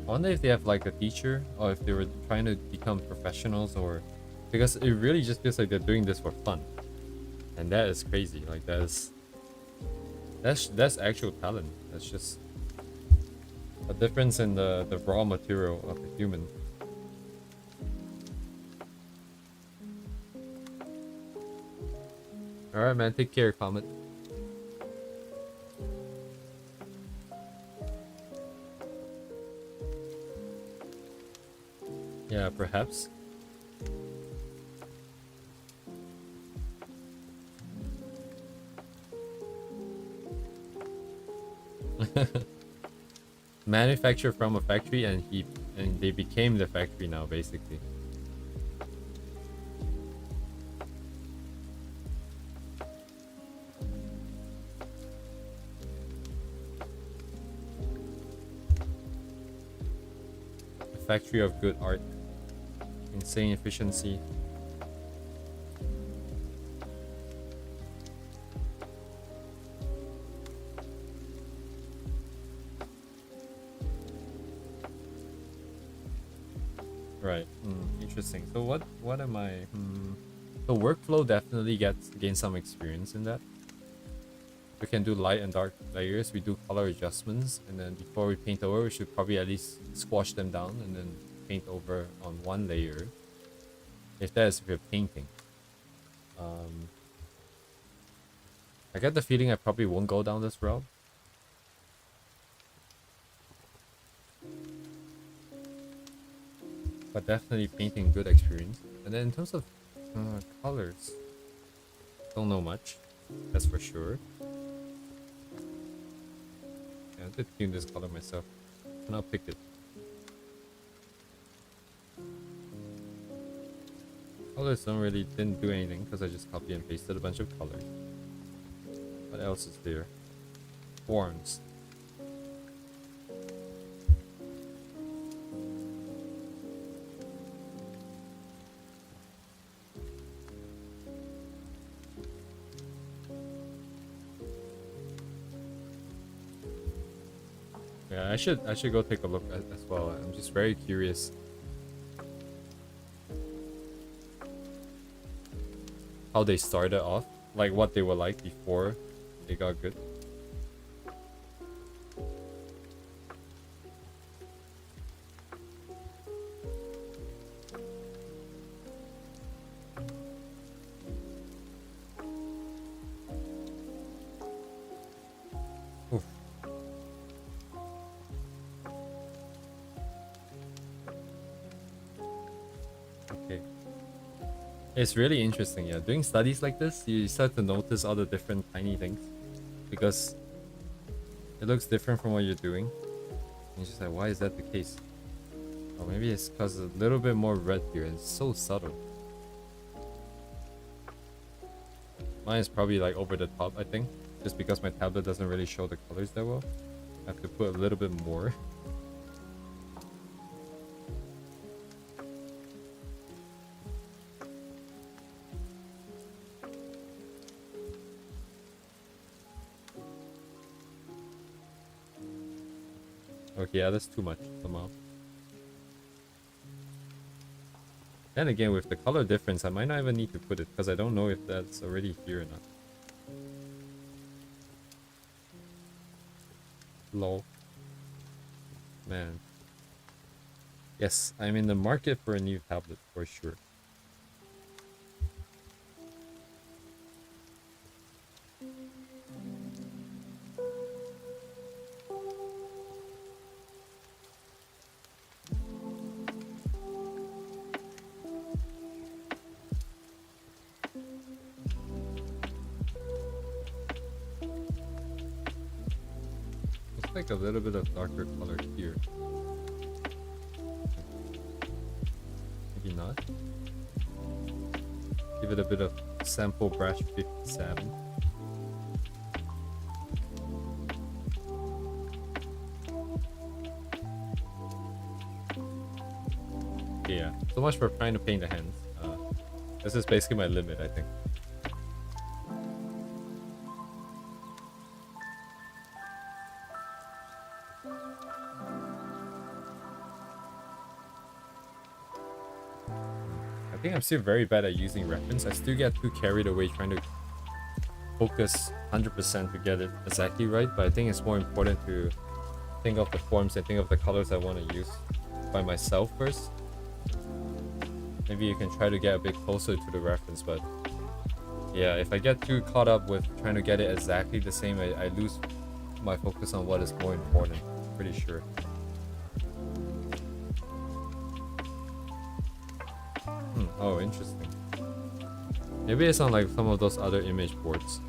I wonder if they have like a teacher or if they were trying to become professionals, or because it really just feels like they're doing this for fun. And that is crazy. Like that's actual talent. That's just a difference in the raw material of a human. Alright man, take care, Comet. Yeah, perhaps. Manufactured from a factory, and they became the factory now, basically. A factory of good art. Insane efficiency. Right. Interesting. So what am I? The workflow definitely gain some experience in that. We can do light and dark layers. We do color adjustments, and then before we paint over, we should probably at least squash them down and then paint over on one layer. If that is if you're painting. I get the feeling I probably won't go down this route. But definitely painting good experience. And then in terms of colors, don't know much. That's for sure. Yeah, I did tune this color myself, and I'll pick it. Colors didn't do anything because I just copy and pasted a bunch of colors. What else is there? Forms. Yeah, I should go take a look as well. I'm just very curious. How they started off, like what they were like before they got good. Oof. Okay. It's really interesting, yeah. Doing studies like this, you start to notice all the different tiny things. Because it looks different from what you're doing. And you're just like, why is that the case? Oh, maybe it's because a little bit more red here, and it's so subtle. Mine is probably like over the top, I think. Just because my tablet doesn't really show the colors that well. I have to put a little bit more. Okay, yeah, that's too much somehow. Then again, with the color difference, I might not even need to put it because I don't know if that's already here or not. Lol. Man. Yes, I'm in the market for a new tablet for sure. Looks like a little bit of darker color here. Maybe not. Give it a bit of sample brush 57. Yeah, so much for trying to paint the hands. This is basically my limit, I think. I think I'm still very bad at using reference. I still get too carried away trying to focus 100% to get it exactly right, but I think it's more important to think of the forms and think of the colors I want to use by myself first. Maybe you can try to get a bit closer to the reference, but yeah, if I get too caught up with trying to get it exactly the same, I lose my focus on what is more important, pretty sure. Oh, interesting. Maybe it's on like some of those other image boards.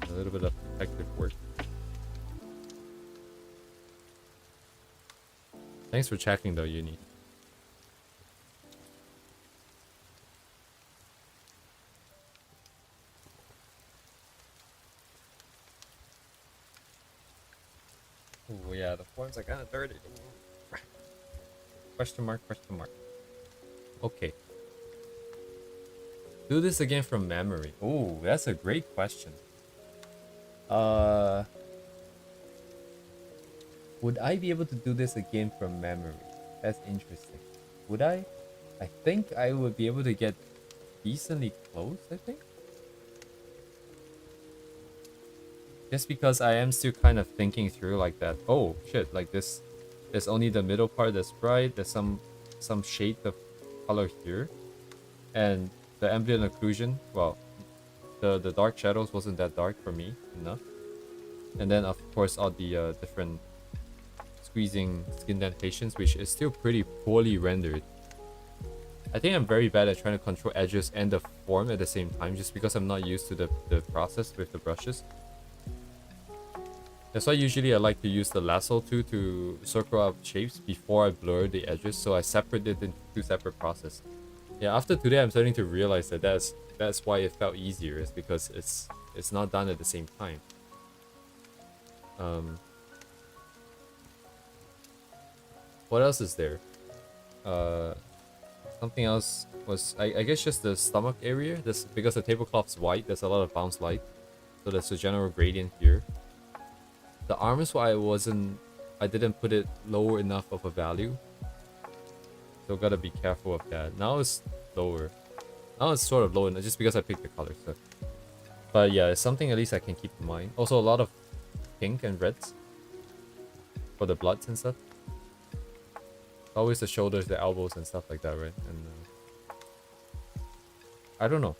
A little bit of detective work. Thanks for checking though, Uni. Oh yeah, the forms are kind of dirty. Question mark, question mark. Okay. Do this again from memory. Oh, that's a great question. Would I be able to do this again from memory? That's interesting. Would I? I think I would be able to get decently close, I think. Just because I am still kind of thinking through like that. Oh shit, like this. There's only the middle part that's bright. There's some shade of color here. And the ambient occlusion, well, the dark shadows wasn't that dark for me enough. And then of course all the different squeezing skin indentations, which is still pretty poorly rendered. I think I'm very bad at trying to control edges and the form at the same time, just because I'm not used to the process with the brushes. That's why usually I like to use the lasso tool to circle out shapes before I blur the edges, so I separate it into two separate processes. Yeah, after today I'm starting to realize that that's why it felt easier, is because it's not done at the same time. What else is there? Something else was I guess just the stomach area. This because the tablecloth's white, there's a lot of bounce light, so there's a general gradient here. The arms, I didn't put it lower enough of a value, so gotta be careful of that. Now it's lower. Now it's sort of low, just because I picked the color. So, but yeah, it's something at least I can keep in mind. Also, a lot of pink and reds for the bloods and stuff. Always the shoulders, the elbows, and stuff like that, right? And I don't know.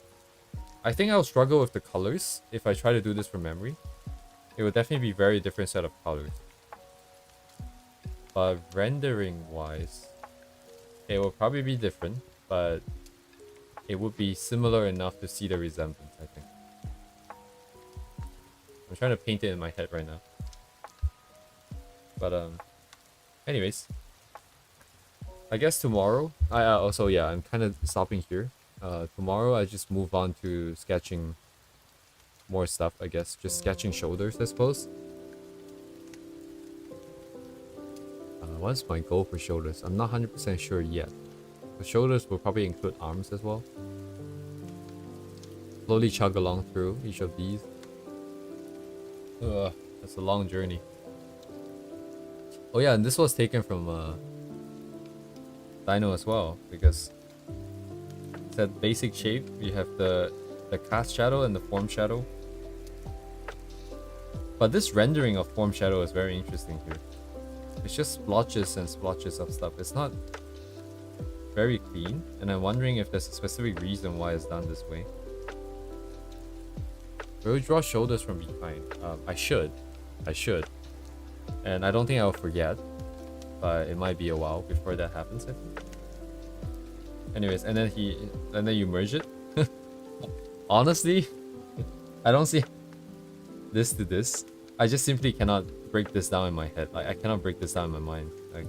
I think I'll struggle with the colors if I try to do this from memory. It would definitely be very different set of colors. But rendering wise, it will probably be different, but it would be similar enough to see the resemblance, I think. I'm trying to paint it in my head right now. But anyways, I guess tomorrow, also yeah, I'm kind of stopping here. Tomorrow I just move on to sketching more stuff, I guess. Just sketching shoulders, I suppose. What's my goal for shoulders? I'm not 100% sure yet. The shoulders will probably include arms as well. Slowly chug along through each of these. Ugh, that's a long journey. Oh yeah, and this was taken from Dino as well, because it said basic shape. You have the cast shadow and the form shadow. But this rendering of form shadow is very interesting here. It's just splotches and splotches of stuff. It's not very clean, and I'm wondering if there's a specific reason why it's done this way. Will you draw shoulders from behind? I should. And I don't think I'll forget, but it might be a while before that happens, I think. Anyways, and then you merge it. Honestly, I don't see this to this. I just simply cannot break this down in my head. Like, I cannot break this down in my mind. Like,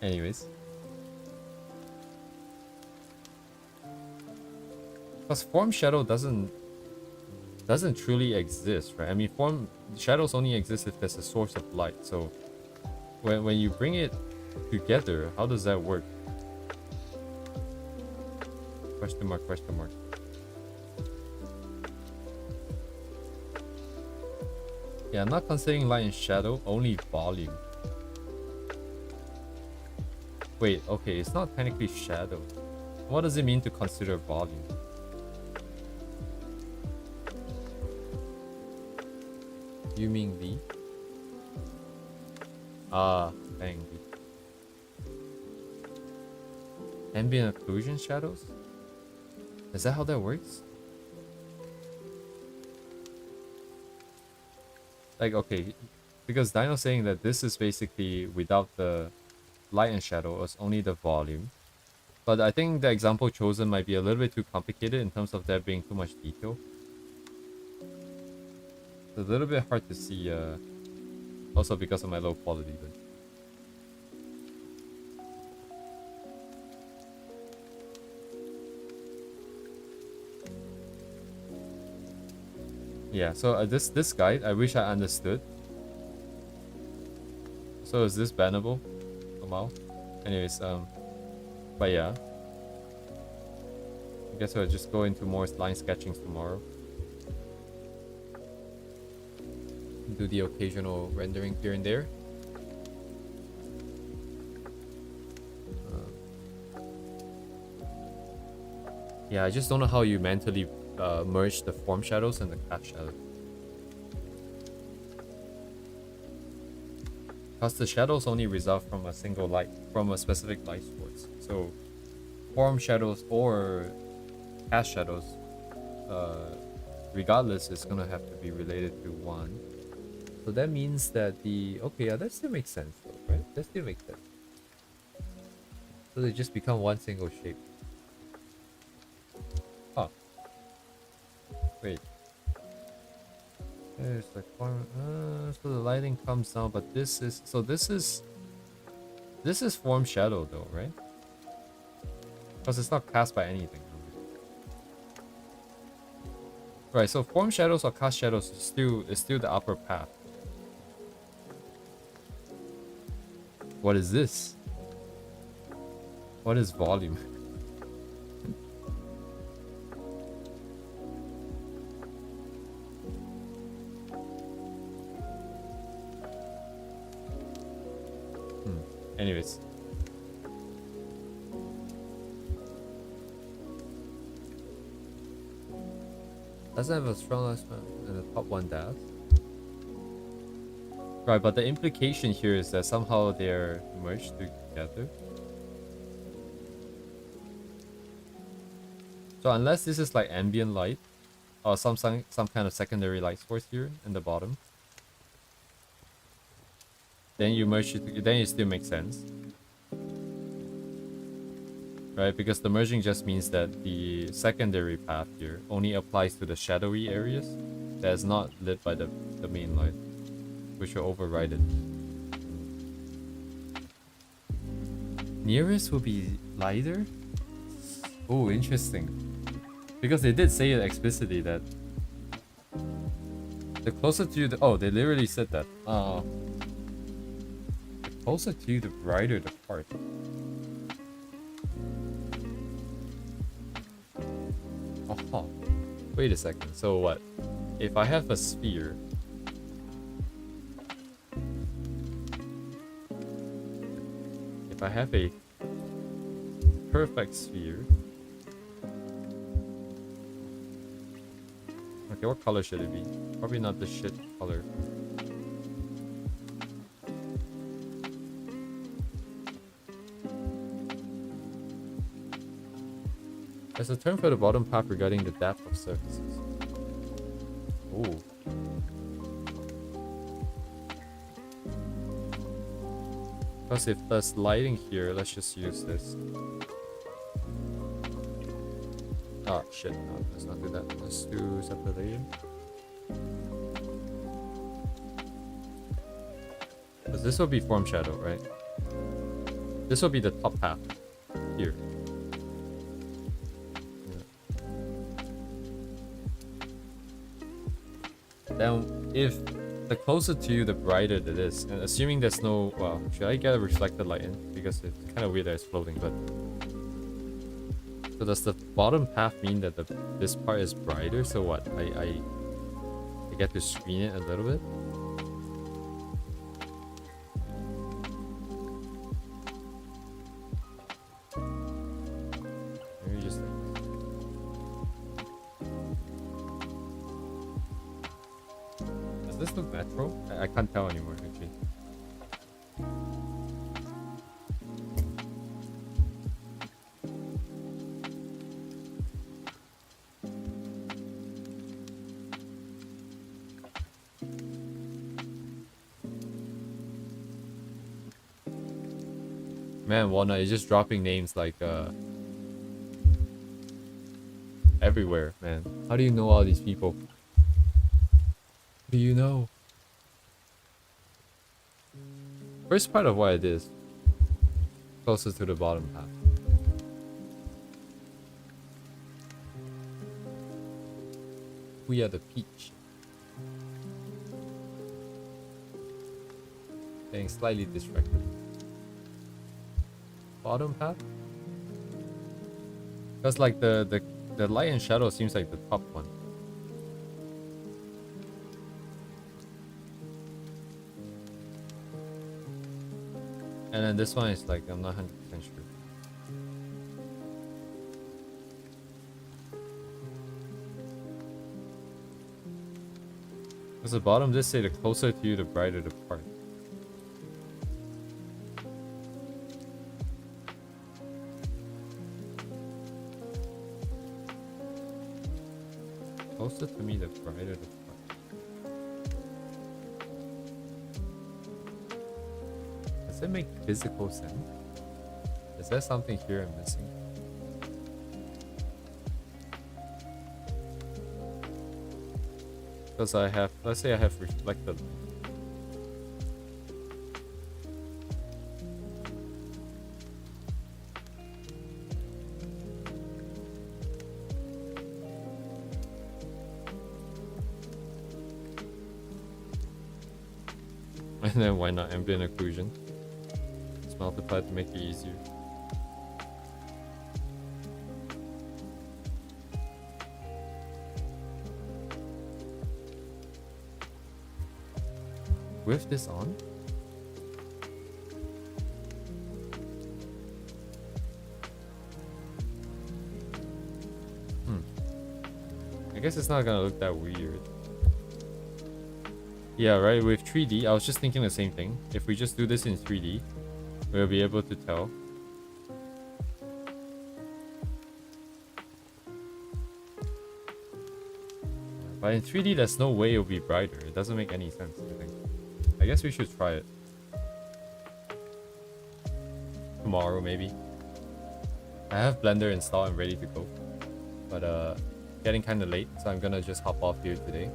anyways. Because form shadow doesn't truly exist, right? I mean, form shadows only exist if there's a source of light. So when you bring it together, how does that work? Question mark, question mark. Yeah, I'm not considering light and shadow, only volume. Wait, okay, it's not technically shadow. What does it mean to consider volume? You mean the? Ah, bang. Ambient occlusion shadows? Is that how that works? Like, okay, because Dino's saying that this is basically without the light and shadow, it's only the volume. But I think the example chosen might be a little bit too complicated in terms of there being too much detail. It's a little bit hard to see, also because of my low quality. But yeah, so this guide, I wish I understood. So is this bannable? Somehow? Anyways, but yeah. I guess I'll just go into more line sketchings tomorrow. Do the occasional rendering here and there. Yeah, I just don't know how you mentally merge the form shadows and the cast shadow. Because the shadows only result from a single light, from a specific light source. So form shadows or cast shadows, regardless, is gonna have to be related to one. So that means that the... Okay, yeah, that still makes sense though, right? That still makes sense. So they just become one single shape. Huh. Wait. There's like one... so the lighting comes down, but this is... So this is... This is form shadow though, right? Because it's not cast by anything. Right, so form shadows or cast shadows is still the upper path. What is this? What is volume? Anyways. Doesn't have a strong lifespan and the top one does. Right, but the implication here is that somehow they're merged together. So unless this is like ambient light or some kind of secondary light source here in the bottom, then you merge it, then it still makes sense. Right, because the merging just means that the secondary path here only applies to the shadowy areas that is not lit by the main light, which will override it. Nearest will be lighter? Oh, interesting. Because they did say it explicitly that The closer to you, oh, they literally said that. The closer to you, the brighter the part. Oh, wait a second. So what? If I have a sphere, if I have a perfect sphere, okay, what color should it be? Probably not the shit color. There's a term for the bottom path regarding the depth of surfaces. Ooh. Because if there's lighting here, let's just use this. Oh shit, no, let's not do that. Let's do separation. Because this will be form shadow, right? This will be the top half here. Then if the closer to you, the brighter it is. And assuming there's no... Well, should I get a reflected light in? Because it's kind of weird that it's floating, but... So does the bottom path mean that this part is brighter? So what? I get to screen it a little bit? Maybe just... Does this look natural? I can't tell anymore, actually. Man, Walnut is just dropping names like everywhere, man. How do you know all these people? What do you know? First part of what it is, closest to the bottom half. We are the peach. Getting slightly distracted. Bottom half? Because like the light and shadow seems like the top one. And then this one is like, I'm not 100% sure. Because the bottom just say the closer to you, the brighter the part. Closer to me, the brighter the part. Does it make physical sense? Is there something here I'm missing? Because I have, let's say I have reflected. And then why not ambient occlusion? It's multiplied to make it easier. With this on? I guess it's not gonna look that weird. Yeah, right, with 3D, I was just thinking the same thing. If we just do this in 3D, we'll be able to tell. But in 3D, there's no way it'll be brighter. It doesn't make any sense, I think. I guess we should try it. Tomorrow, maybe. I have Blender installed and ready to go. But, getting kind of late, so I'm gonna just hop off here today.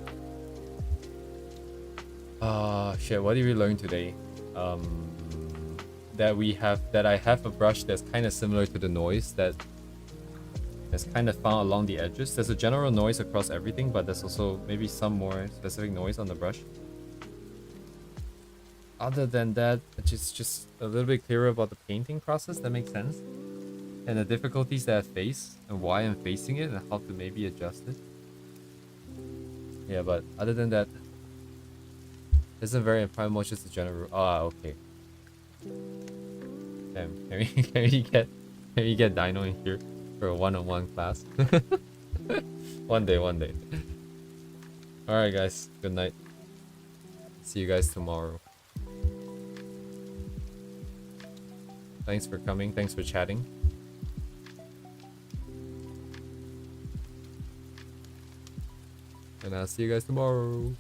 Shit, what did we learn today? That I have a brush that's kind of similar to the noise that It's kind of found along the edges. There's a general noise across everything, but there's also maybe some more specific noise on the brush. Other than that, it's just a little bit clearer about the painting process. That makes sense. And the difficulties that I face and why I'm facing it and how to maybe adjust it. Yeah, but other than that, isn't very primal, just a general. Ah, okay. Damn, can we get Dino in here for a one-on-one class? One day. Alright guys, good night. See you guys tomorrow. Thanks for coming, thanks for chatting. And I'll see you guys tomorrow.